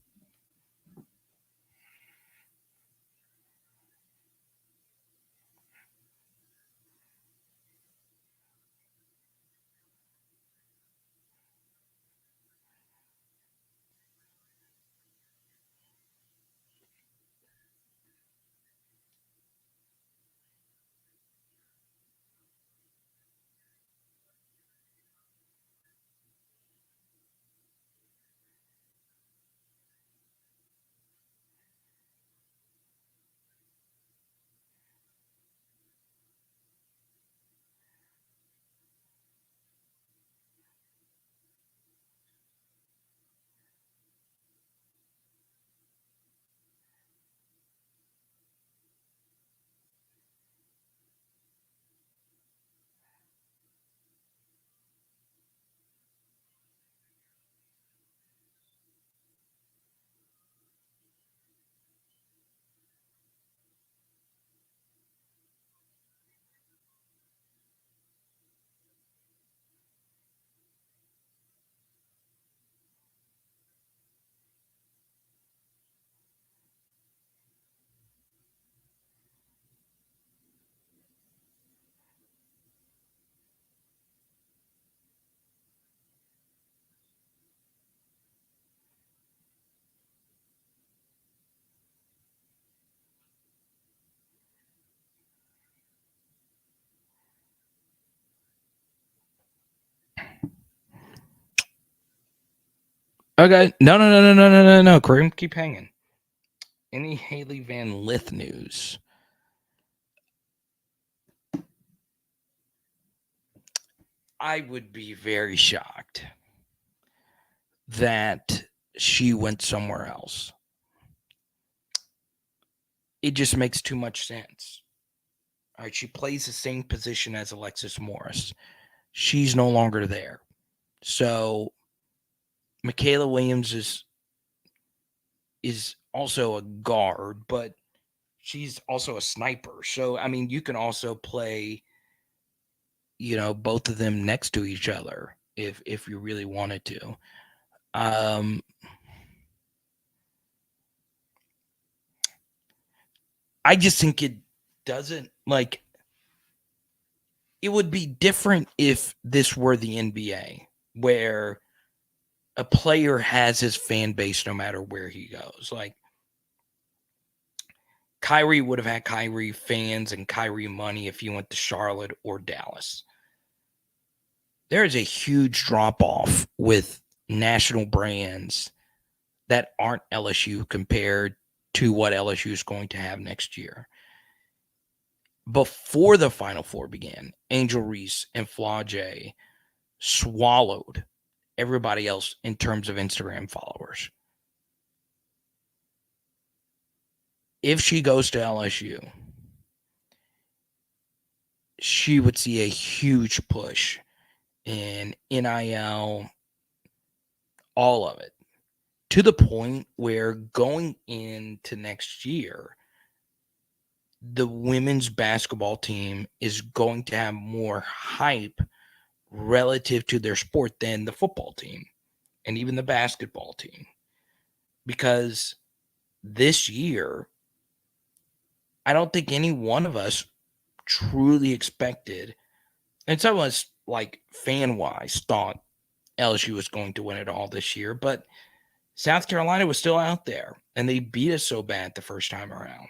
Okay. No. Kareem, keep hanging. Any Haley Van Lith news? I would be very shocked that she went somewhere else. It just makes too much sense. All right, she plays the same position as Alexis Morris. She's no longer there. So Michaela Williams is also a guard, but she's also a sniper. So, I mean, you can also play, both of them next to each other if you really wanted to. I just think it doesn't, like, it would be different if this were the NBA, where a player has his fan base no matter where he goes. Like, Kyrie would have had Kyrie fans and Kyrie money if he went to Charlotte or Dallas. There is a huge drop-off with national brands that aren't LSU compared to what LSU is going to have next year. Before the Final Four began, Angel Reese and Flau'jae swallowed everybody else in terms of Instagram followers. If she goes to LSU, she would see a huge push in NIL, all of it, to the point where going into next year, the women's basketball team is going to have more hype relative to their sport than the football team and even the basketball team. Because this year, I don't think any one of us truly expected, and some of us, like, fan-wise, thought LSU was going to win it all this year, but South Carolina was still out there, and they beat us so bad the first time around.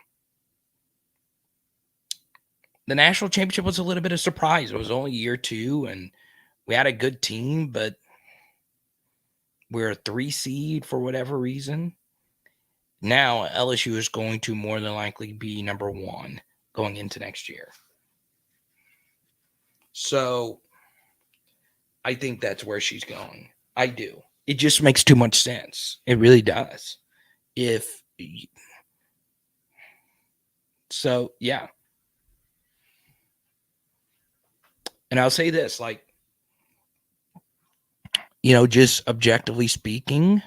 The national championship was a little bit of a surprise. It was only year 2, and we had a good team, but we're a 3 seed for whatever reason. Now, LSU is going to more than likely be number 1 going into next year. So, I think that's where she's going. I do. It just makes too much sense. It really does. So, yeah. And I'll say this, like, just objectively speaking,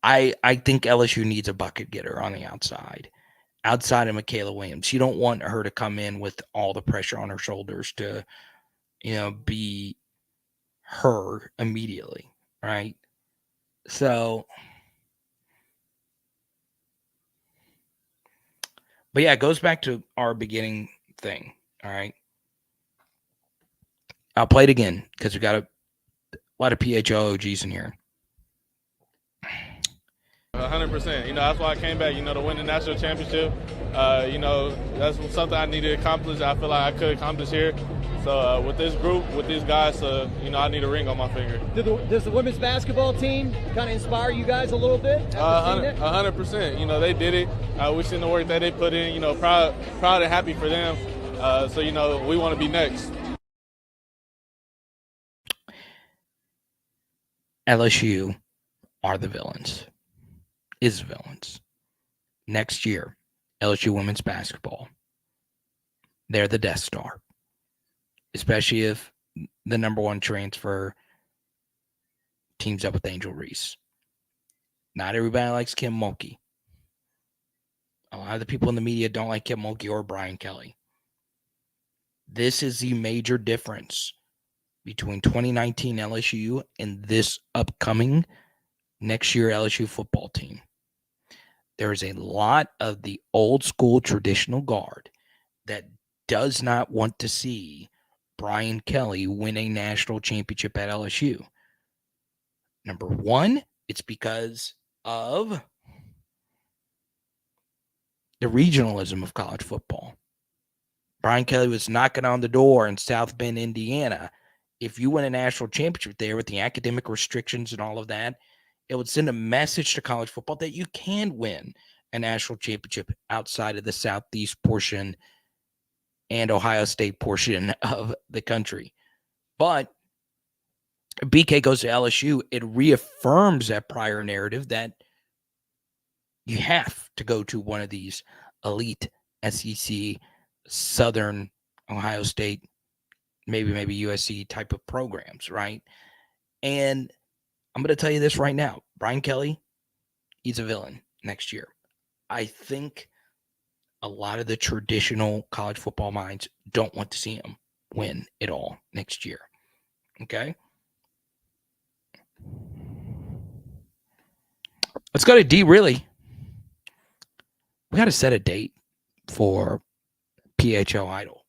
I think LSU needs a bucket getter on the outside of Michaela Williams. You don't want her to come in with all the pressure on her shoulders to, be her immediately, right? So, but yeah, it goes back to our beginning thing, all right? I'll play it again because we got a lot of PHLOGs in here. 100%. That's why I came back, to win the national championship. That's something I need to accomplish. I feel like I could accomplish here. So with this group, with these guys, I need a ring on my finger. Does the women's basketball team kind of inspire you guys a little bit? 100%. They did it. We seen the work that they put in. Proud and happy for them. So we want to be next. LSU are the villains. Is villains. Next year, LSU women's basketball, they're the Death Star. Especially if the number 1 transfer teams up with Angel Reese. Not everybody likes Kim Mulkey. A lot of the people in the media don't like Kim Mulkey or Brian Kelly. This is the major difference between 2019 LSU and this upcoming next year LSU football team. There is a lot of the old school traditional guard that does not want to see Brian Kelly win a national championship at LSU. Number 1, it's because of the regionalism of college football. Brian Kelly was knocking on the door in South Bend, Indiana, if you win a national championship there with the academic restrictions and all of that, it would send a message to college football that you can win a national championship outside of the Southeast portion and Ohio State portion of the country. But BK goes to LSU, it reaffirms that prior narrative that you have to go to one of these elite SEC, Southern Ohio State, maybe USC type of programs, right? And I'm going to tell you this right now. Brian Kelly, he's a villain next year. I think a lot of the traditional college football minds don't want to see him win it all next year. Okay? Let's go to D, really. We got to set a date for PHL Idol.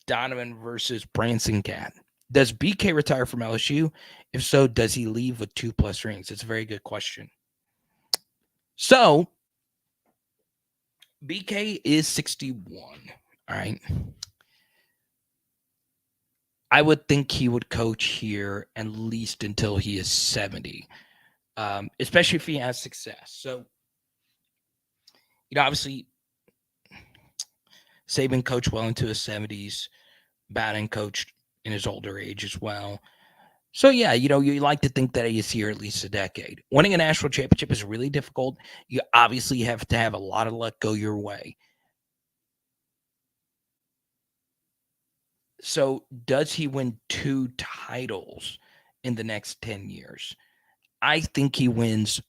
Donovan versus Branson Cat. Does BK retire from LSU? If so, does he leave with 2+ rings? It's a very good question. So, BK is 61. All right. I would think he would coach here at least until he is 70, especially if he has success. So, obviously, Saban coached well into his 70s. Bowden coached in his older age as well. So, yeah, you like to think that he is here at least a decade. Winning a national championship is really difficult. You obviously have to have a lot of luck go your way. So, does he win 2 titles in the next 10 years? I think he wins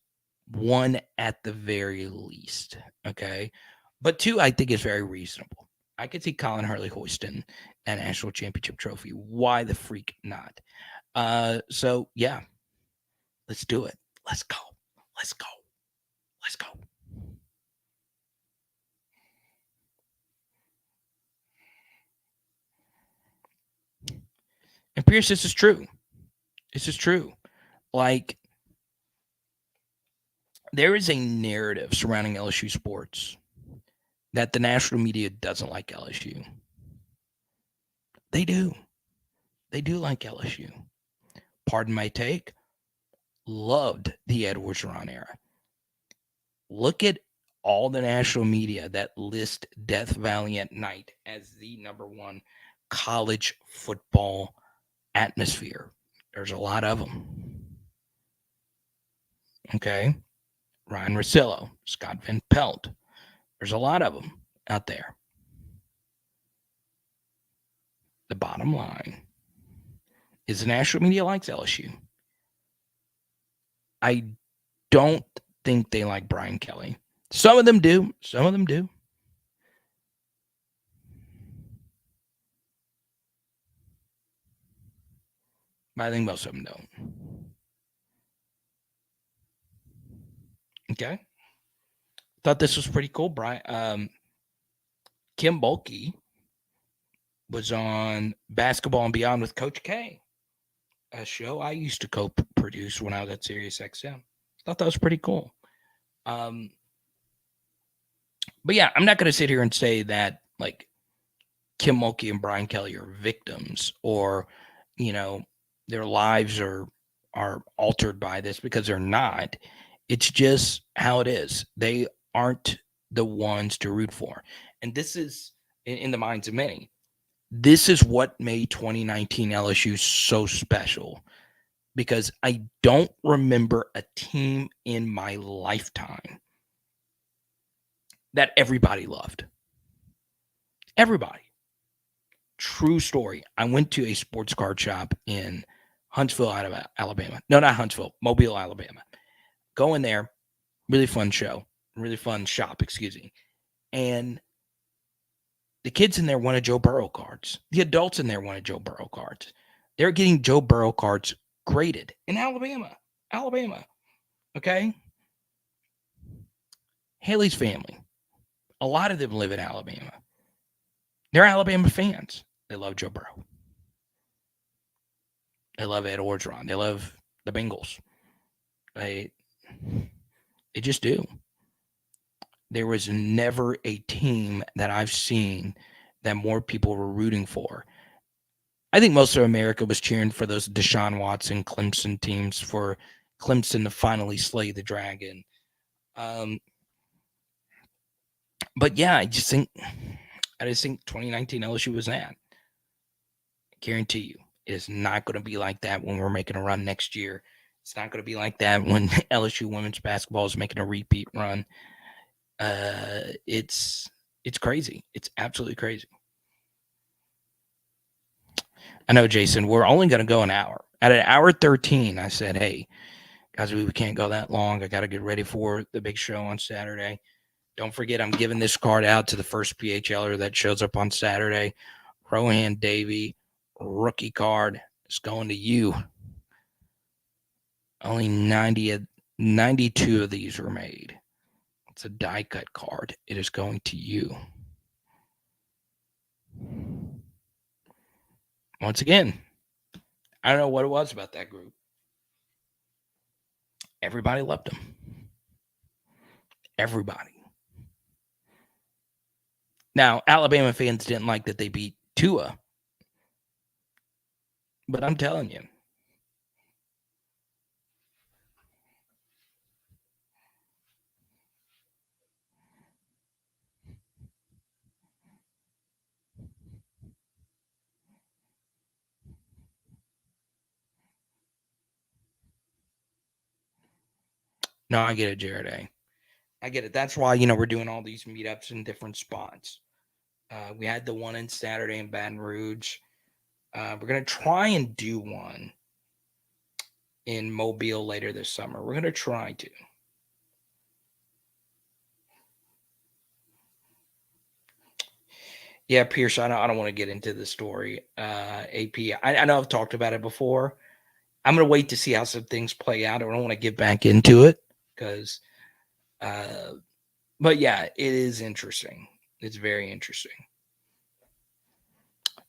1 at the very least, okay? But 2, I think, is very reasonable. I could see Colin Hurley hoisting a national championship trophy. Why the freak not? So, yeah, let's do it. Let's go. Let's go. Let's go. And Pierce, this is true. This is true. Like, there is a narrative surrounding LSU sports that the national media doesn't like LSU. They do. They do like LSU. Pardon my take. Loved the Edwards Orgeron era. Look at all the national media that list Death Valley at night as the #1 college football atmosphere. There's a lot of them. Okay. Ryan Russillo, Scott Van Pelt. There's a lot of them out there. The bottom line is the national media likes LSU. I don't think they like Brian Kelly. Some of them do. Some of them do. But I think most of them don't. Okay. Thought this was pretty cool. Kim Mulkey was on Basketball and Beyond with Coach K, a show I used to co-produce when I was at SiriusXM. Thought that was pretty cool. But yeah, I'm not going to sit here and say that like Kim Mulkey and Brian Kelly are victims or, their lives are altered by this, because they're not. It's just how it is. They aren't the ones to root for. And this is, in the minds of many, this is what made 2019 LSU so special, because I don't remember a team in my lifetime that everybody loved. Everybody. True story. I went to a sports card shop in Huntsville, Alabama. No, not Huntsville, Mobile, Alabama. Go in there. Really fun show. Really fun shop, excuse me. And the kids in there wanted Joe Burrow cards. The adults in there wanted Joe Burrow cards. They're getting Joe Burrow cards graded in Alabama. Okay? Haley's family. A lot of them live in Alabama. They're Alabama fans. They love Joe Burrow. They love Ed Orgeron. They love the Bengals. They just do. There was never a team that I've seen that more people were rooting for I think most of America was cheering for those Deshaun Watson Clemson teams for Clemson to finally slay the dragon. But yeah, I just think 2019 LSU was that. I guarantee you, it is not going to be like that when we're making a run next year. It's not going to be like that when LSU women's basketball is making a repeat run. It's crazy. It's absolutely crazy. I know, Jason, we're only going to go an hour. At an hour 13, I said, hey, guys, we can't go that long. I got to get ready for the big show on Saturday. Don't forget, I'm giving this card out to the first PHLer that shows up on Saturday. Rohan Davey, rookie card. It's going to you. Only 92 of these were made. It's a die cut card. It is going to you. Once again, I don't know what it was about that group. Everybody loved them. Everybody. Now, Alabama fans didn't like that they beat Tua. But I'm telling you. No, I get it, Jared A. I get it. That's why, we're doing all these meetups in different spots. We had the one in Saturday in Baton Rouge. We're going to try and do one in Mobile later this summer. We're going to try to. Yeah, Pierce, I don't want to get into the story. AP, I know I've talked about it before. I'm going to wait to see how some things play out. I don't want to get back into it because, but yeah, it is interesting. It's very interesting.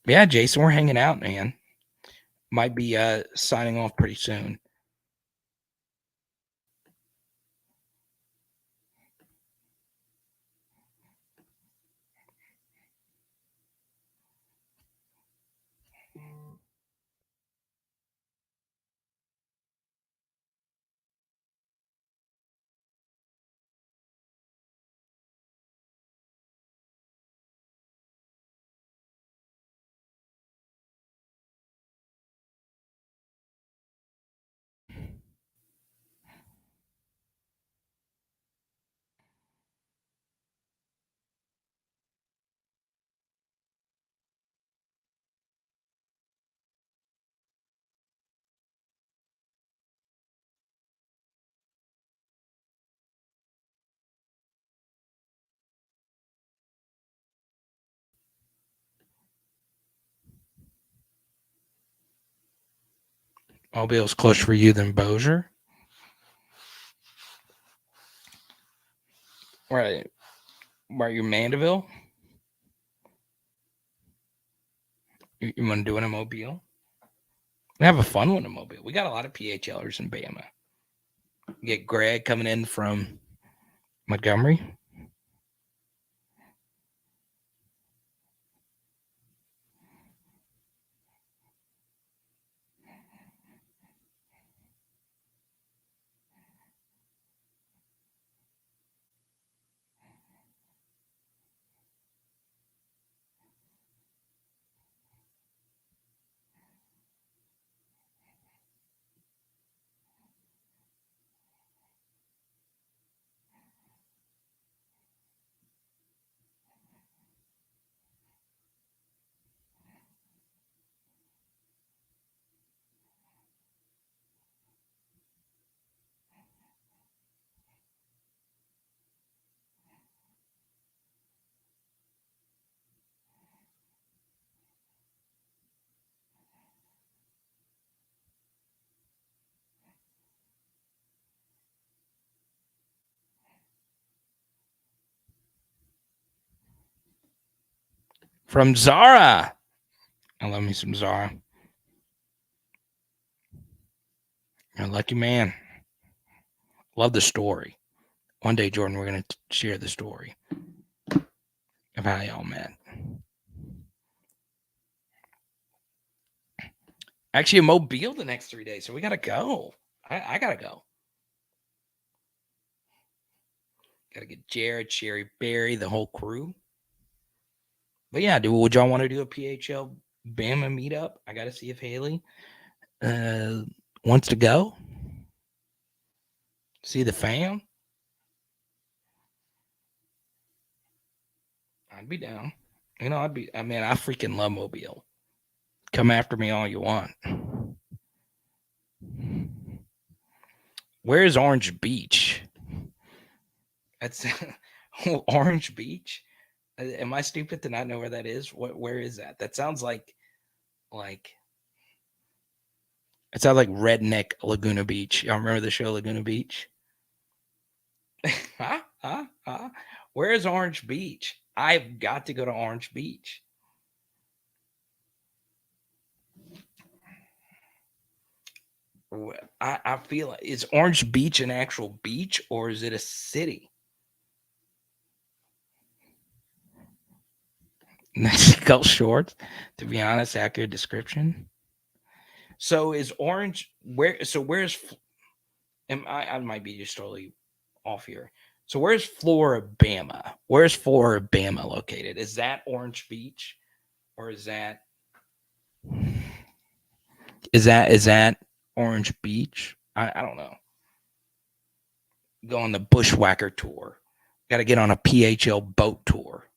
Yeah, Jason, we're hanging out, man. Might be signing off pretty soon. Mobile's closer for you than Bossier. Right. Where you Mandeville? You want to do it in Mobile? We have a fun one in Mobile. We got a lot of PHLers in Bama. You get Greg coming in from Montgomery. From Zara. I love me some Zara. You're a lucky man. Love the story. One day, Jordan, we're going to share the story of how y'all met. Actually, in Mobile the next 3 days, so we gotta go. I gotta go. Gotta get Jared, Sherry, Barry, the whole crew. But yeah, would y'all want to do a PHL Bama meetup? I gotta see if Haley wants to go. See the fam. I'd be down. I freaking love Mobile. Come after me all you want. Where's Orange Beach? That's Orange Beach. Am I stupid to not know where that is? Where is that? That sounds like it sounds like redneck Laguna Beach. Y'all remember the show Laguna Beach? Where's Orange Beach? I've got to go to Orange Beach. I feel like, is Orange Beach an actual beach or is it a city? Mexico shorts, to be honest, accurate description. So is Orange where's I might be just totally off here. So where's Floribama? Where's Floribama located? Is that Orange Beach or is that Orange Beach? I don't know. Go on the Bushwhacker tour. Got to get on a PHL boat tour.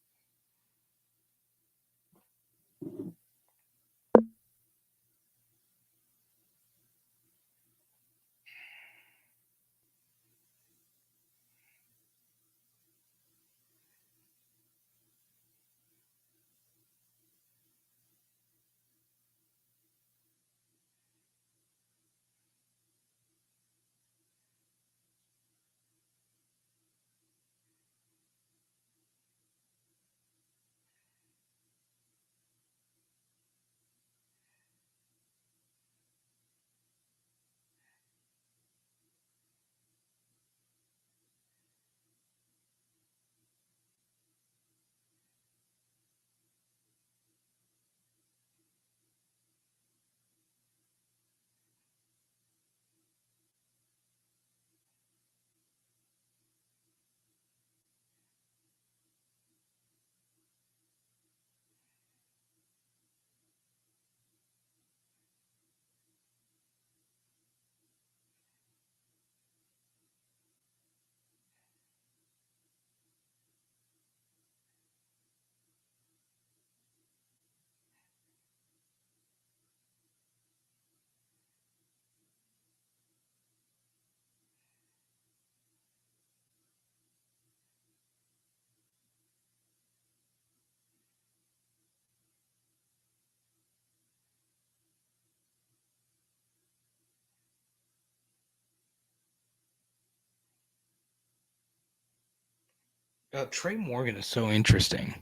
Trey Morgan is so interesting.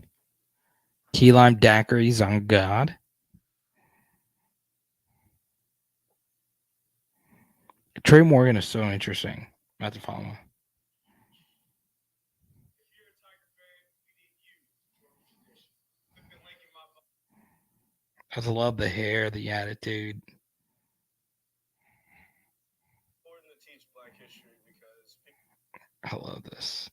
Key lime daiquiris on God. Trey Morgan is so interesting. I'm about to follow him. I just love the hair, the attitude. I love this.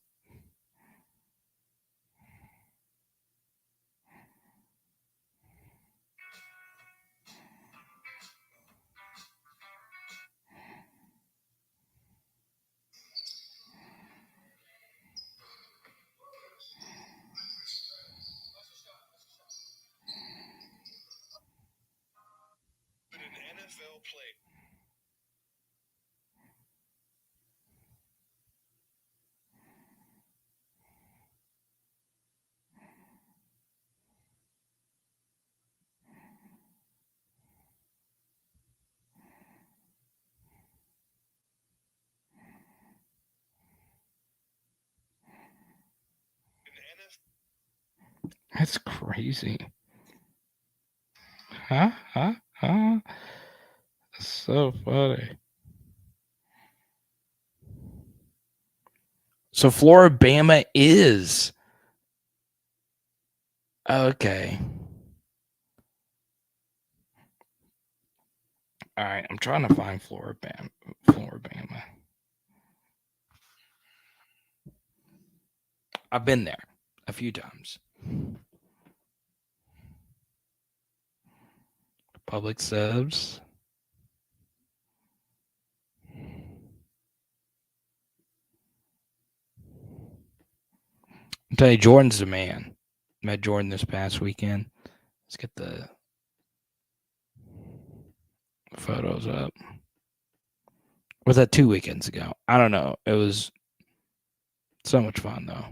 That's crazy. Huh? That's so funny. So Floribama is okay. All right, I'm trying to find Florida Bama. I've been there a few times. Public subs. I'll tell you, Jordan's the man. Met Jordan this past weekend. Let's get the photos up. Was that 2 weekends ago? I don't know. It was so much fun, though.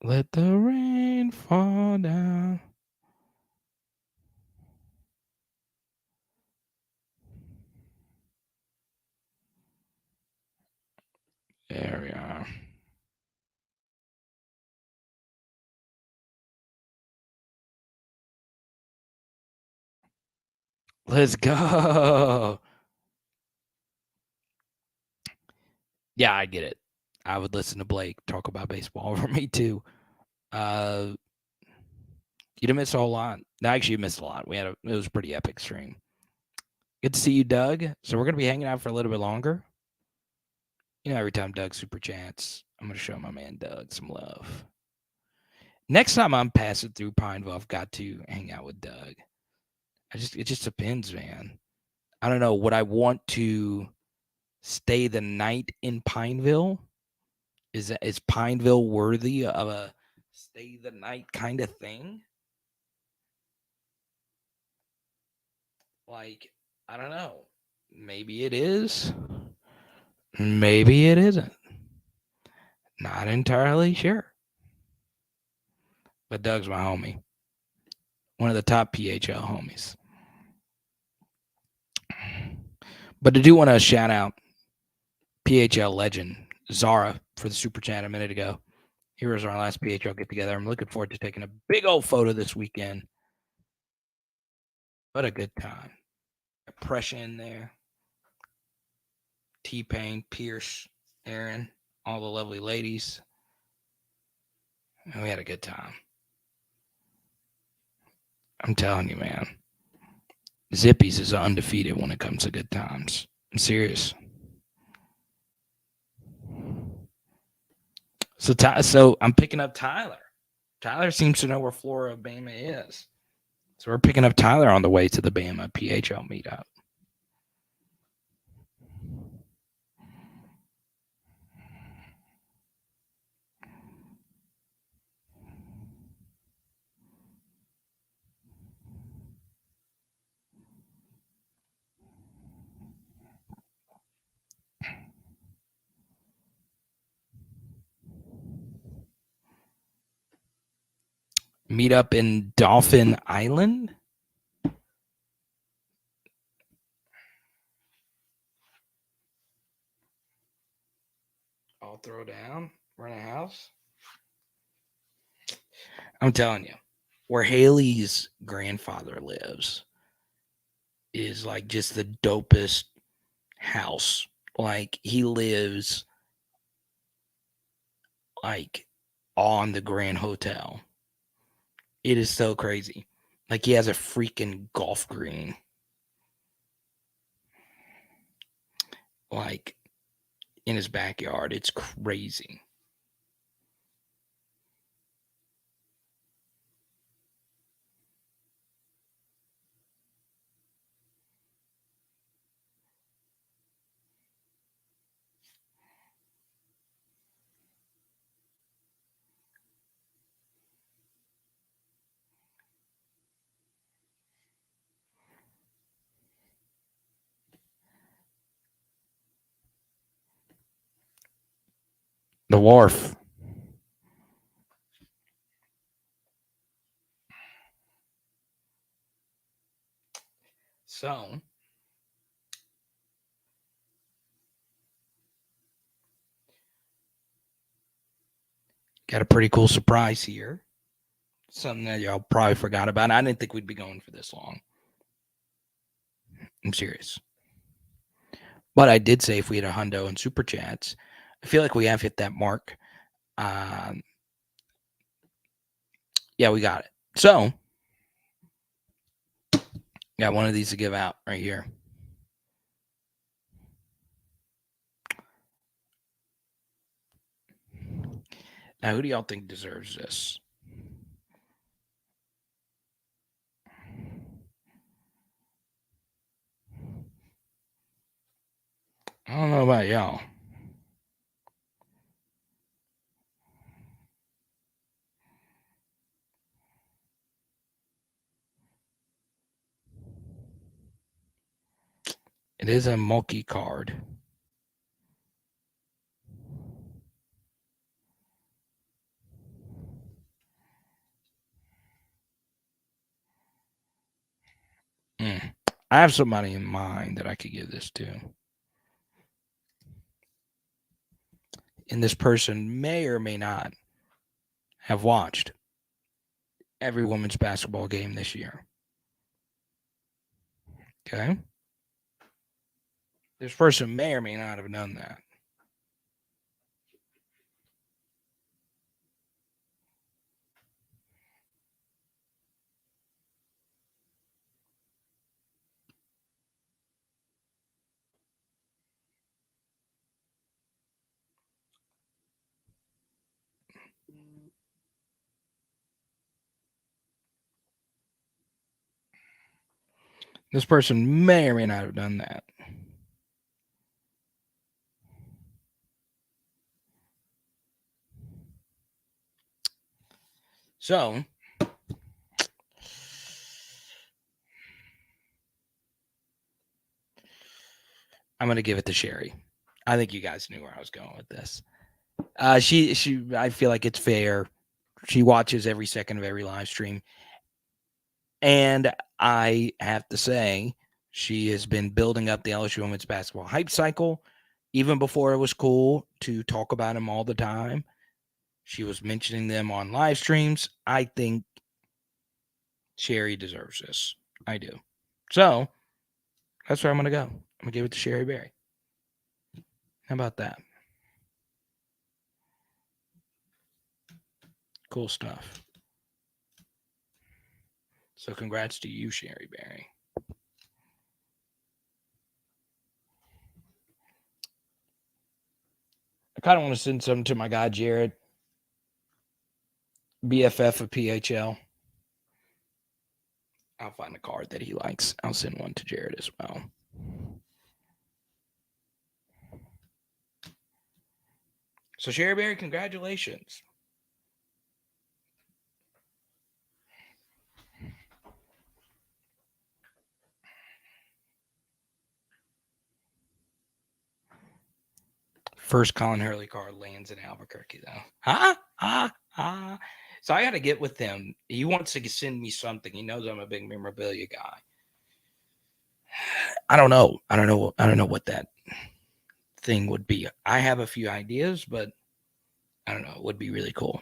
Let the rain fall down. There we are. Let's go. Yeah, I get it. I would listen to Blake talk about baseball over me too. You didn't miss a whole lot. No, actually, you missed a lot. It was a pretty epic stream. Good to see you, Doug. So we're gonna be hanging out for a little bit longer. You know, every time Doug super chats, I'm gonna show my man Doug some love. Next time I'm passing through Pineville, I've got to hang out with Doug. It just depends, man. I don't know. Would I want to stay the night in Pineville? Is Pineville worthy of a stay the night kind of thing? Like, I don't know. Maybe it is. Maybe it isn't. Not entirely sure. But Doug's my homie. One of the top PHL homies. But I do want to shout out PHL legend Zara for the super chat a minute ago. Here was our last PHL get together. I'm looking forward to taking a big old photo this weekend. What a good time. Pressure in there. T-Pain, Pierce, Aaron, all the lovely ladies. And we had a good time. I'm telling you, man. Zippies is undefeated when it comes to good times. I'm serious. So I'm picking up Tyler. Tyler seems to know where Florida Bama is. So we're picking up Tyler on the way to the Bama PHL meetup. Meet up in Dolphin Island. I'll throw down, rent a house. I'm telling you, where Haley's grandfather lives is like just the dopest house. Like he lives like on the Grand Hotel. It is so crazy. Like he has a freaking golf green. Like in his backyard. It's crazy. The wharf. So, got a pretty cool surprise here. Something that y'all probably forgot about. I didn't think we'd be going for this long. I'm serious. But I did say if we had a hundo and super chats, I feel like we have hit that mark. Yeah, we got it. So, got one of these to give out right here. Now, who do y'all think deserves this? I don't know about y'all. It is a Mulkey card. I have somebody in mind that I could give this to. And this person may or may not have watched every women's basketball game this year. Okay? This person may or may not have done that. This person may or may not have done that. So, I'm going to give it to Sherry. I think you guys knew where I was going with this. She. I feel like it's fair. She watches every second of every live stream. And I have to say, she has been building up the LSU women's basketball hype cycle. Even before it was cool to talk about them all the time, she was mentioning them on live streams. I think Sherry deserves this. I do. So, that's where I'm going to go. I'm going to give it to Sherry Berry. How about that? Cool stuff. So congrats to you, Sherry Berry. I kind of want to send something to my guy, Jared, BFF of PHL. I'll find a card that he likes. I'll send one to Jared as well. So, Sherry Berry, congratulations. First Colin Hurley card lands in Albuquerque, though. So I got to get with him. He wants to send me something. He knows I'm a big memorabilia guy. I don't know what that thing would be. I have a few ideas, but I don't know. It would be really cool.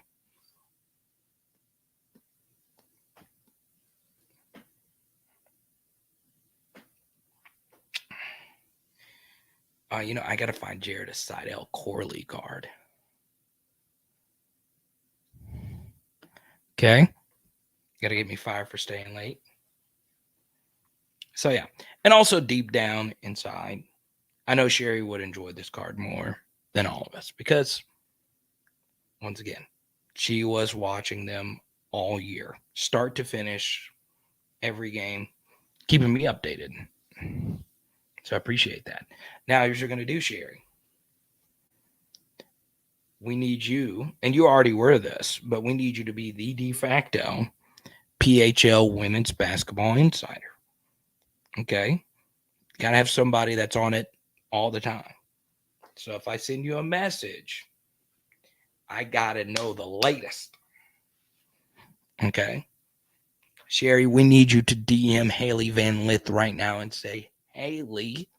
I got to find Jared a Seidel Corley card. Okay. Got to get me fired for staying late. So, yeah. And also deep down inside, I know Sherry would enjoy this card more than all of us because, once again, she was watching them all year, start to finish, every game, keeping me updated. So I appreciate that. Now, here's what you're going to do, Sherry. We need you, and you already were this, but we need you to be the de facto PHL women's basketball insider. Okay? Got to have somebody that's on it all the time. So if I send you a message, I got to know the latest. Okay? Sherry, we need you to DM Haley Van Lith right now and say, Haley,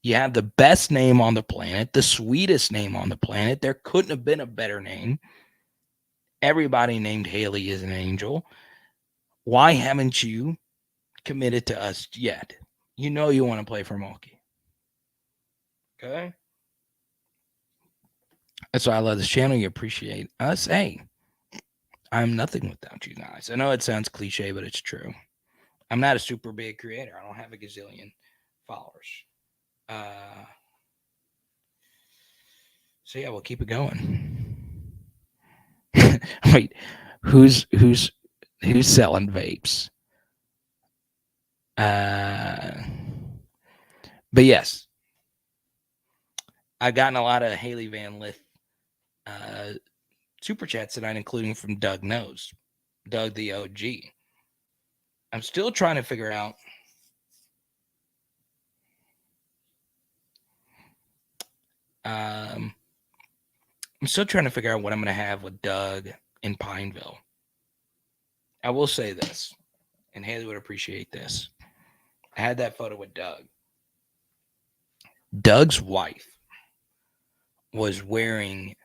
you have the best name on the planet, the sweetest name on the planet. There couldn't have been a better name. Everybody named Haley is an angel. Why haven't you committed to us yet? You know you want to play for Mulkey. Okay? That's why I love this channel. You appreciate us. Hey, I'm nothing without you guys. I know it sounds cliche, but it's true. I'm not a super big creator. I don't have a gazillion followers. So yeah, we'll keep it going. Wait, who's selling vapes? But yes, I've gotten a lot of Haley Van Lith super chats tonight, including from Doug Knows, Doug the OG. I'm still trying to figure out I'm still trying to figure out what I'm going to have with Doug in Pineville. I will say this, and Haley would appreciate this. I had that photo with Doug. Doug's wife was wearing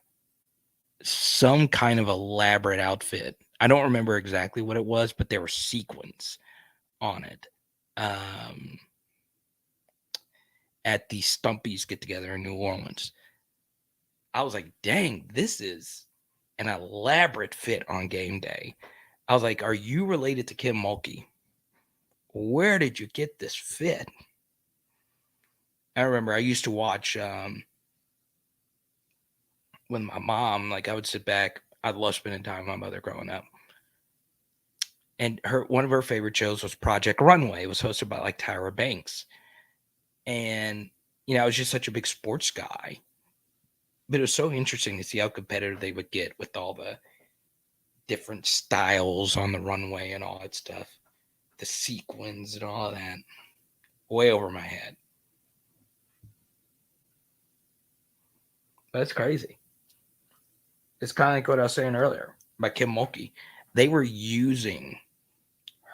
some kind of elaborate outfit. I don't remember exactly what it was, but there were sequins on it at the Stumpies get-together in New Orleans. I was like, dang, this is an elaborate fit on game day. I was like, are you related to Kim Mulkey? Where did you get this fit? I remember I used to watch with my mom. Like, I would sit back. I love spending time with my mother growing up. And one of her favorite shows was Project Runway. It was hosted by like Tyra Banks. And, you know, I was just such a big sports guy. But it was so interesting to see how competitive they would get with all the different styles on the runway and all that stuff. The sequins and all of that. Way over my head. That's crazy. It's kind of like what I was saying earlier by Kim Mulkey. They were using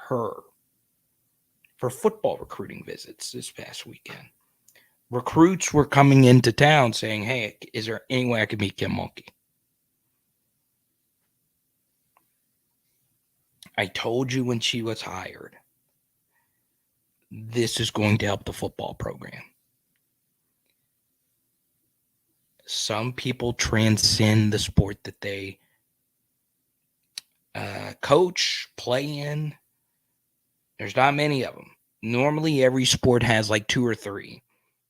her for football recruiting visits this past weekend. Recruits were coming into town saying, hey, is there any way I could meet Kim Mulkey? I told you when she was hired, this is going to help the football program. Some people transcend the sport that they coach, play in. There's not many of them. Normally, every sport has like 2 or 3.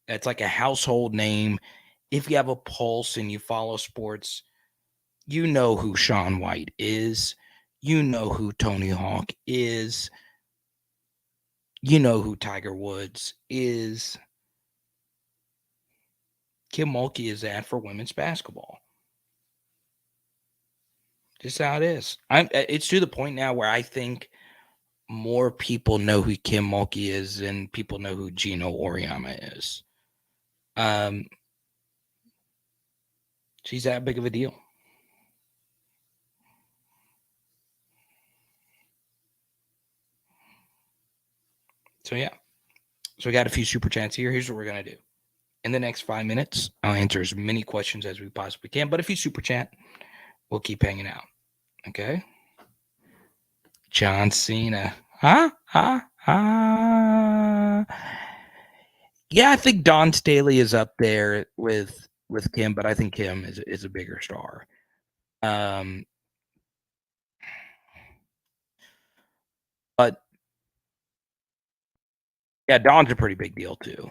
That's like a household name. If you have a pulse and you follow sports, you know who Shaun White is. You know who Tony Hawk is. You know who Tiger Woods is. Kim Mulkey is that for women's basketball. Just how it is. It's to the point now where I think more people know who Kim Mulkey is than people know who Gino Oriama is. She's that big of a deal. So, yeah. So, we got a few super chats here. Here's what we're going to do. In the next 5 minutes, I'll answer as many questions as we possibly can. But if you super chat, we'll keep hanging out. Okay? John Cena. Yeah, I think Don Staley is up there with Kim, but I think Kim is a bigger star. But yeah, Don's a pretty big deal too.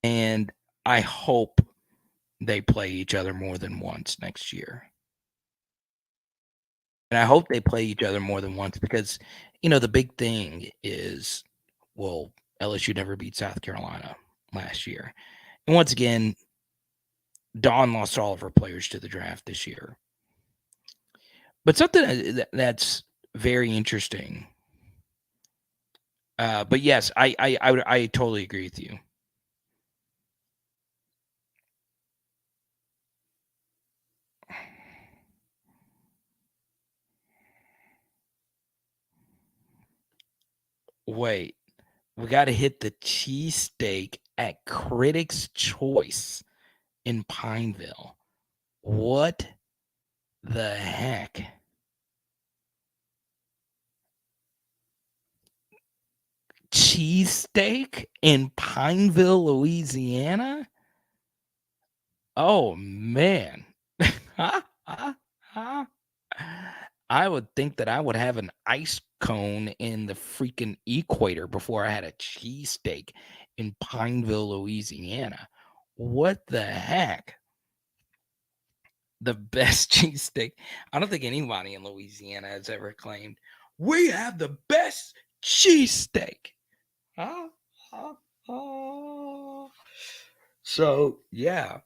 And I hope they play each other more than once next year. And I hope they play each other more than once because, you know, the big thing is, well, LSU never beat South Carolina last year. And once again, Dawn lost all of her players to the draft this year. But something that's very interesting. But yes, I totally agree with you. Wait, we got to hit the cheesesteak at Critics' Choice in Pineville. What the heck? Cheesesteak in Pineville, Louisiana? Oh, man. I would think that I would have an ice cone in the freaking equator before I had a cheesesteak in Pineville, Louisiana. What the heck? The best cheesesteak. I don't think anybody in Louisiana has ever claimed, we have the best cheesesteak. Huh? Huh? Oh. So, yeah.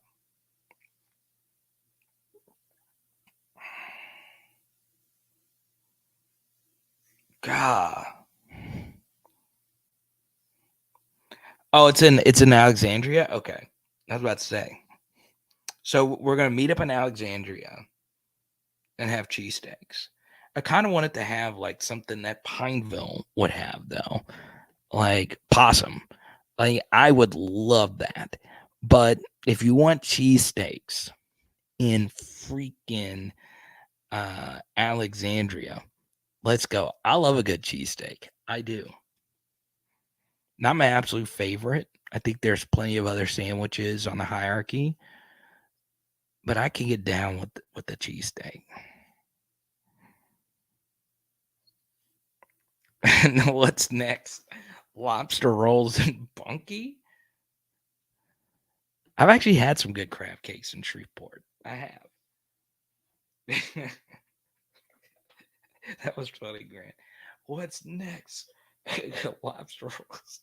God. Oh, it's in Alexandria? Okay. I was about to say. So we're gonna meet up in Alexandria and have cheesesteaks. I kind of wanted to have like something that Pineville would have though. Like possum. Like I would love that. But if you want cheesesteaks in freaking Alexandria, let's go. I love a good cheesesteak. I do. Not my absolute favorite. I think there's plenty of other sandwiches on the hierarchy, but I can get down with the cheesesteak. And what's next? Lobster rolls and bunkie? I've actually had some good crab cakes in Shreveport. I have. That was funny, Grant. What's next? Lobster rolls.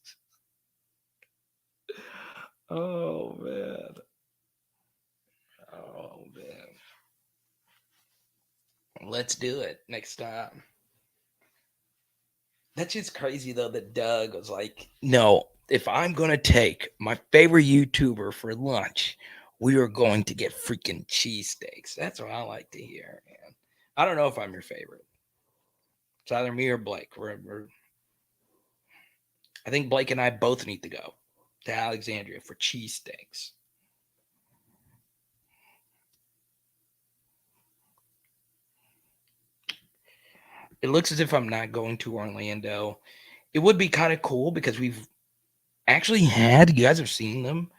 Oh man. Oh man. Let's do it next time. That's just crazy though that Doug was like, no, if I'm gonna take my favorite YouTuber for lunch, we are going to get freaking cheesesteaks. That's what I like to hear, man. I don't know if I'm your favorite. It's either me or Blake. I think Blake and I both need to go to Alexandria for cheesesteaks. It looks as if I'm not going to Orlando. It would be kind of cool because we've actually had, you guys have seen them,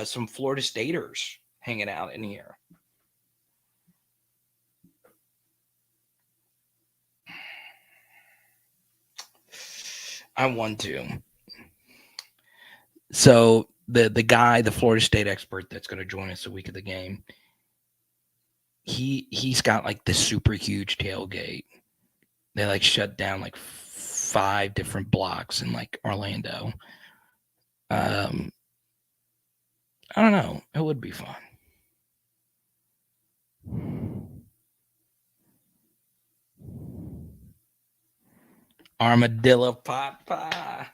some Florida Staters hanging out in here. I want to. So the guy, the Florida State expert that's going to join us the week of the game, he's got like this super huge tailgate. They like shut down like 5 different blocks in like Orlando. I don't know. It would be fun. Armadillo pot pie.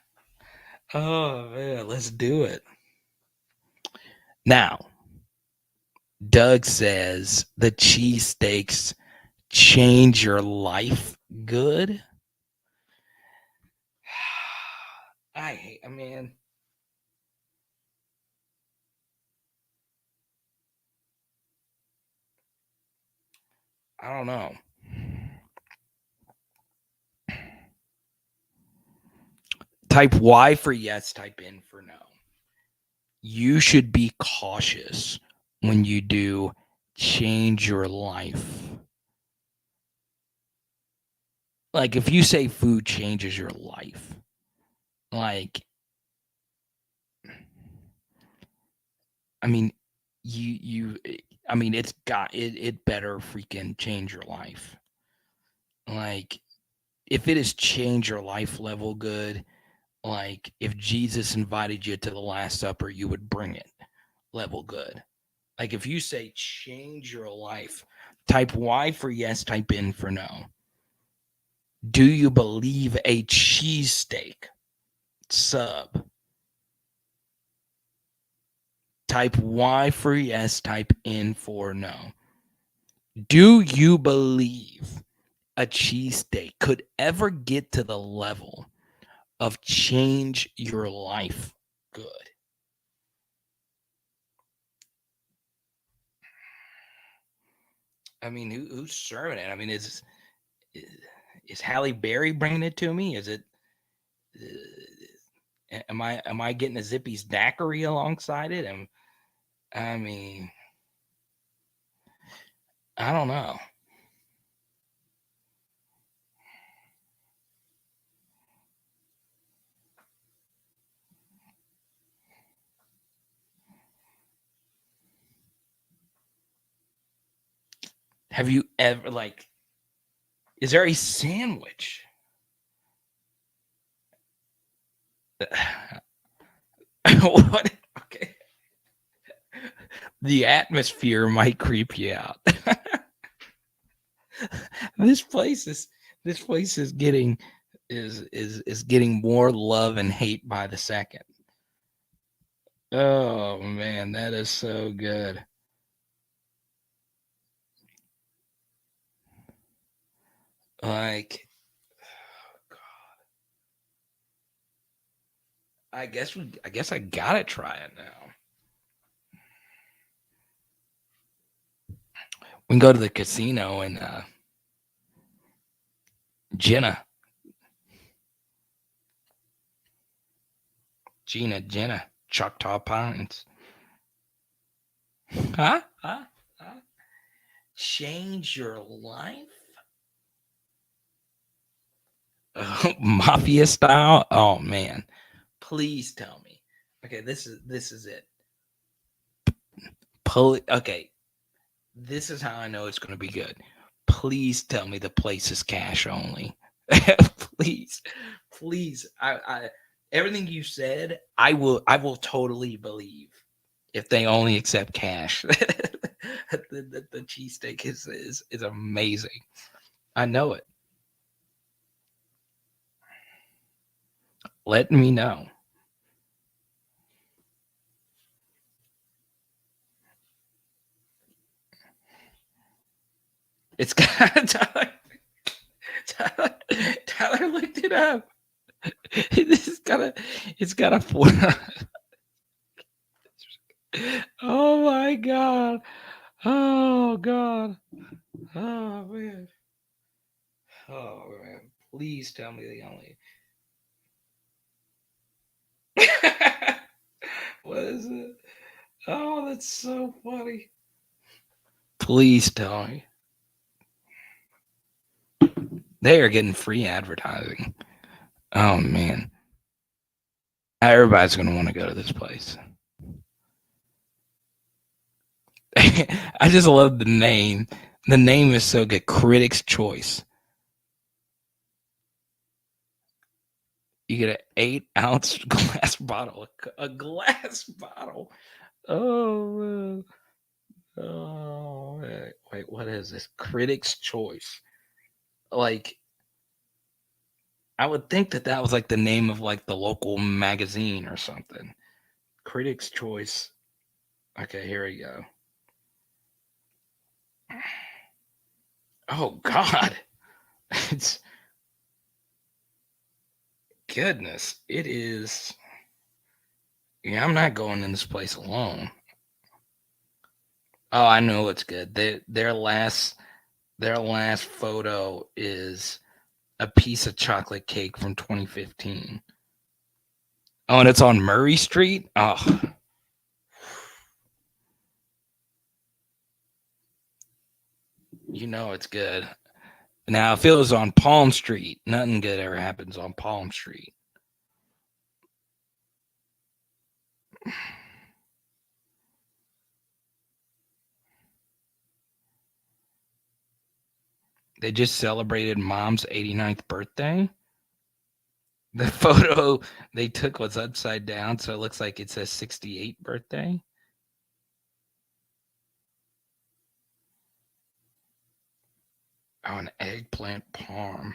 Oh man, let's do it. Now, Doug says the cheesesteaks change your life good. I mean, I don't know. Type Y for yes, type N for no. You should be cautious when you do change your life. Like if you say food changes your life, like I mean, I mean, it better freaking change your life. Like if it is change your life level good, like if Jesus invited you to the Last Supper, you would bring it level good. Like if you say change your life, type Y for yes, type N for no. Do you believe a cheesesteak sub? Type Y for yes, type N for no. Do you believe a cheesesteak could ever get to the level of change your life good? I mean, who's serving it? I mean, is Halle Berry bringing it to me? Is it? Am I getting a Zippy's daiquiri alongside it? I mean, I don't know. Have you ever, like, is there a sandwich? What? Okay. The atmosphere might creep you out. this place is getting getting more love and hate by the second. Oh man, that is so good. Like, I guess I gotta try it now. We can go to the casino and Jenna, Choctaw Pines. Huh? Huh? Change your life? Mafia style? Oh man. Please tell me. Okay, this is it. Okay. This is how I know it's going to be good. Please tell me the place is cash only. please. I everything you said, I will totally believe if they only accept cash. the cheesesteak is amazing. I know it. Let me know. It's got Tyler looked it up. It's got a 4. Oh my god. Oh god. Oh man. Oh man. Please tell me the only. What is it? Oh, that's so funny. Please tell me. They are getting free advertising. Oh man. Everybody's gonna want to go to this place. I just love the name. The name is so good. Critics' Choice. You get an 8-ounce glass bottle. A glass bottle. Oh man. Oh wait, what is this? Critics' Choice. Like, I would think that was like the name of like the local magazine or something. Critics' Choice. Okay, here we go. Oh God. It's goodness. It is. Yeah, I'm not going in this place alone. Oh, I know it's good. Their last photo is a piece of chocolate cake from 2015. Oh, and it's on Murray Street. Oh, you know it's good. Now, if it was on Palm Street, nothing good ever happens on Palm Street. They just celebrated Mom's 89th birthday. The photo they took was upside down, so it looks like it says 68 birthday. Oh, an eggplant parm.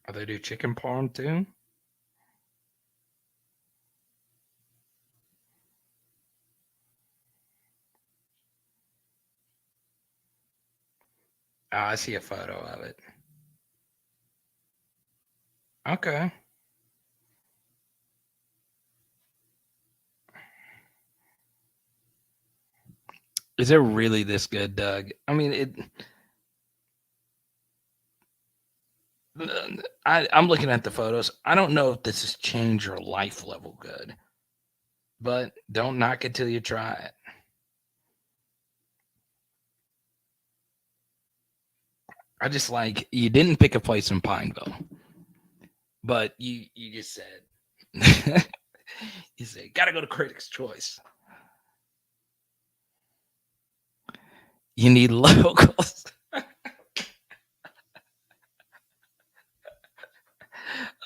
Oh, they do chicken parm too? I see a photo of it. Okay. Is it really this good, Doug? I mean, I'm looking at the photos. I don't know if this has changed your life level good, but don't knock it till you try it. I just like you didn't pick a place in Pineville, but you just said you said gotta go to Critics' Choice. You need locals.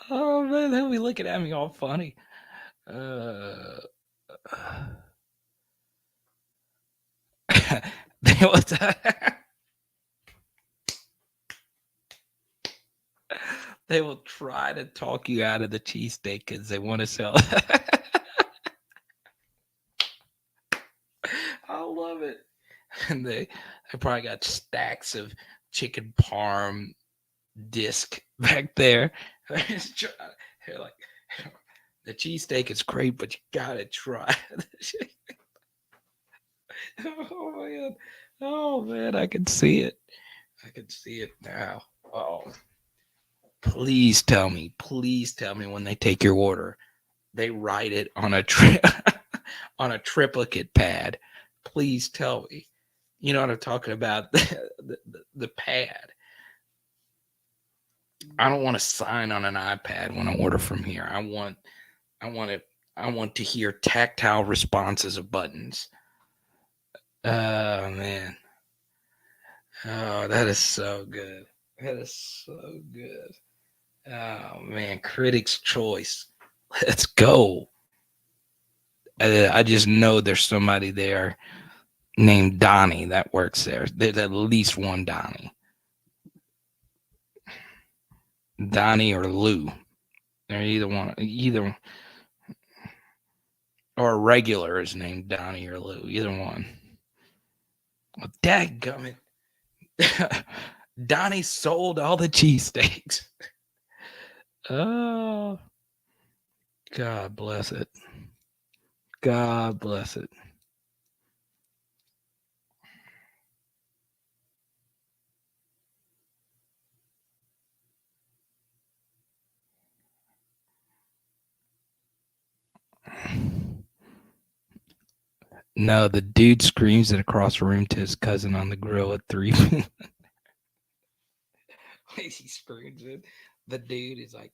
Oh man, they'll be looking at me all funny. They will they will try to talk you out of the cheesesteak because they want to sell. I love it. And they probably got stacks of chicken parm disc back there. They're like, the cheesesteak is great, but you gotta try it. Oh man, I can see it. I can see it now. Oh, please tell me when they take your order, they write it on a on a triplicate pad. Please tell me. You know what I'm talking about? The pad. I don't want to sign on an iPad when I order from here. I want to hear tactile responses of buttons. Oh man. Oh, that is so good. That is so good. Oh man, Critics' Choice. Let's go. I just know there's somebody there named Donnie that works there. There's at least one Donnie. Donnie or Lou. They're either or a regular is named Donnie or Lou. Either one. Well, dadgummit. Donnie sold all the cheesesteaks. Oh, God bless it. God bless it. No, the dude screams it across the room to his cousin on the grill at 3 p.m. He screams it. The dude is like,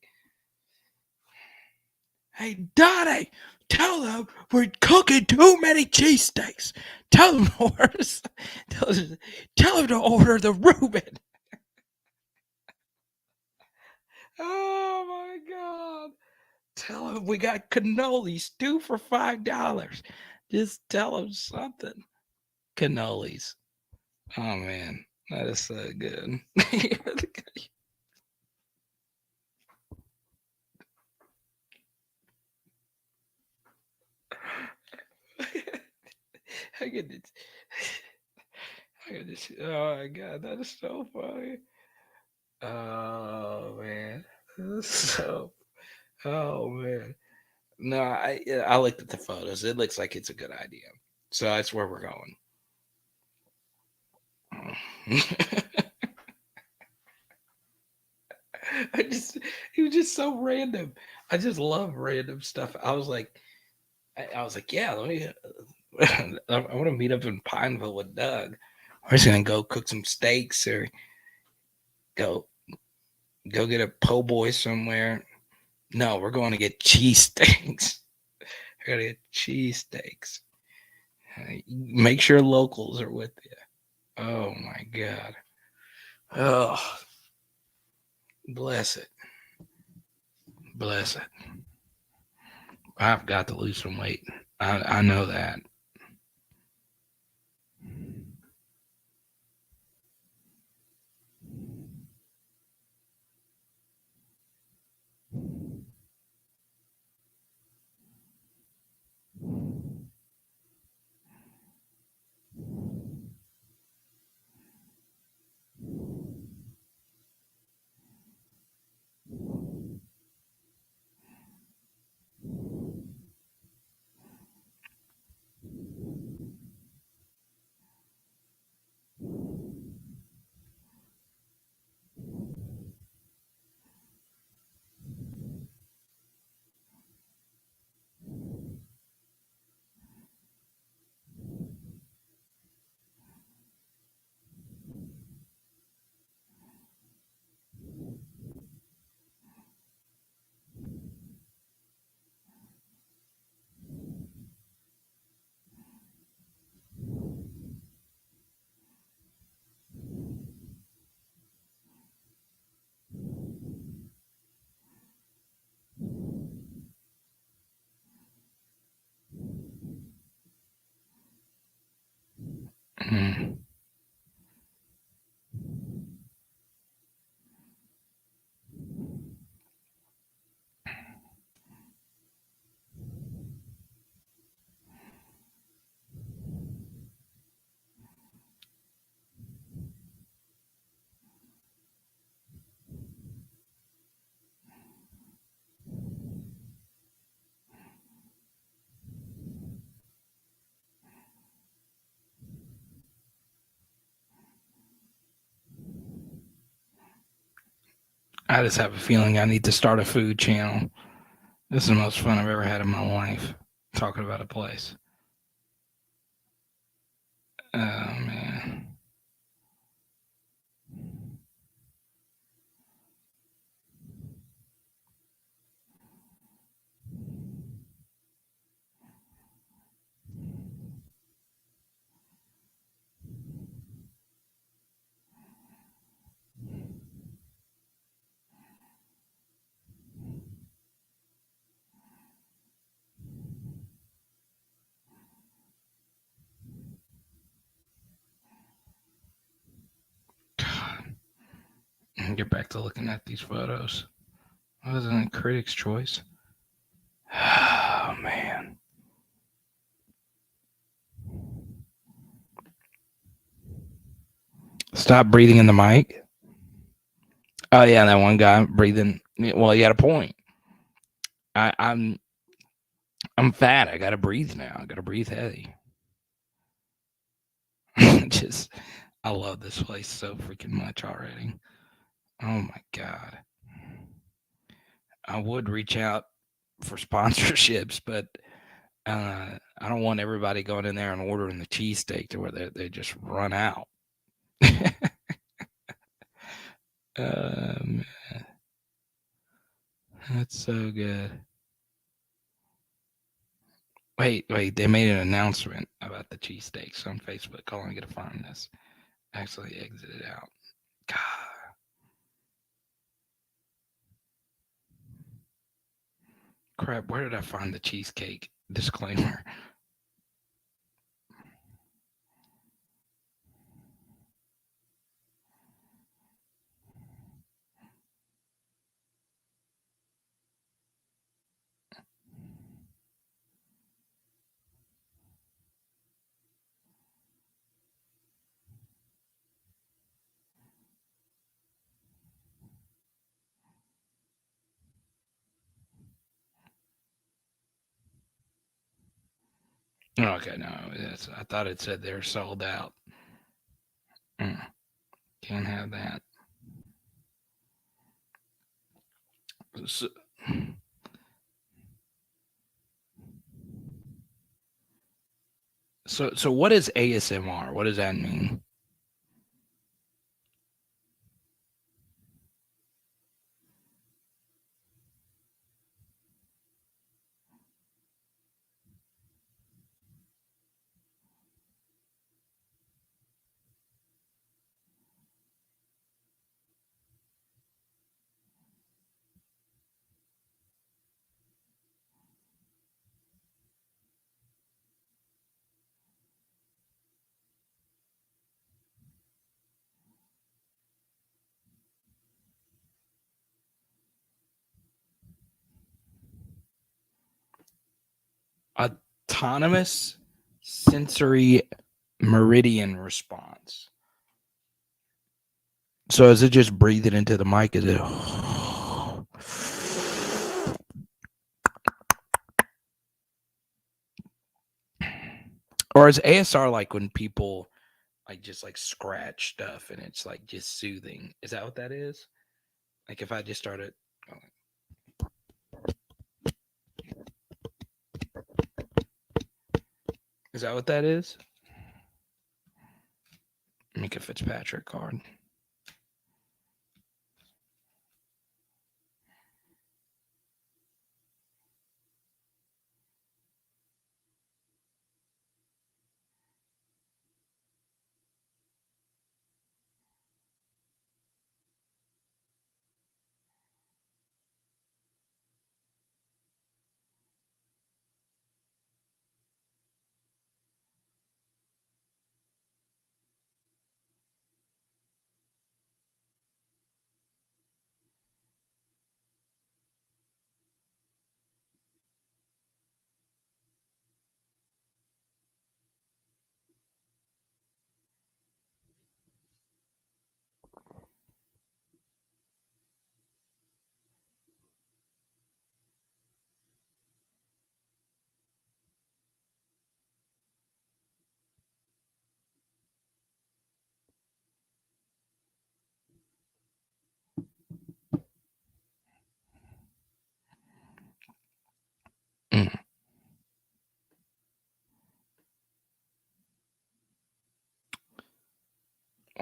"Hey, Donnie, tell them we're cooking too many cheesesteaks. Tell them tell them to order the Reuben." Oh my God. Tell them we got cannolis, 2 for $5. Just tell them something. Cannolis. Oh man, that is so good. I get this. Oh my God, that is so funny. Oh man, so. Oh man. No, I looked at the photos. It looks like it's a good idea. So that's where we're going. It was just so random. I just love random stuff. I was like, yeah, let me. I want to meet up in Pineville with Doug. We're just gonna go cook some steaks or go get a po' boy somewhere. No, we're going to get cheesesteaks. We're gonna get cheesesteaks. Make sure locals are with you. Oh my God. Oh, bless it. Bless it. I've got to lose some weight. I know that. I just have a feeling I need to start a food channel. This is the most fun I've ever had in my life, talking about a place. Oh, man. Get back to looking at these photos. Wasn't it Critics' Choice? Oh, man. Stop breathing in the mic. Oh, yeah, that one guy breathing. Well, he had a point. I'm fat. I got to breathe now. I got to breathe heavy. I love this place so freaking much already. Oh, my God. I would reach out for sponsorships, but I don't want everybody going in there and ordering the cheesesteak to where they just run out. Man. That's so good. Wait, they made an announcement about the cheesesteaks on Facebook. Hold on, I gotta find this. Actually exited out. God. Crap, where did I find the cheesecake disclaimer? Okay, no, I thought it said they're sold out. Can't have that. So what is ASMR? What does that mean? Autonomous sensory meridian response. So is it just breathing into the mic? Is it? Or is ASR like when people like just like scratch stuff and it's like just soothing? Is that what that is? Like if I just started. Is that what that is? Make a Fitzpatrick card.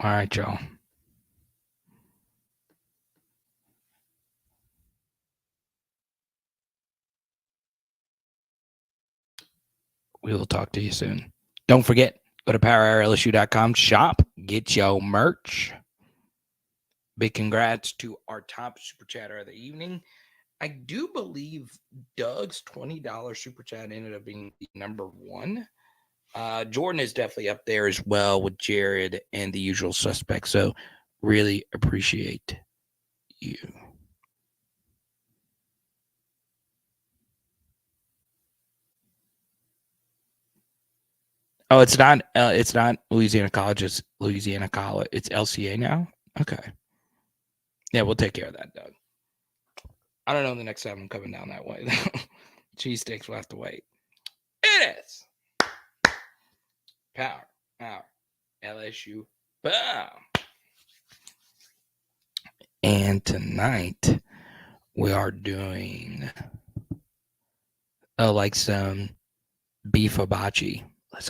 All right, y'all. We will talk to you soon. Don't forget, go to powerhourlsu.com, shop, get your merch. Big congrats to our top super chatter of the evening. I do believe Doug's $20 super chat ended up being the number one. Jordan is definitely up there as well with Jared and the usual suspects. So really appreciate you. Oh, it's not Louisiana College. It's Louisiana College. It's LCA now. Okay. Yeah, we'll take care of that, Doug. I don't know the next time I'm coming down that way. Cheesestakes will have to wait. It is power, LSU, bam. And tonight we are doing like some beef hibachi.